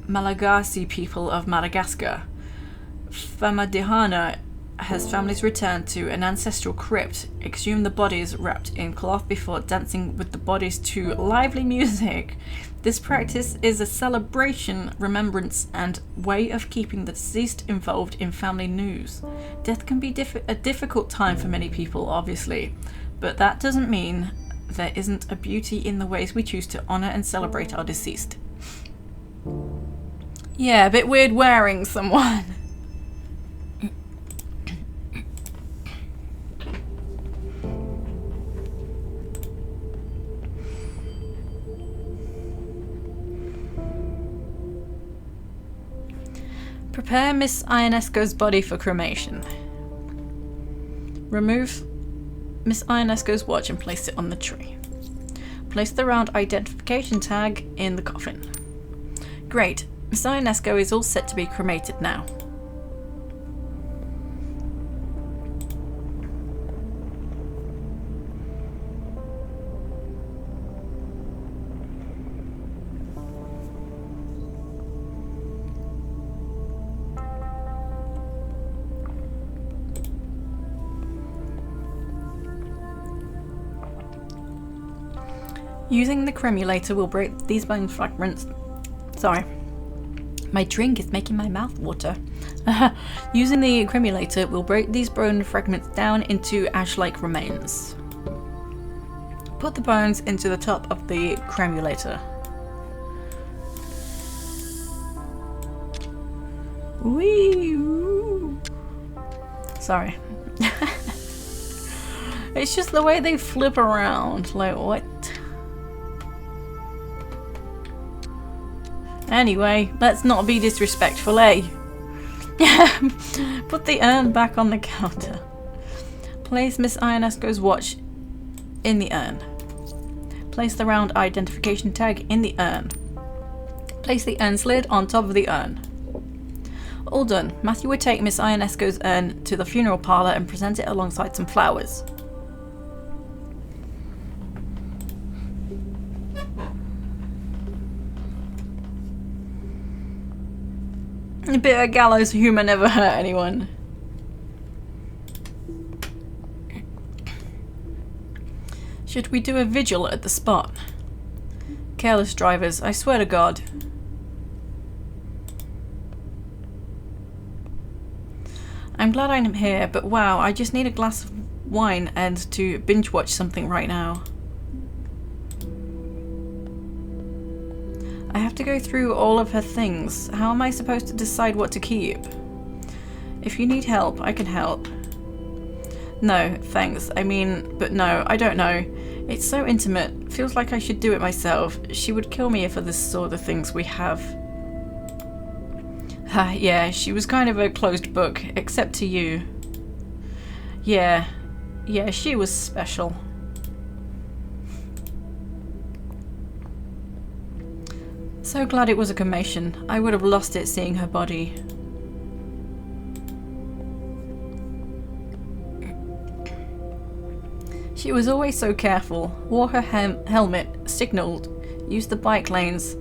Malagasy people of Madagascar? Famadihana has families return to an ancestral crypt, exhume the bodies wrapped in cloth before dancing with the bodies to lively music. This practice is a celebration, remembrance, and way of keeping the deceased involved in family news. Death can be a difficult time for many people, obviously, but that doesn't mean there isn't a beauty in the ways we choose to honour and celebrate our deceased. Yeah, a bit weird wearing someone. Prepare Miss Ionesco's body for cremation. Remove Miss Ionesco's watch and place it on the tree. Place the round identification tag in the coffin. Great, Miss Ionesco is all set to be cremated now. Using the cremulator will break these bone fragments. Sorry, my drink is making my mouth water. Using the cremulator will break these bone fragments down into ash-like remains. Put the bones into the top of the cremulator. Wee! Sorry. It's just the way they flip around. Like, what? Anyway, let's not be disrespectful, eh? Put the urn back on the counter. Place Miss Ionesco's watch in the urn. Place the round identification tag in the urn. Place the urn lid on top of the urn. All done. Matthew would take Miss Ionesco's urn to the funeral parlour and present it alongside some flowers. A bit of gallows humour never hurt anyone. Should we do a vigil at the spot? Careless drivers, I swear to God. I'm glad I'm here, but wow, I just need a glass of wine and to binge watch something right now. I have to go through all of her things. How am I supposed to decide what to keep? If you need help, I can help. No, thanks. I mean, but no, I don't know. It's so intimate. Feels like I should do it myself. She would kill me for this sort of things we have. Yeah, she was kind of a closed book, except to you. Yeah, she was special. So glad it was a cremation. I would have lost it seeing her body. She was always so careful. Wore her helmet, signaled, used the bike lanes.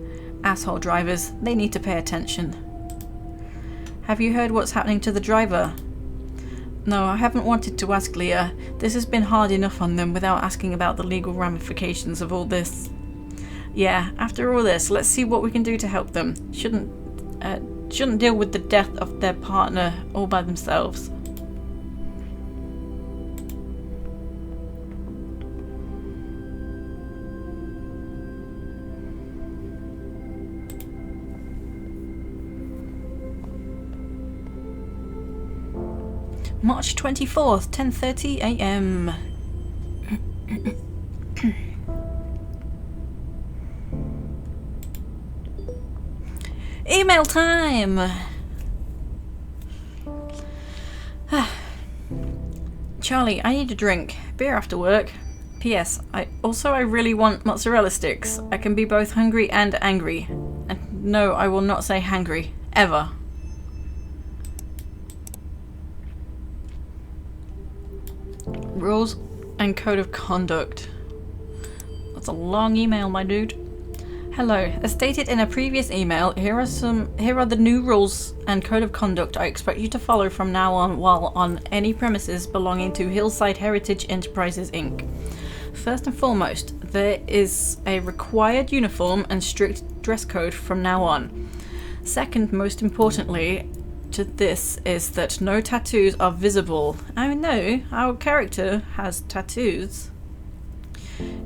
Asshole drivers, they need to pay attention. Have you heard what's happening to the driver? No, I haven't wanted to ask Leah. This has been hard enough on them without asking about the legal ramifications of all this. Yeah, after all this, let's see what we can do to help them. Shouldn't deal with the death of their partner all by themselves. March 24th, 10:30 AM. Email time! Charlie, I need a drink. Beer after work. P.S. I really want mozzarella sticks. I can be both hungry and angry. And no, I will not say hangry. Ever. Rules and code of conduct. That's a long email, my dude. Hello. As stated in a previous email, here are the new rules and code of conduct I expect you to follow from now on while on any premises belonging to Hillside Heritage Enterprises Inc. First and foremost, there is a required uniform and strict dress code from now on. Second, most importantly to this is that no tattoos are visible. Oh no, our character has tattoos.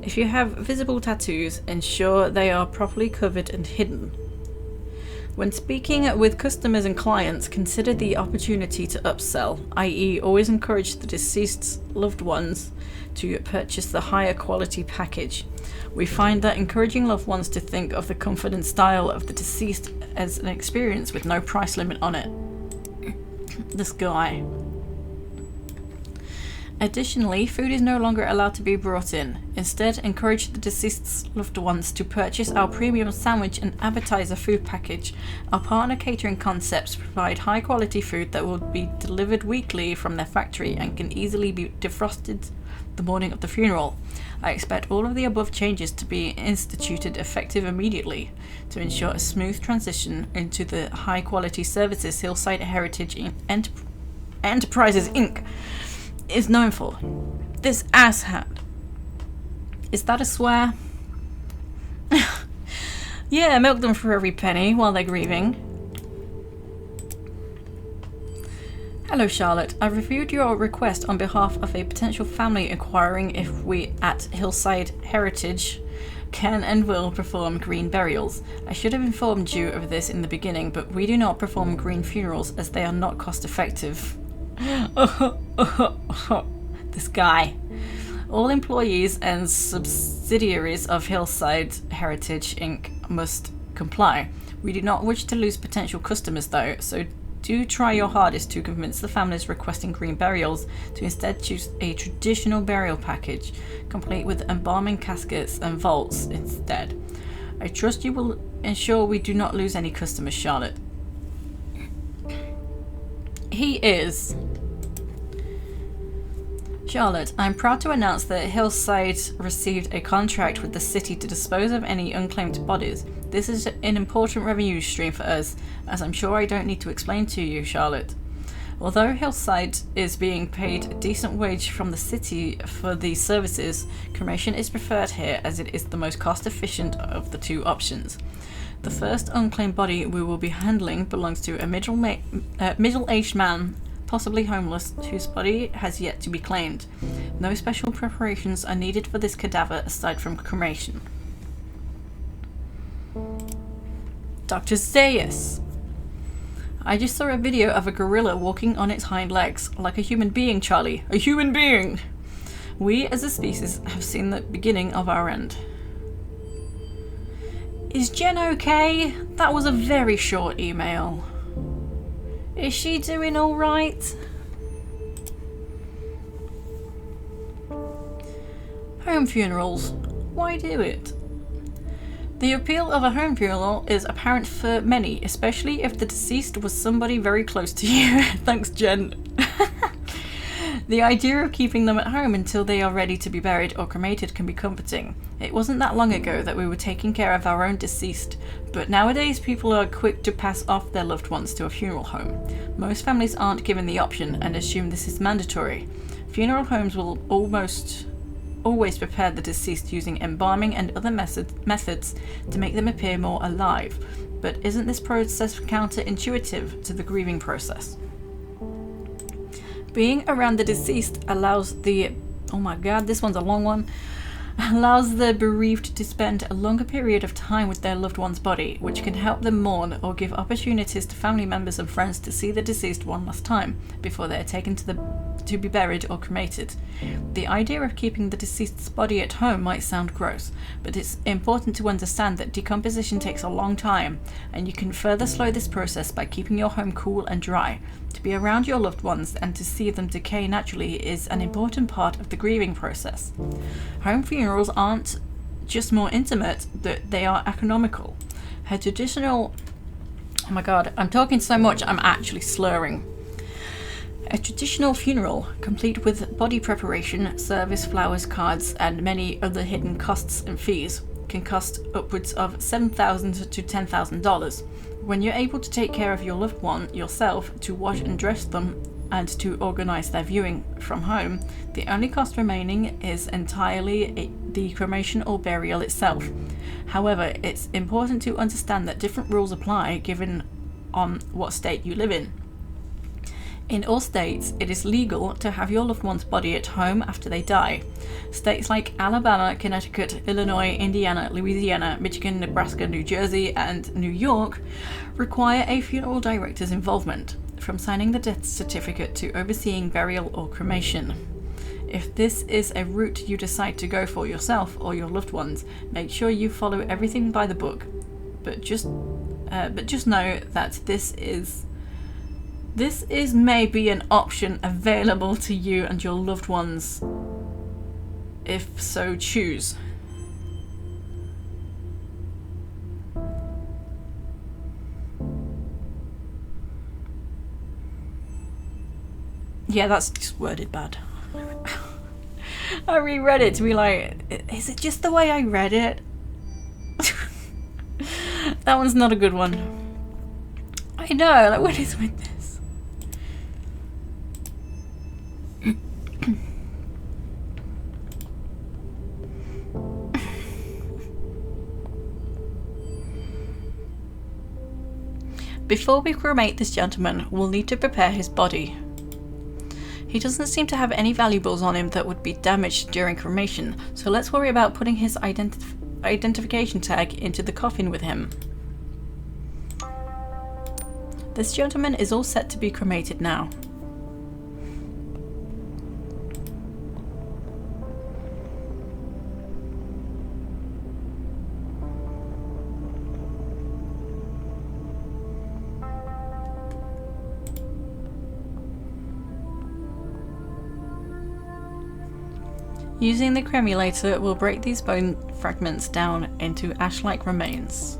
If you have visible tattoos, ensure they are properly covered and hidden. When speaking with customers and clients, consider the opportunity to upsell, i.e. always encourage the deceased's loved ones to purchase the higher quality package. We find that encouraging loved ones to think of the comfort and style of the deceased as an experience with no price limit on it. This guy. Additionally, food is no longer allowed to be brought in. Instead, encourage the deceased's loved ones to purchase our premium sandwich and appetizer food package. Our partner catering concepts provide high quality food that will be delivered weekly from their factory and can easily be defrosted the morning of the funeral. I expect all of the above changes to be instituted effective immediately to ensure a smooth transition into the high quality services Hillside Heritage Enterprises Inc. is known for. This asshat. Is that a swear? Yeah, milk them for every penny while they're grieving. Hello Charlotte, I've reviewed your request on behalf of a potential family inquiring if we at Hillside Heritage can and will perform green burials. I should have informed you of this in the beginning, but we do not perform green funerals as they are not cost effective. This guy. All employees and subsidiaries of Hillside Heritage Inc. must comply. We do not wish to lose potential customers though, so do try your hardest to convince the families requesting green burials to instead choose a traditional burial package, complete with embalming caskets and vaults instead. I trust you will ensure we do not lose any customers, Charlotte. He is. Charlotte, I'm proud to announce that Hillside received a contract with the city to dispose of any unclaimed bodies. This is an important revenue stream for us, as I'm sure I don't need to explain to you, Charlotte. Although Hillside is being paid a decent wage from the city for these services, cremation is preferred here as it is the most cost-efficient of the two options. The first unclaimed body we will be handling belongs to a middle-aged man possibly homeless, whose body has yet to be claimed. No special preparations are needed for this cadaver aside from cremation. Dr. Zayas. I just saw a video of a gorilla walking on its hind legs, like a human being, Charlie. A human being! We, as a species, have seen the beginning of our end. Is Jen okay? That was a very short email. Is she doing alright? Home funerals. Why do it? The appeal of a home funeral is apparent for many, especially if the deceased was somebody very close to you. Thanks, Jen. The idea of keeping them at home until they are ready to be buried or cremated can be comforting. It wasn't that long ago that we were taking care of our own deceased, but nowadays people are quick to pass off their loved ones to a funeral home. Most families aren't given the option and assume this is mandatory. Funeral homes will almost always prepare the deceased using embalming and other methods to make them appear more alive. But isn't this process counterintuitive to the grieving process? Being around the deceased allows the... oh my god, this one's a long one. Allows the bereaved to spend a longer period of time with their loved one's body, which can help them mourn or give opportunities to family members and friends to see the deceased one last time before they are taken to be buried or cremated. The idea of keeping the deceased's body at home might sound gross, but it's important to understand that decomposition takes a long time, and you can further slow this process by keeping your home cool and dry. To be around your loved ones and to see them decay naturally is an important part of the grieving process. Home funerals aren't just more intimate, they are economical. A traditional... oh my god, I'm talking so much I'm actually slurring. A traditional funeral, complete with body preparation, service, flowers, cards, and many other hidden costs and fees, can cost upwards of $7,000 to $10,000. When you're able to take care of your loved one yourself, to wash and dress them, and to organise their viewing from home, the only cost remaining is entirely the cremation or burial itself. However, it's important to understand that different rules apply given on what state you live in. In all states, it is legal to have your loved one's body at home after they die. States like Alabama, Connecticut, Illinois, Indiana, Louisiana, Michigan, Nebraska, New Jersey, and New York require a funeral director's involvement, from signing the death certificate to overseeing burial or cremation. If this is a route you decide to go for yourself or your loved ones, make sure you follow everything by the book. But just know that this is maybe an option available to you and your loved ones, if so choose. Yeah, that's just worded bad. I reread it to be like, is it just the way I read it? That one's not a good one. I know, like, what is with this? Before we cremate this gentleman, we'll need to prepare his body. He doesn't seem to have any valuables on him that would be damaged during cremation, so let's worry about putting his identification tag into the coffin with him. This gentleman is all set to be cremated now. Using the cremulator, we'll break these bone fragments down into ash-like remains.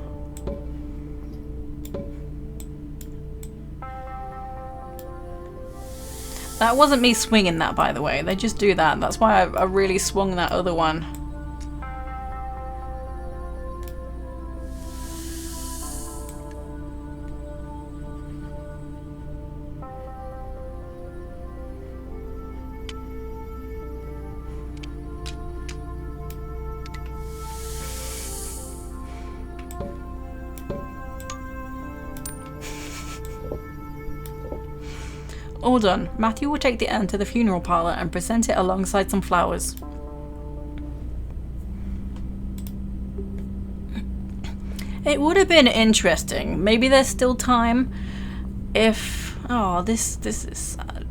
That wasn't me swinging that, by the way. They just do that. That's why I really swung that other one. All done. Matthew will take the urn to the funeral parlor and present it alongside some flowers. It would have been interesting. Maybe there's still time if... Oh, this is sad.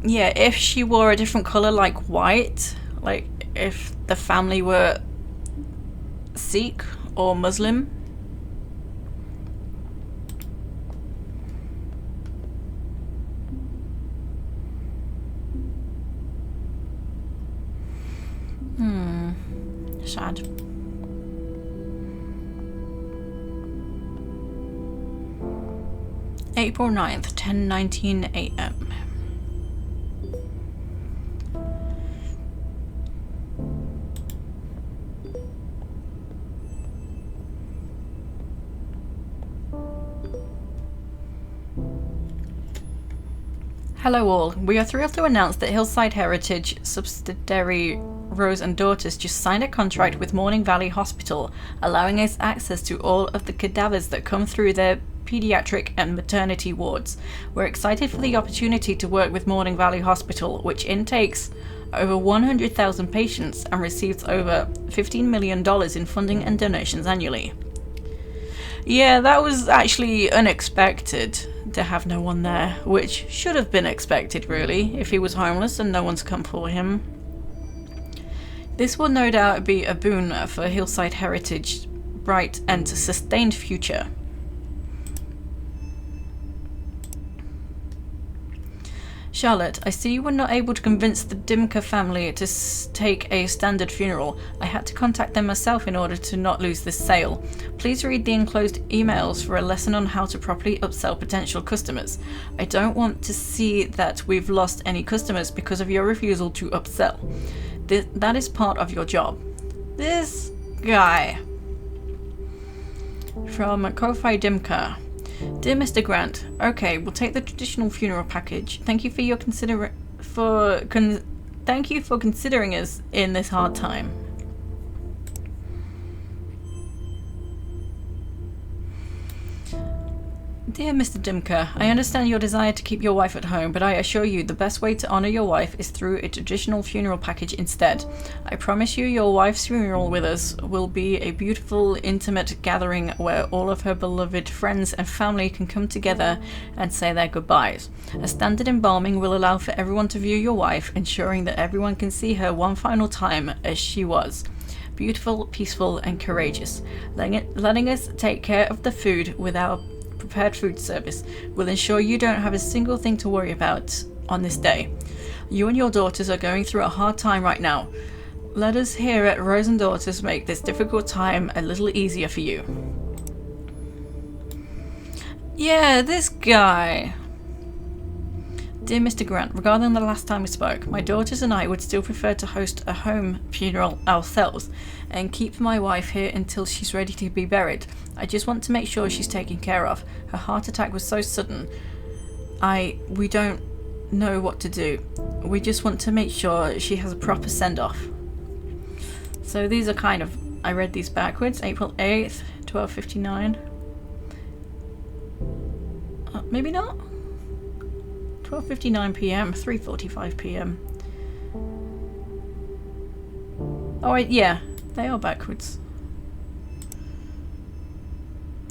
Yeah, if she wore a different color like white, like if the family were Sikh or Muslim. Sad. April 9th, 10:19 a.m. Hello all. We are thrilled to announce that Hillside Heritage subsidiary Rose and Daughters just signed a contract with Morning Valley Hospital, allowing us access to all of the cadavers that come through their pediatric and maternity wards. We're excited for the opportunity to work with Morning Valley Hospital, which intakes over 100,000 patients and receives over $15 million in funding and donations annually. Yeah, that was actually unexpected to have no one there, which should have been expected really, if he was homeless and no one's come for him. This will no doubt be a boon for Hillside Heritage bright and sustained future. Charlotte, I see you were not able to convince the Dimka family to take a standard funeral. I had to contact them myself in order to not lose this sale. Please read the enclosed emails for a lesson on how to properly upsell potential customers. I don't want to see that we've lost any customers because of your refusal to upsell. That is part of your job. This guy from Ko-Fi Dimka. Dear Mr. Grant, okay, we'll take the traditional funeral package. Thank you for thank you for considering us in this hard time. Dear Mr. Dimka, I understand your desire to keep your wife at home, but I assure you the best way to honor your wife is through a traditional funeral package instead. I promise you your wife's funeral with us will be a beautiful, intimate gathering where all of her beloved friends and family can come together and say their goodbyes. A standard embalming will allow for everyone to view your wife, ensuring that everyone can see her one final time as she was. Beautiful, peaceful, and courageous. Letting us take care of the food with our prepared food service will ensure you don't have a single thing to worry about on this day. You and your daughters are going through a hard time right now. Let us here at Rose and Daughters make this difficult time a little easier for you. Yeah, this guy. Dear Mr. Grant, regarding the last time we spoke, my daughters and I would still prefer to host a home funeral ourselves and keep my wife here until she's ready to be buried. I just want to make sure she's taken care of. Her heart attack was so sudden. We don't know what to do. We just want to make sure she has a proper send-off. So these are kind of, I read these backwards. April 8th, 12:59. Maybe not? 12:59 p.m, 3:45 p.m. Oh wait, yeah, they are backwards.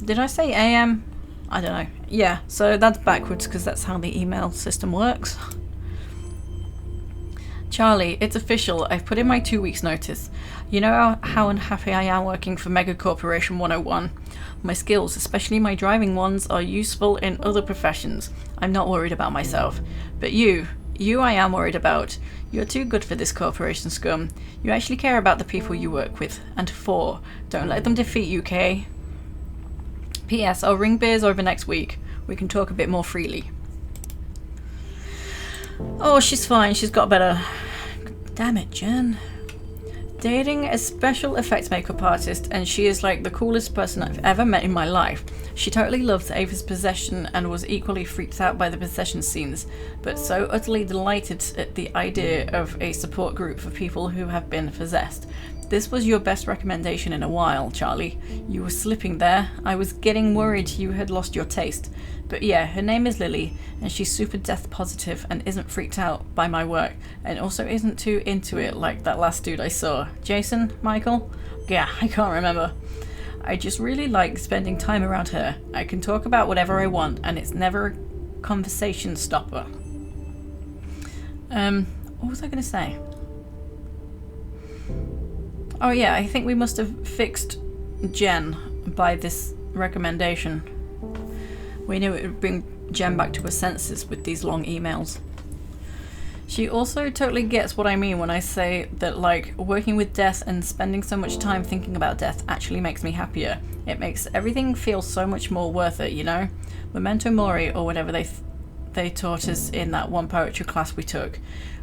Did I say AM? I don't know. Yeah, so that's backwards because that's how the email system works. Charlie, it's official. I've put in my 2 weeks notice. You know how unhappy I am working for Mega Corporation 101. My skills, especially my driving ones, are useful in other professions. I'm not worried about myself. But you I am worried about. You're too good for this corporation scum. You actually care about the people you work with and for. Don't let them defeat you, Kay. P.S. I'll ring beers over next week. We can talk a bit more freely. Oh, she's fine. She's got better. Damn it, Jen. Dating a special effects makeup artist, and she is like the coolest person I've ever met in my life. She totally loves Ava's possession and was equally freaked out by the possession scenes, but so utterly delighted at the idea of a support group for people who have been possessed. This was your best recommendation in a while, Charlie. You were slipping there. I was getting worried you had lost your taste. But yeah, her name is Lily, and she's super death positive and isn't freaked out by my work, and also isn't too into it like that last dude I saw. Jason? Michael? Yeah, I can't remember. I just really like spending time around her. I can talk about whatever I want, and it's never a conversation stopper. What was I gonna say? Oh yeah, I think we must have fixed Jen by this recommendation. We knew it would bring Jen back to her senses with these long emails. She also totally gets what I mean when I say that, like, working with death and spending so much time thinking about death actually makes me happier. It makes everything feel so much more worth it, you know? Memento Mori, or whatever they taught us in that one poetry class we took.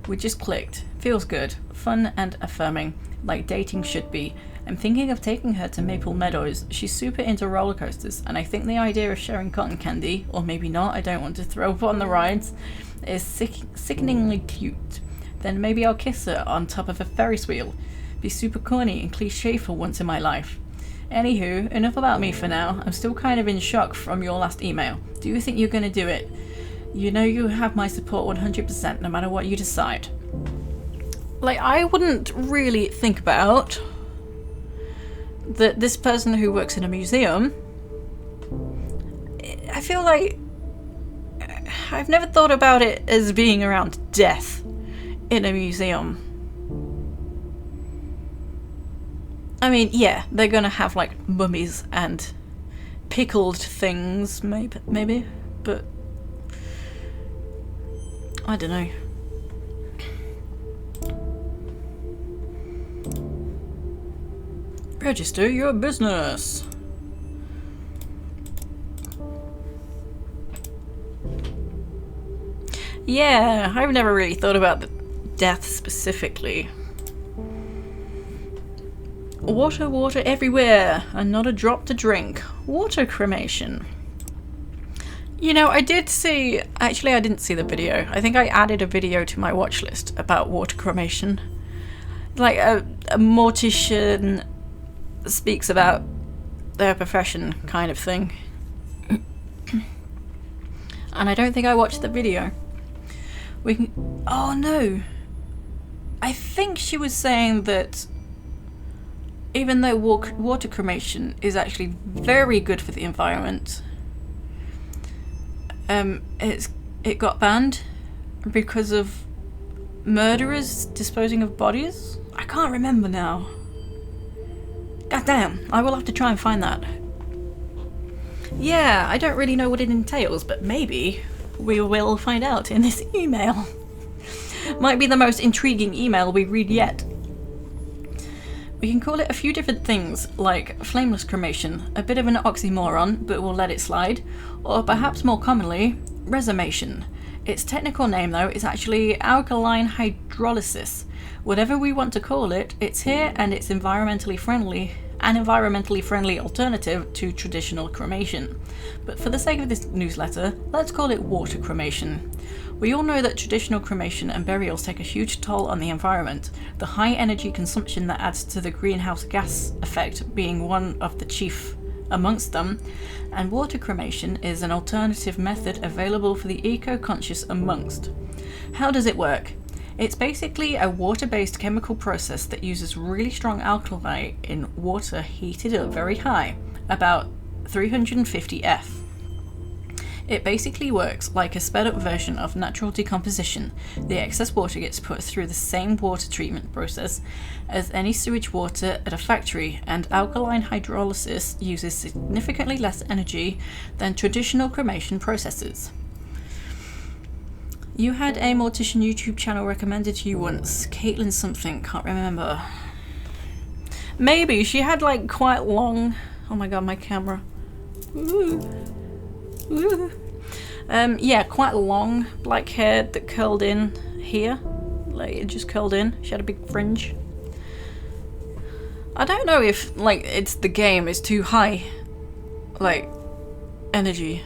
We just clicked. Feels good. Fun and affirming. Like dating should be. I'm thinking of taking her to Maple Meadows. She's super into roller coasters, and I think the idea of sharing cotton candy, or maybe not, I don't want to throw up on the rides, is sickeningly cute. Then maybe I'll kiss her on top of a Ferris wheel. Be super corny and cliche for once in my life. Anywho, enough about me for now. I'm still kind of in shock from your last email. Do you think you're gonna do it? You know you have my support 100% no matter what you decide. Like, I wouldn't really think about that this person who works in a museum, I feel like I've never thought about it as being around death in a museum. I mean, yeah, they're gonna have like mummies and pickled things, maybe, but I don't know. Register your business. Yeah, I've never really thought about the death specifically. Water, water everywhere, and not a drop to drink. Water cremation. You know, I did see... Actually, I didn't see the video. I think I added a video to my watch list about water cremation. Like, a mortician speaks about their profession kind of thing. And I don't think I watched the video. We can... Oh no! I think she was saying that even though water cremation is actually very good for the environment, it got banned because of murderers disposing of bodies? I can't remember now. God damn, I will have to try and find that. Yeah, I don't really know what it entails, but maybe we will find out in this email. Might be the most intriguing email we read yet. We can call it a few different things, like flameless cremation, a bit of an oxymoron, but we'll let it slide, or perhaps more commonly, resomation. Its technical name, though, is actually alkaline hydrolysis. Whatever we want to call it, it's here and it's an environmentally friendly alternative to traditional cremation. But for the sake of this newsletter, let's call it water cremation. We all know that traditional cremation and burials take a huge toll on the environment, the high energy consumption that adds to the greenhouse gas effect being one of the chief amongst them, and water cremation is an alternative method available for the eco-conscious amongst. How does it work? It's basically a water-based chemical process that uses really strong alkali in water heated up very high, about 350 F. It basically works like a sped-up version of natural decomposition. The excess water gets put through the same water treatment process as any sewage water at a factory, and alkaline hydrolysis uses significantly less energy than traditional cremation processes. You had a Mortician YouTube channel recommended to you once. Caitlin something, can't remember. Maybe, she had like quite long... Oh my god, my camera. Ooh. Ooh. Yeah, quite long black hair that curled in here. Like, it just curled in. She had a big fringe. I don't know if, like, it's the game is too high, like, energy.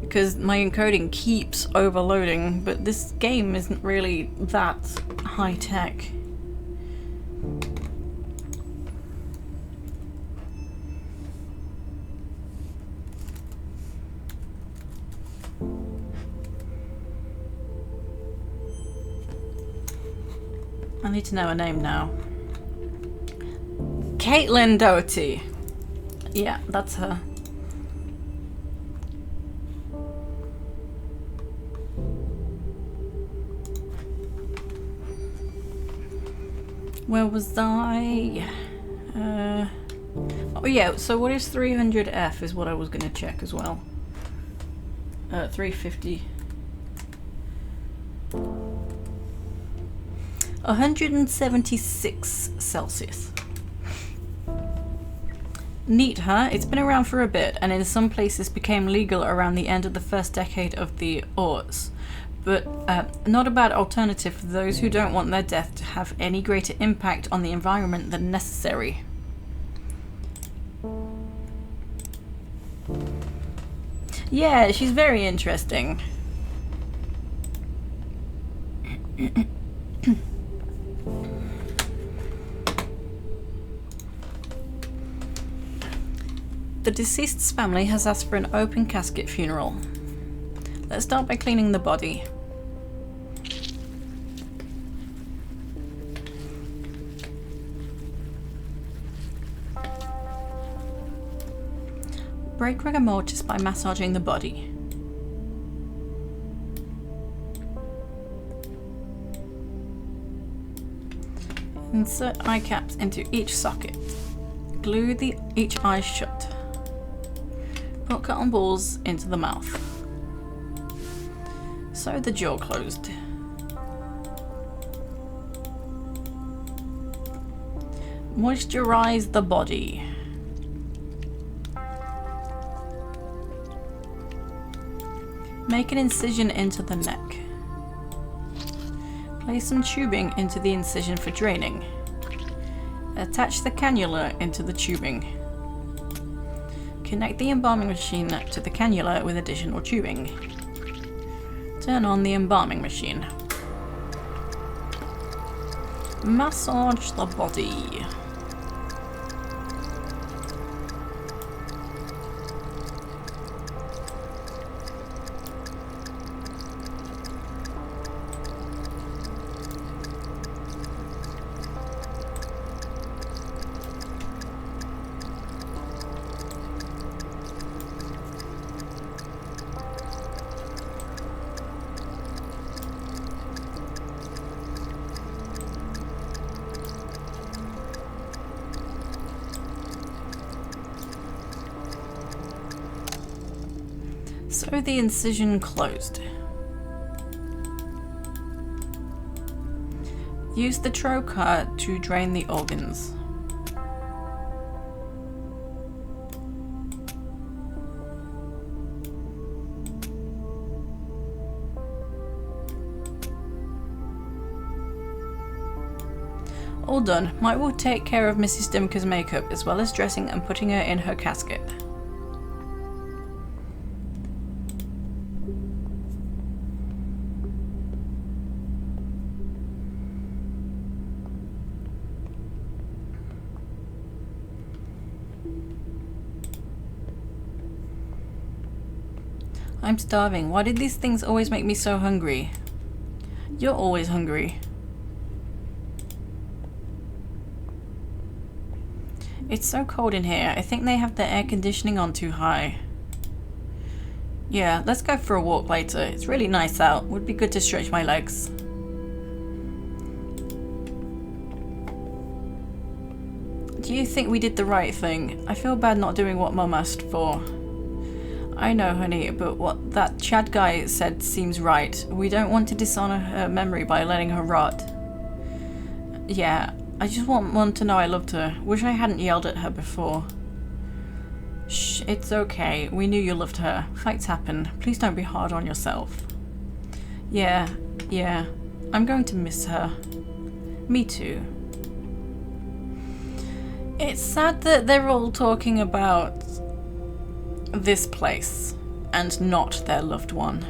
Because my encoding keeps overloading, but this game isn't really that high tech. I need to know her name now. Caitlin Doherty. Yeah, that's her. Where was I? Oh yeah, so what is 300F is what I was going to check as well. 350. 176 Celsius. Neat, huh? It's been around for a bit, and in some places became legal around the end of the first decade of the aughts. But not a bad alternative for those who don't want their death to have any greater impact on the environment than necessary. Yeah, she's very interesting. The deceased's family has asked for an open casket funeral. Let's start by cleaning the body. Break rigor mortis by massaging the body. Insert eye caps into each socket. Glue each eye shut. Put cotton balls into the mouth. Sew the jaw closed. Moisturize the body. Make an incision into the neck. Place some tubing into the incision for draining. Attach the cannula into the tubing. Connect the embalming machine to the cannula with additional tubing. Turn on the embalming machine. Massage the body. Sew the incision closed. Use the trocar to drain the organs. All done. Mike will take care of Mrs. Dimker's makeup as well as dressing and putting her in her casket. I'm starving. Why did these things always make me so hungry? You're always hungry. It's so cold in here. I think they have the air conditioning on too high. Yeah, let's go for a walk later. It's really nice out. Would be good to stretch my legs. Do you think we did the right thing? I feel bad not doing what Mum asked for. I know, honey, but what that Chad guy said seems right. We don't want to dishonor her memory by letting her rot. Yeah, I just want Mum to know I loved her. Wish I hadn't yelled at her before. Shh, it's okay. We knew you loved her. Fights happen. Please don't be hard on yourself. Yeah. I'm going to miss her. Me too. It's sad that they're all talking about this place and not their loved one.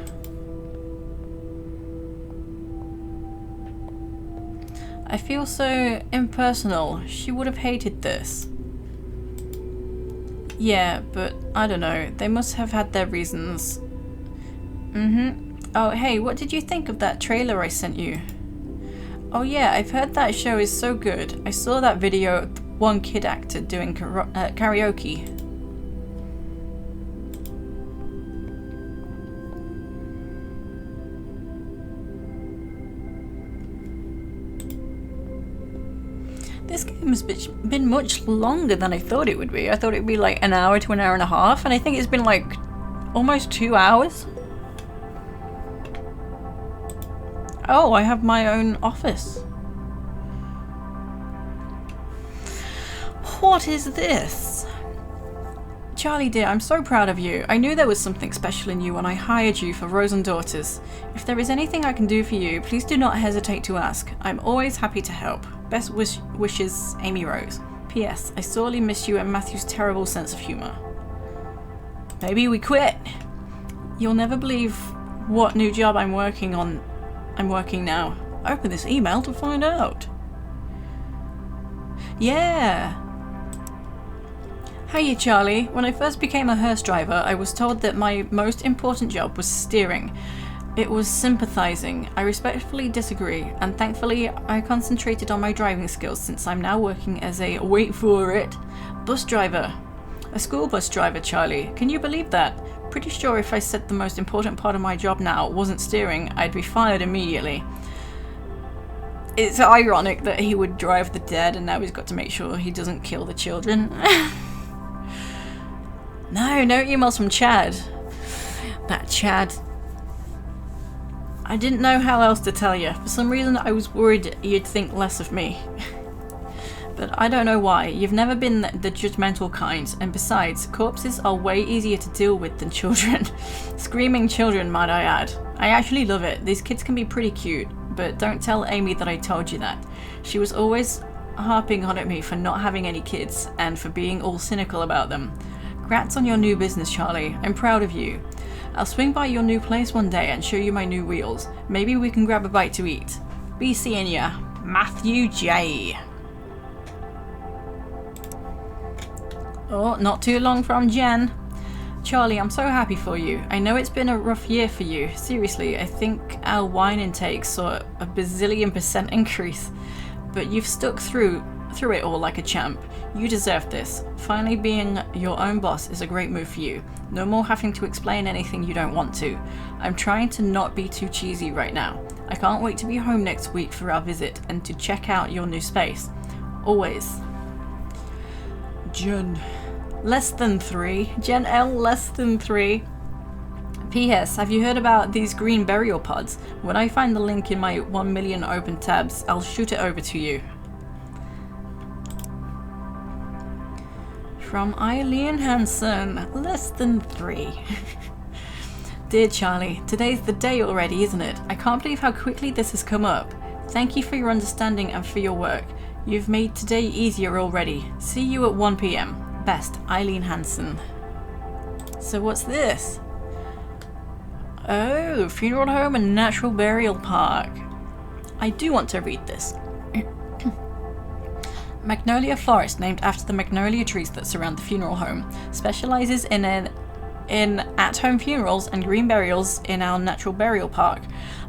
I feel so impersonal. She would have hated this. Yeah, but I don't know. They must have had their reasons. Oh, hey, what did you think of that trailer I sent you? Oh yeah, I've heard that show is so good. I saw that video of one kid actor doing karaoke. This game has been much longer than I thought it would be. I thought it would be like an hour to an hour and a half, and I think it's been like almost 2 hours. Oh, I have my own office. What is this? Charlie dear, I'm so proud of you. I knew there was something special in you when I hired you for Rose and Daughters. If there is anything I can do for you, please do not hesitate to ask. I'm always happy to help. Best wishes, Amy Rose. P.S. I sorely miss you and Matthew's terrible sense of humour. Maybe we quit. You'll never believe what new job I'm working now. Open this email to find out. Yeah. Hiya Charlie. When I first became a hearse driver, I was told that my most important job was steering. It was sympathising. I respectfully disagree, and thankfully I concentrated on my driving skills since I'm now working as a, wait for it, bus driver. A school bus driver, Charlie. Can you believe that? Pretty sure if I said the most important part of my job now wasn't steering, I'd be fired immediately. It's ironic that he would drive the dead and now he's got to make sure he doesn't kill the children. No emails from Chad. That Chad. I didn't know how else to tell you. For some reason I was worried you'd think less of me. But I don't know why. You've never been the judgmental kind, and besides, corpses are way easier to deal with than children. Screaming children, might I add. I actually love it. These kids can be pretty cute, but don't tell Amy that I told you that. She was always harping on at me for not having any kids, and for being all cynical about them. Congrats on your new business, Charlie. I'm proud of you. I'll swing by your new place one day and show you my new wheels. Maybe we can grab a bite to eat. Be seeing ya. Matthew J. Oh, not too long from Jen. Charlie, I'm so happy for you. I know it's been a rough year for you. Seriously, I think our wine intake saw a bazillion% increase. But you've stuck through it all like a champ. You deserve this. Finally being your own boss is a great move for you. No more having to explain anything you don't want to. I'm trying to not be too cheesy right now. I can't wait to be home next week for our visit and to check out your new space. Always. Jen. Less than 3. Jen L. less than 3. P.S. Have you heard about these green burial pods? When I find the link in my 1 million open tabs, I'll shoot it over to you. From Eileen Hansen. Less than 3. Dear Charlie, today's the day already, isn't it? I can't believe how quickly this has come up. Thank you for your understanding and for your work. You've made today easier already. See you at 1 p.m. Best, Eileen Hansen. So what's this? Oh, funeral home and natural burial park. I do want to read this. Magnolia Forest, named after the magnolia trees that surround the funeral home, specializes in at-home funerals and green burials in our natural burial park.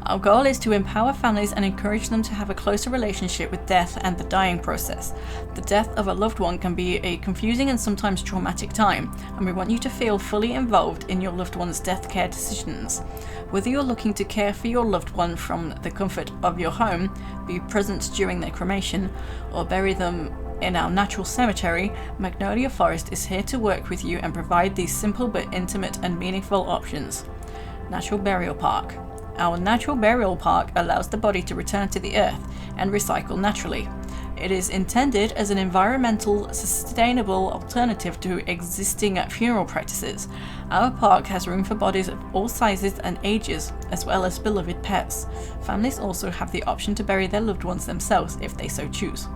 Our goal is to empower families and encourage them to have a closer relationship with death and the dying process. The death of a loved one can be a confusing and sometimes traumatic time, and we want you to feel fully involved in your loved one's death care decisions. Whether you're looking to care for your loved one from the comfort of your home, be present during their cremation, or bury them in our natural cemetery, Magnolia Forest is here to work with you and provide these simple but intimate and meaningful options. Natural Burial Park. Our natural burial park allows the body to return to the earth and recycle naturally. It is intended as an environmental, sustainable alternative to existing funeral practices. Our park has room for bodies of all sizes and ages, as well as beloved pets. Families also have the option to bury their loved ones themselves if they so choose.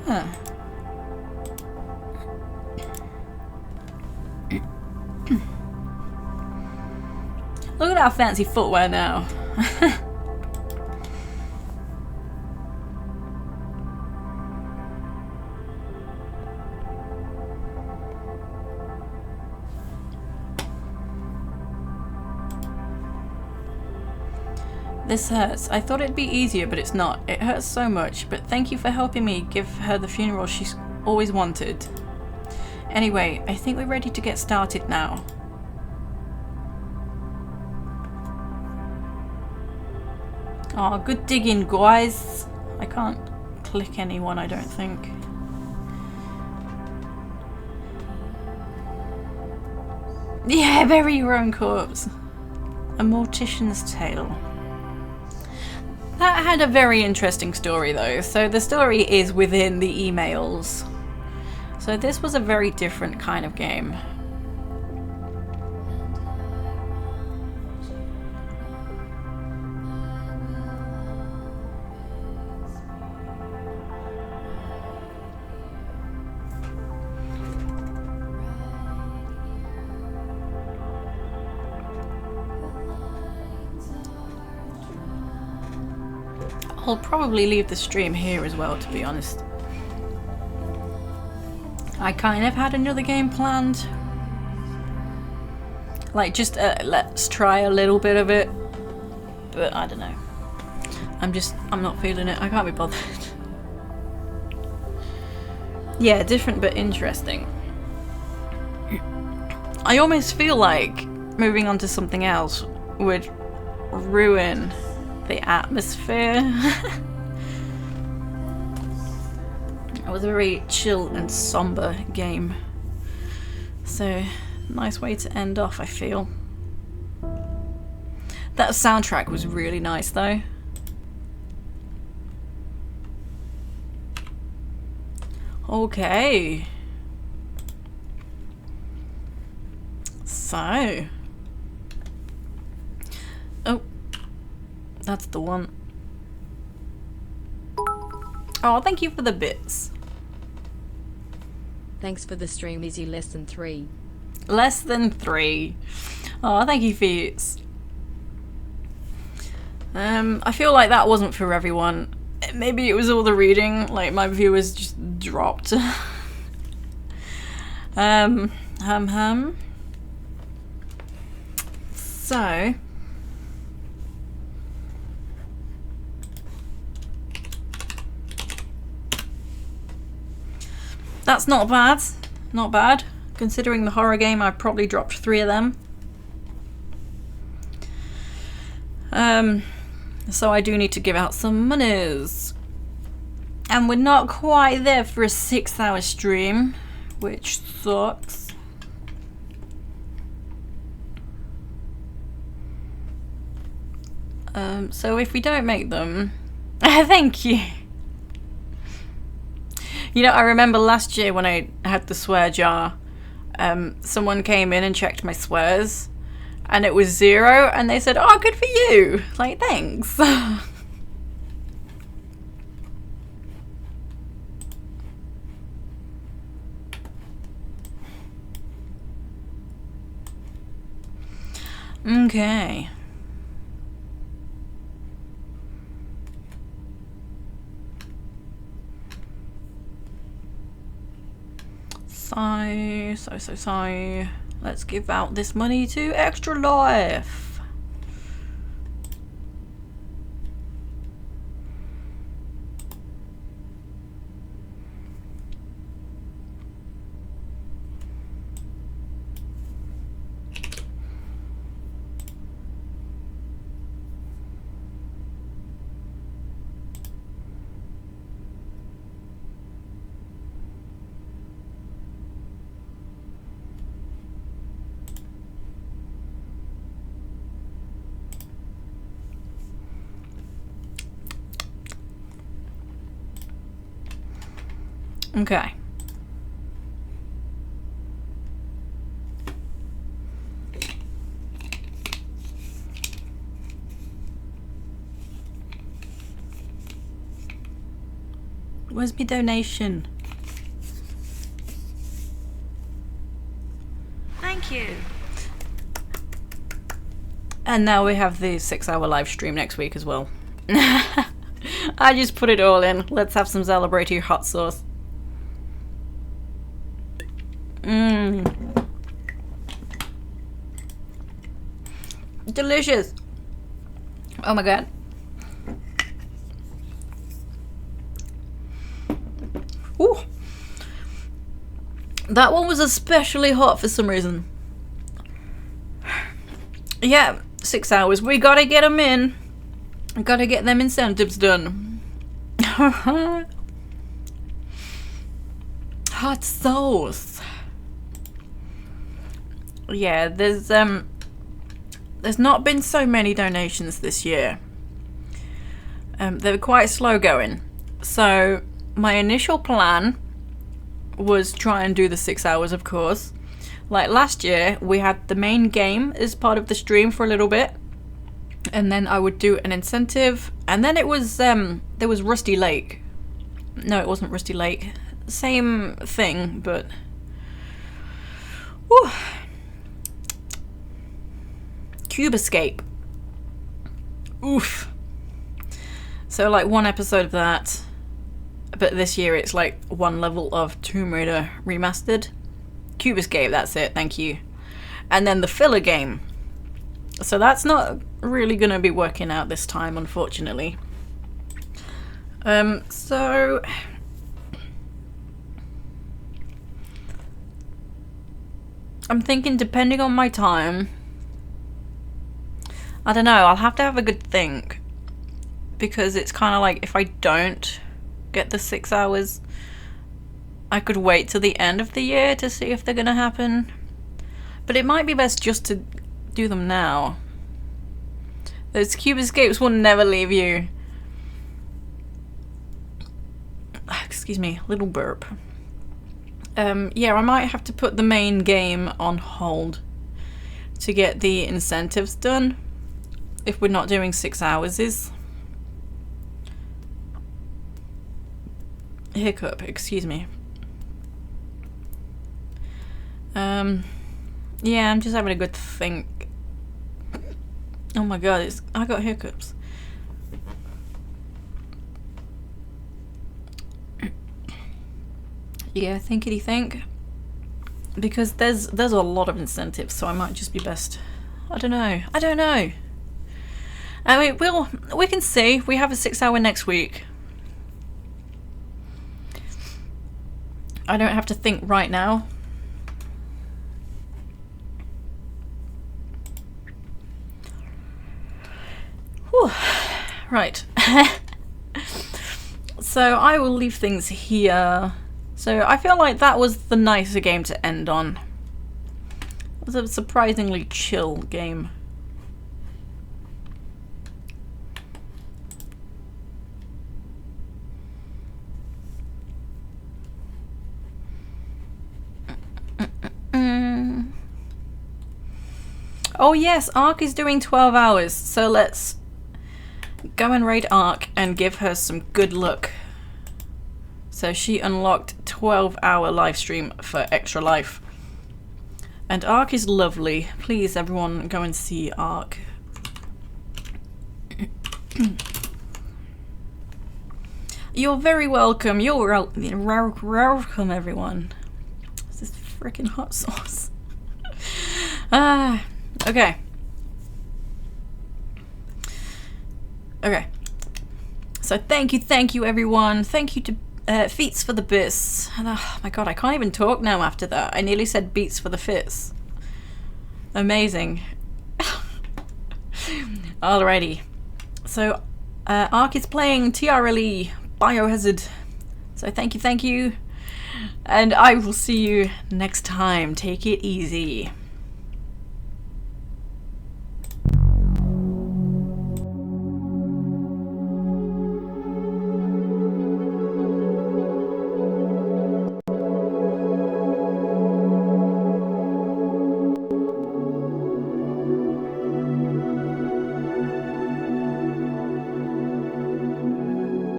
Huh. Look at our fancy footwear now. This hurts. I thought it'd be easier, but it's not. It hurts so much, but thank you for helping me give her the funeral she's always wanted. Anyway, I think we're ready to get started now. Oh, good digging, guys. I can't click anyone, I don't think. Yeah, bury your own corpse. A Mortician's Tale. That had a very interesting story though. So the story is within the emails. So this was a very different kind of game. I'll probably leave the stream here as well, to be honest. I kind of had another game planned. Like, just let's try a little bit of it. But I don't know. I'm not feeling it. I can't be bothered. Yeah, different but interesting. I almost feel like moving on to something else would ruin the atmosphere. It was a very chill and somber game. So, nice way to end off, I feel. That soundtrack was really nice though. Okay. So. Oh. That's the one. Oh, thank you for the bits. Thanks for the stream, Easy Less Than 3. Less than 3. Oh, thank you, Feats. I feel like that wasn't for everyone. Maybe it was all the reading, like my viewers just dropped. So that's not bad. Not bad. Considering the horror game, I probably dropped 3 of them. So I do need to give out some monies. And we're not quite there for a 6-hour stream, which sucks. So if we don't make them, thank you. You know, I remember last year when I had the swear jar, someone came in and checked my swears, and it was 0, and they said, "Oh, good for you." Like, thanks. Okay. So. Let's give out this money to Extra Life. Okay. Where's my donation? Thank you. And now we have the 6-hour live stream next week as well. I just put it all in. Let's have some celebratory hot sauce. Delicious. Oh my god. Ooh. That one was especially hot for some reason. Yeah, 6 hours. We gotta get them in. We gotta get them incentives done. Hot sauce. Yeah, there's not been so many donations this year. They were quite slow going. So my initial plan was try and do the 6 hours, of course. Like last year, we had the main game as part of the stream for a little bit, and then I would do an incentive, and then it was there was Rusty Lake. No, it wasn't Rusty Lake. Same thing, but whew. Cube Escape. Oof. So like one episode of that. But this year it's like one level of Tomb Raider Remastered. Cube Escape, that's it, thank you. And then the filler game. So that's not really going to be working out this time, unfortunately. So... I'm thinking, depending on my time... I don't know, I'll have to have a good think. Because it's kind of like, if I don't get the 6 hours, I could wait till the end of the year to see if they're gonna happen. But it might be best just to do them now. Those Cube Escapes will never leave you. Excuse me, little burp. Yeah, I might have to put the main game on hold to get the incentives done if we're not doing 6 hours. Hiccup, excuse me. Yeah, I'm just having a good think. Oh my god, I got hiccups. Yeah, thinkity think. Because there's a lot of incentives, so I might just be best. I don't know. I mean, we can see. We have a 6 hour next week. I don't have to think right now. Whew. Right. So I will leave things here. So I feel like that was the nicer game to end on. It was a surprisingly chill game. Oh yes, Ark is doing 12 hours, so let's go and raid Ark and give her some good luck. So she unlocked 12-hour live stream for Extra Life. And Ark is lovely. Please everyone go and see Ark. You're very welcome. You're welcome everyone. This is freaking hot sauce. Okay. Okay. So thank you everyone. Thank you to Feats for the Bits. And, oh my god, I can't even talk now after that. I nearly said Beats for the Fits. Amazing. Alrighty. So Ark is playing TRLE Biohazard. So thank you. And I will see you next time. Take it easy.